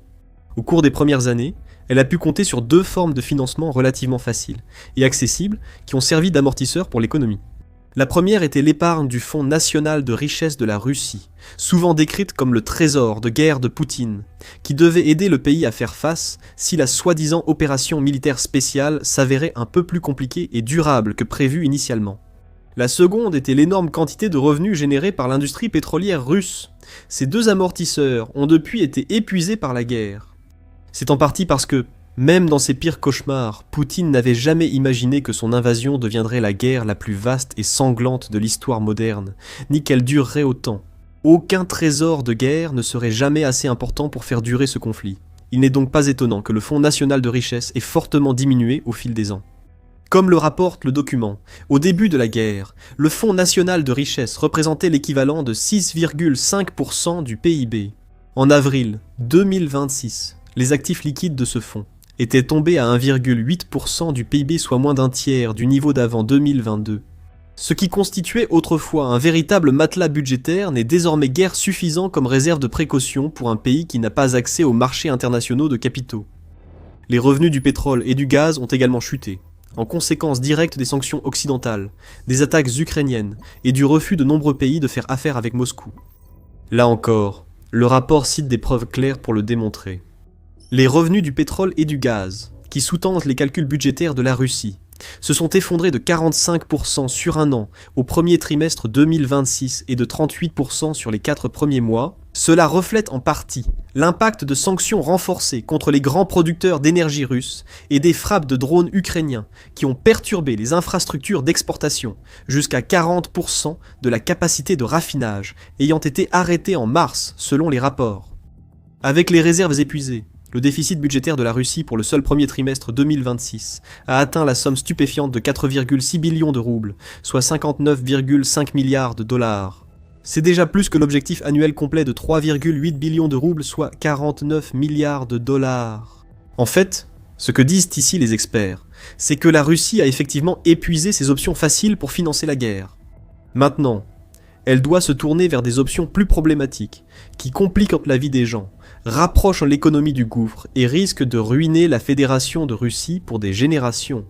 Au cours des premières années, elle a pu compter sur deux formes de financement relativement faciles et accessibles qui ont servi d'amortisseur pour l'économie. La première était l'épargne du Fonds national de richesse de la Russie, souvent décrite comme le trésor de guerre de Poutine, qui devait aider le pays à faire face si la soi-disant opération militaire spéciale s'avérait un peu plus compliquée et durable que prévu initialement. La seconde était l'énorme quantité de revenus générés par l'industrie pétrolière russe. Ces deux amortisseurs ont depuis été épuisés par la guerre. C'est en partie parce que, même dans ses pires cauchemars, Poutine n'avait jamais imaginé que son invasion deviendrait la guerre la plus vaste et sanglante de l'histoire moderne, ni qu'elle durerait autant. Aucun trésor de guerre ne serait jamais assez important pour faire durer ce conflit. Il n'est donc pas étonnant que le Fonds national de richesse ait fortement diminué au fil des ans. Comme le rapporte le document, au début de la guerre, le Fonds national de richesse représentait l'équivalent de 6,5% du PIB. En avril 2026, les actifs liquides de ce fonds étaient tombés à 1,8% du PIB, soit moins d'un tiers du niveau d'avant 2022. Ce qui constituait autrefois un véritable matelas budgétaire n'est désormais guère suffisant comme réserve de précaution pour un pays qui n'a pas accès aux marchés internationaux de capitaux. Les revenus du pétrole et du gaz ont également chuté, en conséquence directe des sanctions occidentales, des attaques ukrainiennes et du refus de nombreux pays de faire affaire avec Moscou. Là encore, le rapport cite des preuves claires pour le démontrer. Les revenus du pétrole et du gaz, qui sous-tendent les calculs budgétaires de la Russie, se sont effondrés de 45% sur un an au premier trimestre 2026 et de 38% sur les 4 premiers mois. Cela reflète en partie l'impact de sanctions renforcées contre les grands producteurs d'énergie russes et des frappes de drones ukrainiens qui ont perturbé les infrastructures d'exportation jusqu'à 40% de la capacité de raffinage ayant été arrêtée en mars selon les rapports. Avec les réserves épuisées, le déficit budgétaire de la Russie pour le seul premier trimestre 2026 a atteint la somme stupéfiante de 4,6 billions de roubles, soit 59,5 milliards de dollars. C'est déjà plus que l'objectif annuel complet de 3,8 billions de roubles, soit 49 milliards de dollars. En fait, ce que disent ici les experts, c'est que la Russie a effectivement épuisé ses options faciles pour financer la guerre. Maintenant, elle doit se tourner vers des options plus problématiques, qui compliquent la vie des gens, rapprochent l'économie du gouffre et risquent de ruiner la Fédération de Russie pour des générations.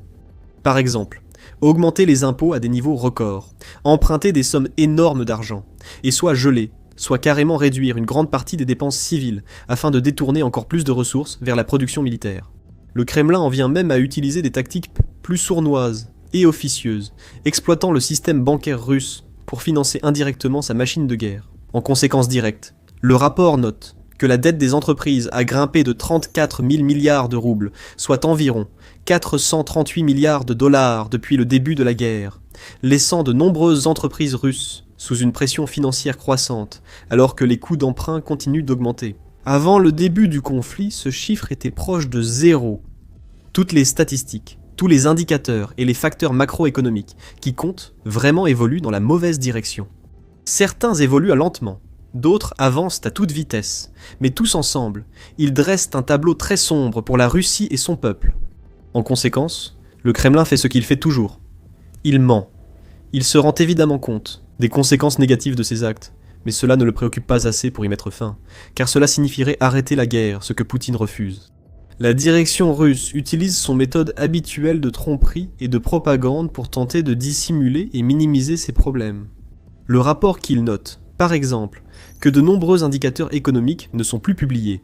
Par exemple, augmenter les impôts à des niveaux records, emprunter des sommes énormes d'argent, et soit geler, soit carrément réduire une grande partie des dépenses civiles afin de détourner encore plus de ressources vers la production militaire. Le Kremlin en vient même à utiliser des tactiques plus sournoises et officieuses, exploitant le système bancaire russe pour financer indirectement sa machine de guerre. En conséquence directe, le rapport note que la dette des entreprises a grimpé de 34 000 milliards de roubles, soit environ 438 milliards de dollars depuis le début de la guerre, laissant de nombreuses entreprises russes sous une pression financière croissante, alors que les coûts d'emprunt continuent d'augmenter. Avant le début du conflit, ce chiffre était proche de zéro. Toutes les statistiques, tous les indicateurs et les facteurs macroéconomiques qui comptent vraiment évoluent dans la mauvaise direction. Certains évoluent lentement, d'autres avancent à toute vitesse, mais tous ensemble, ils dressent un tableau très sombre pour la Russie et son peuple. En conséquence, le Kremlin fait ce qu'il fait toujours. Il ment. Il se rend évidemment compte des conséquences négatives de ses actes, mais cela ne le préoccupe pas assez pour y mettre fin, car cela signifierait arrêter la guerre, ce que Poutine refuse. La direction russe utilise son méthode habituelle de tromperie et de propagande pour tenter de dissimuler et minimiser ses problèmes. Le rapport qu'il note, par exemple, que de nombreux indicateurs économiques ne sont plus publiés,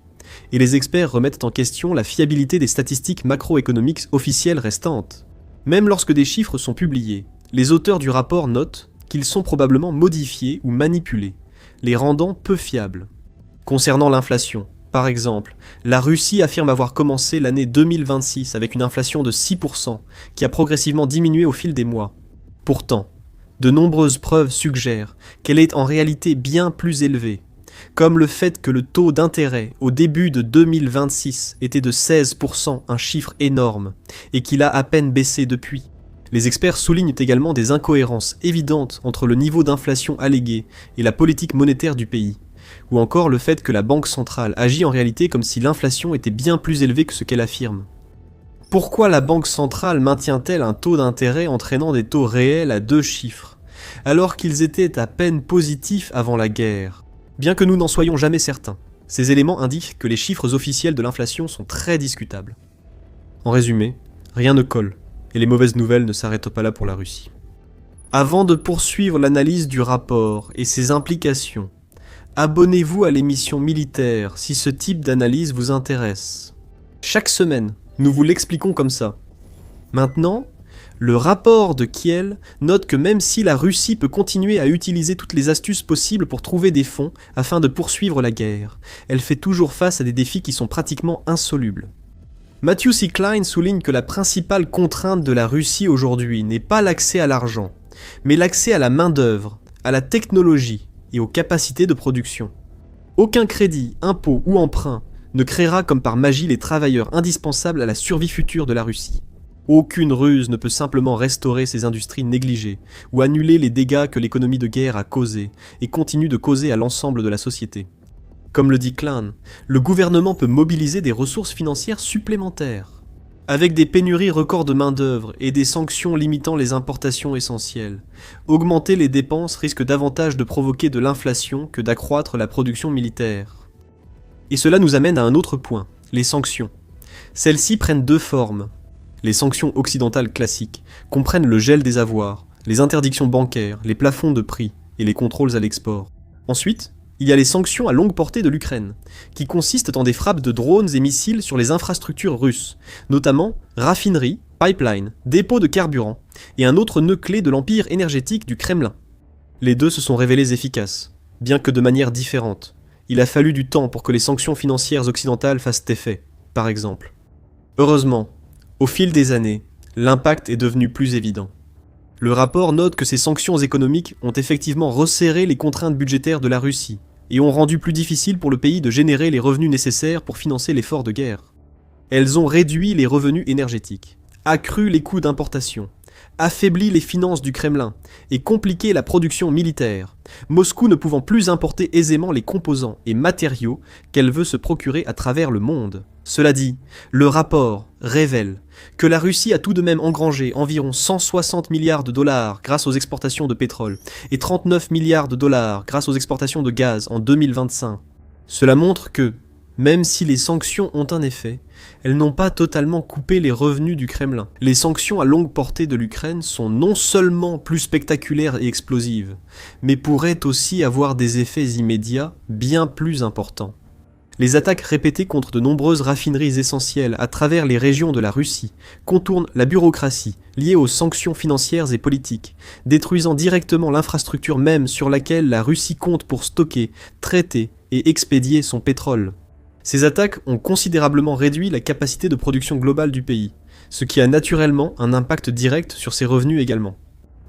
et les experts remettent en question la fiabilité des statistiques macroéconomiques officielles restantes. Même lorsque des chiffres sont publiés, les auteurs du rapport notent qu'ils sont probablement modifiés ou manipulés, les rendant peu fiables. Concernant l'inflation, par exemple, la Russie affirme avoir commencé l'année 2026 avec une inflation de 6%, qui a progressivement diminué au fil des mois. Pourtant, de nombreuses preuves suggèrent qu'elle est en réalité bien plus élevée, comme le fait que le taux d'intérêt au début de 2026 était de 16%, un chiffre énorme, et qu'il a à peine baissé depuis. Les experts soulignent également des incohérences évidentes entre le niveau d'inflation allégué et la politique monétaire du pays, ou encore le fait que la Banque centrale agit en réalité comme si l'inflation était bien plus élevée que ce qu'elle affirme. Pourquoi la Banque centrale maintient-elle un taux d'intérêt entraînant des taux réels à 2 chiffres, alors qu'ils étaient à peine positifs avant la guerre? Bien que nous n'en soyons jamais certains, ces éléments indiquent que les chiffres officiels de l'inflation sont très discutables. En résumé, rien ne colle, et les mauvaises nouvelles ne s'arrêtent pas là pour la Russie. Avant de poursuivre l'analyse du rapport et ses implications, abonnez-vous à l'émission Militaire si ce type d'analyse vous intéresse. Chaque semaine, nous vous l'expliquons comme ça. Maintenant, le rapport de Kiel note que même si la Russie peut continuer à utiliser toutes les astuces possibles pour trouver des fonds afin de poursuivre la guerre, elle fait toujours face à des défis qui sont pratiquement insolubles. Matthew C. Klein souligne que la principale contrainte de la Russie aujourd'hui n'est pas l'accès à l'argent, mais l'accès à la main-d'œuvre, à la technologie et aux capacités de production. Aucun crédit, impôt ou emprunt ne créera comme par magie les travailleurs indispensables à la survie future de la Russie. Aucune ruse ne peut simplement restaurer ces industries négligées ou annuler les dégâts que l'économie de guerre a causés et continue de causer à l'ensemble de la société. Comme le dit Klein, le gouvernement peut mobiliser des ressources financières supplémentaires. Avec des pénuries records de main-d'œuvre et des sanctions limitant les importations essentielles, augmenter les dépenses risque davantage de provoquer de l'inflation que d'accroître la production militaire. Et cela nous amène à un autre point, les sanctions. Celles-ci prennent 2 formes. Les sanctions occidentales classiques comprennent le gel des avoirs, les interdictions bancaires, les plafonds de prix et les contrôles à l'export. Ensuite, il y a les sanctions à longue portée de l'Ukraine, qui consistent en des frappes de drones et missiles sur les infrastructures russes, notamment raffineries, pipelines, dépôts de carburant, et un autre nœud clé de l'empire énergétique du Kremlin. Les 2 se sont révélés efficaces, bien que de manière différente. Il a fallu du temps pour que les sanctions financières occidentales fassent effet, par exemple. Heureusement, au fil des années, l'impact est devenu plus évident. Le rapport note que ces sanctions économiques ont effectivement resserré les contraintes budgétaires de la Russie, et ont rendu plus difficile pour le pays de générer les revenus nécessaires pour financer l'effort de guerre. Elles ont réduit les revenus énergétiques, accru les coûts d'importation, affaibli les finances du Kremlin et compliqué la production militaire, Moscou ne pouvant plus importer aisément les composants et matériaux qu'elle veut se procurer à travers le monde. Cela dit, le rapport révèle que la Russie a tout de même engrangé environ 160 milliards de dollars grâce aux exportations de pétrole et 39 milliards de dollars grâce aux exportations de gaz en 2025. Cela montre que, même si les sanctions ont un effet, elles n'ont pas totalement coupé les revenus du Kremlin. Les sanctions à longue portée de l'Ukraine sont non seulement plus spectaculaires et explosives, mais pourraient aussi avoir des effets immédiats bien plus importants. Les attaques répétées contre de nombreuses raffineries essentielles à travers les régions de la Russie contournent la bureaucratie liée aux sanctions financières et politiques, détruisant directement l'infrastructure même sur laquelle la Russie compte pour stocker, traiter et expédier son pétrole. Ces attaques ont considérablement réduit la capacité de production globale du pays, ce qui a naturellement un impact direct sur ses revenus également.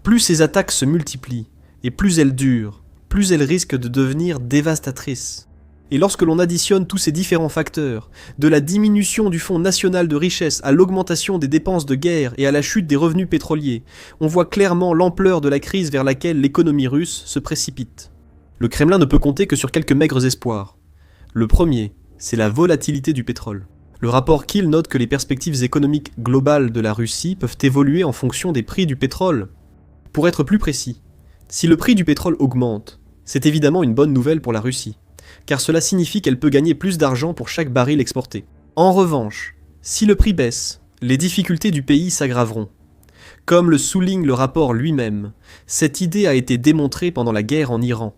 Plus ces attaques se multiplient, et plus elles durent, plus elles risquent de devenir dévastatrices. Et lorsque l'on additionne tous ces différents facteurs, de la diminution du Fonds national de richesse à l'augmentation des dépenses de guerre et à la chute des revenus pétroliers, on voit clairement l'ampleur de la crise vers laquelle l'économie russe se précipite. Le Kremlin ne peut compter que sur quelques maigres espoirs. Le premier, c'est la volatilité du pétrole. Le rapport Kiel note que les perspectives économiques globales de la Russie peuvent évoluer en fonction des prix du pétrole. Pour être plus précis, si le prix du pétrole augmente, c'est évidemment une bonne nouvelle pour la Russie, car cela signifie qu'elle peut gagner plus d'argent pour chaque baril exporté. En revanche, si le prix baisse, les difficultés du pays s'aggraveront. Comme le souligne le rapport lui-même, cette idée a été démontrée pendant la guerre en Iran.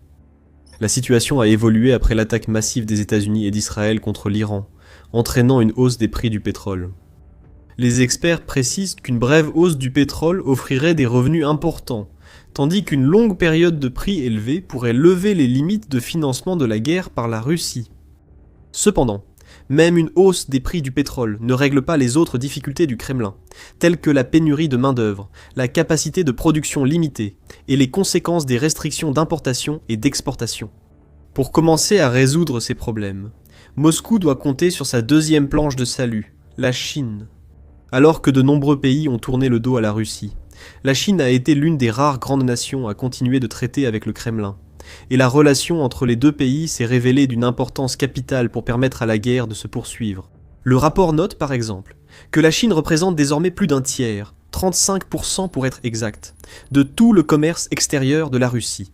La situation a évolué après l'attaque massive des États-Unis et d'Israël contre l'Iran, entraînant une hausse des prix du pétrole. Les experts précisent qu'une brève hausse du pétrole offrirait des revenus importants, tandis qu'une longue période de prix élevés pourrait lever les limites de financement de la guerre par la Russie. Cependant, même une hausse des prix du pétrole ne règle pas les autres difficultés du Kremlin, telles que la pénurie de main-d'œuvre, la capacité de production limitée et les conséquences des restrictions d'importation et d'exportation. Pour commencer à résoudre ces problèmes, Moscou doit compter sur sa deuxième planche de salut, la Chine. Alors que de nombreux pays ont tourné le dos à la Russie, la Chine a été l'une des rares grandes nations à continuer de traiter avec le Kremlin, et la relation entre les deux pays s'est révélée d'une importance capitale pour permettre à la guerre de se poursuivre. Le rapport note par exemple que la Chine représente désormais plus d'un tiers, 35% pour être exact, de tout le commerce extérieur de la Russie.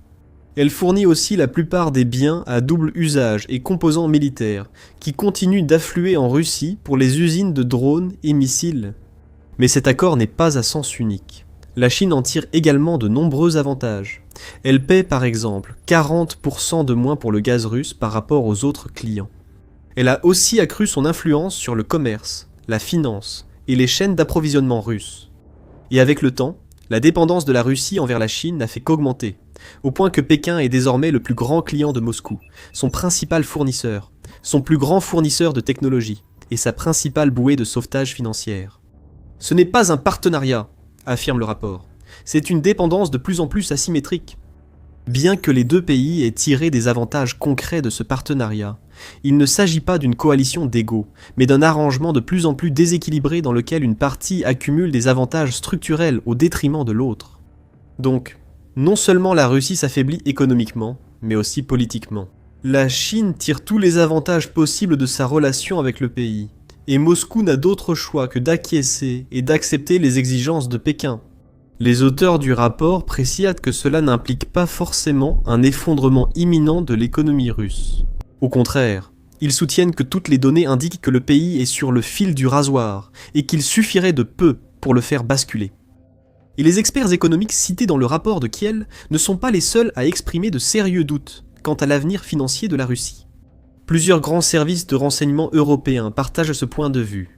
Elle fournit aussi la plupart des biens à double usage et composants militaires, qui continuent d'affluer en Russie pour les usines de drones et missiles. Mais cet accord n'est pas à sens unique. La Chine en tire également de nombreux avantages. Elle paie par exemple 40% de moins pour le gaz russe par rapport aux autres clients. Elle a aussi accru son influence sur le commerce, la finance et les chaînes d'approvisionnement russes. Et avec le temps, la dépendance de la Russie envers la Chine n'a fait qu'augmenter, au point que Pékin est désormais le plus grand client de Moscou, son principal fournisseur, son plus grand fournisseur de technologie et sa principale bouée de sauvetage financière. Ce n'est pas un partenariat, affirme le rapport. C'est une dépendance de plus en plus asymétrique. Bien que les deux pays aient tiré des avantages concrets de ce partenariat, il ne s'agit pas d'une coalition d'égaux, mais d'un arrangement de plus en plus déséquilibré dans lequel une partie accumule des avantages structurels au détriment de l'autre. Donc, non seulement la Russie s'affaiblit économiquement, mais aussi politiquement. La Chine tire tous les avantages possibles de sa relation avec le pays, et Moscou n'a d'autre choix que d'acquiescer et d'accepter les exigences de Pékin. Les auteurs du rapport précisent que cela n'implique pas forcément un effondrement imminent de l'économie russe. Au contraire, ils soutiennent que toutes les données indiquent que le pays est sur le fil du rasoir et qu'il suffirait de peu pour le faire basculer. Et les experts économiques cités dans le rapport de Kiel ne sont pas les seuls à exprimer de sérieux doutes quant à l'avenir financier de la Russie. Plusieurs grands services de renseignement européens partagent ce point de vue.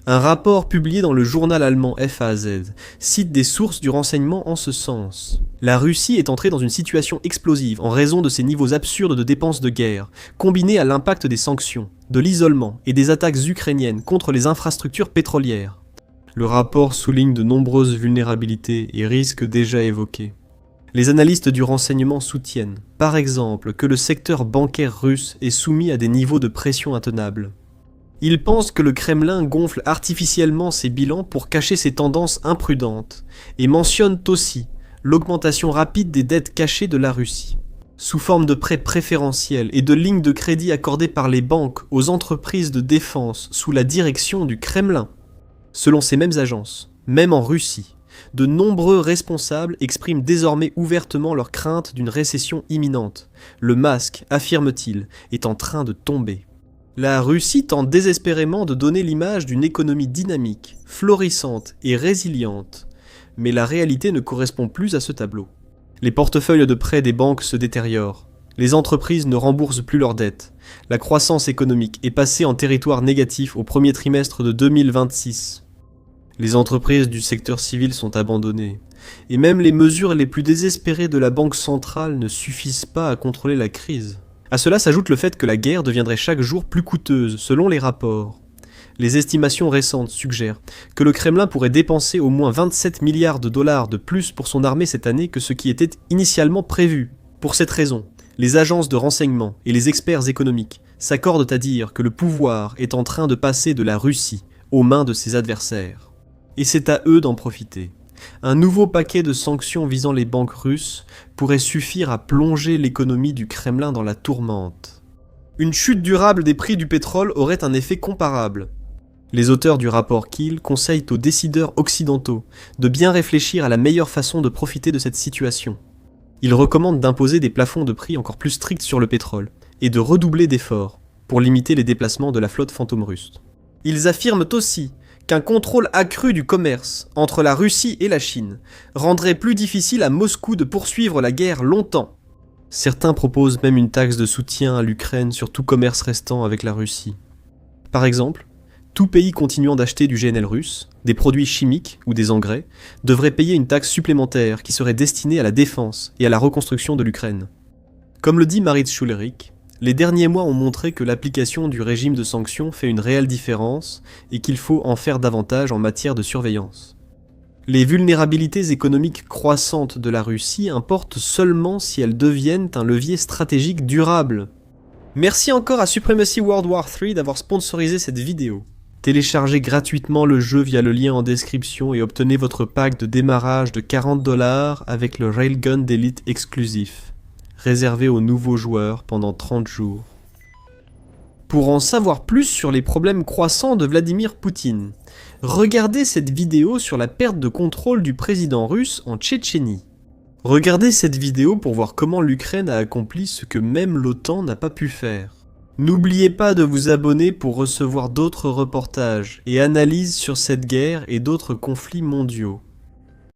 Un rapport publié dans le journal allemand FAZ cite des sources du renseignement en ce sens. La Russie est entrée dans une situation explosive en raison de ses niveaux absurdes de dépenses de guerre, combinés à l'impact des sanctions, de l'isolement et des attaques ukrainiennes contre les infrastructures pétrolières. Le rapport souligne de nombreuses vulnérabilités et risques déjà évoqués. Les analystes du renseignement soutiennent, par exemple, que le secteur bancaire russe est soumis à des niveaux de pression intenables. Ils pensent que le Kremlin gonfle artificiellement ses bilans pour cacher ses tendances imprudentes, et mentionnent aussi l'augmentation rapide des dettes cachées de la Russie, sous forme de prêts préférentiels et de lignes de crédit accordées par les banques aux entreprises de défense sous la direction du Kremlin. Selon ces mêmes agences, même en Russie, de nombreux responsables expriment désormais ouvertement leur crainte d'une récession imminente. Le masque, affirme-t-il, est en train de tomber. La Russie tente désespérément de donner l'image d'une économie dynamique, florissante et résiliente, mais la réalité ne correspond plus à ce tableau. Les portefeuilles de prêts des banques se détériorent, les entreprises ne remboursent plus leurs dettes, la croissance économique est passée en territoire négatif au premier trimestre de 2026. Les entreprises du secteur civil sont abandonnées, et même les mesures les plus désespérées de la Banque centrale ne suffisent pas à contrôler la crise. À cela s'ajoute le fait que la guerre deviendrait chaque jour plus coûteuse, selon les rapports. Les estimations récentes suggèrent que le Kremlin pourrait dépenser au moins 27 milliards de dollars de plus pour son armée cette année que ce qui était initialement prévu. Pour cette raison, les agences de renseignement et les experts économiques s'accordent à dire que le pouvoir est en train de passer de la Russie aux mains de ses adversaires. Et c'est à eux d'en profiter. Un nouveau paquet de sanctions visant les banques russes pourrait suffire à plonger l'économie du Kremlin dans la tourmente. Une chute durable des prix du pétrole aurait un effet comparable. Les auteurs du rapport Kiel conseillent aux décideurs occidentaux de bien réfléchir à la meilleure façon de profiter de cette situation. Ils recommandent d'imposer des plafonds de prix encore plus stricts sur le pétrole et de redoubler d'efforts pour limiter les déplacements de la flotte fantôme russe. Ils affirment aussi qu'un contrôle accru du commerce entre la Russie et la Chine rendrait plus difficile à Moscou de poursuivre la guerre longtemps. Certains proposent même une taxe de soutien à l'Ukraine sur tout commerce restant avec la Russie. Par exemple, tout pays continuant d'acheter du GNL russe, des produits chimiques ou des engrais, devrait payer une taxe supplémentaire qui serait destinée à la défense et à la reconstruction de l'Ukraine. Comme le dit Marit Schulerich, les derniers mois ont montré que l'application du régime de sanctions fait une réelle différence et qu'il faut en faire davantage en matière de surveillance. Les vulnérabilités économiques croissantes de la Russie importent seulement si elles deviennent un levier stratégique durable. Merci encore à Supremacy World War III d'avoir sponsorisé cette vidéo. Téléchargez gratuitement le jeu via le lien en description et obtenez votre pack de démarrage de 40$ avec le Railgun d'élite exclusif, réservé aux nouveaux joueurs pendant 30 jours. Pour en savoir plus sur les problèmes croissants de Vladimir Poutine, regardez cette vidéo sur la perte de contrôle du président russe en Tchétchénie. Regardez cette vidéo pour voir comment l'Ukraine a accompli ce que même l'OTAN n'a pas pu faire. N'oubliez pas de vous abonner pour recevoir d'autres reportages et analyses sur cette guerre et d'autres conflits mondiaux.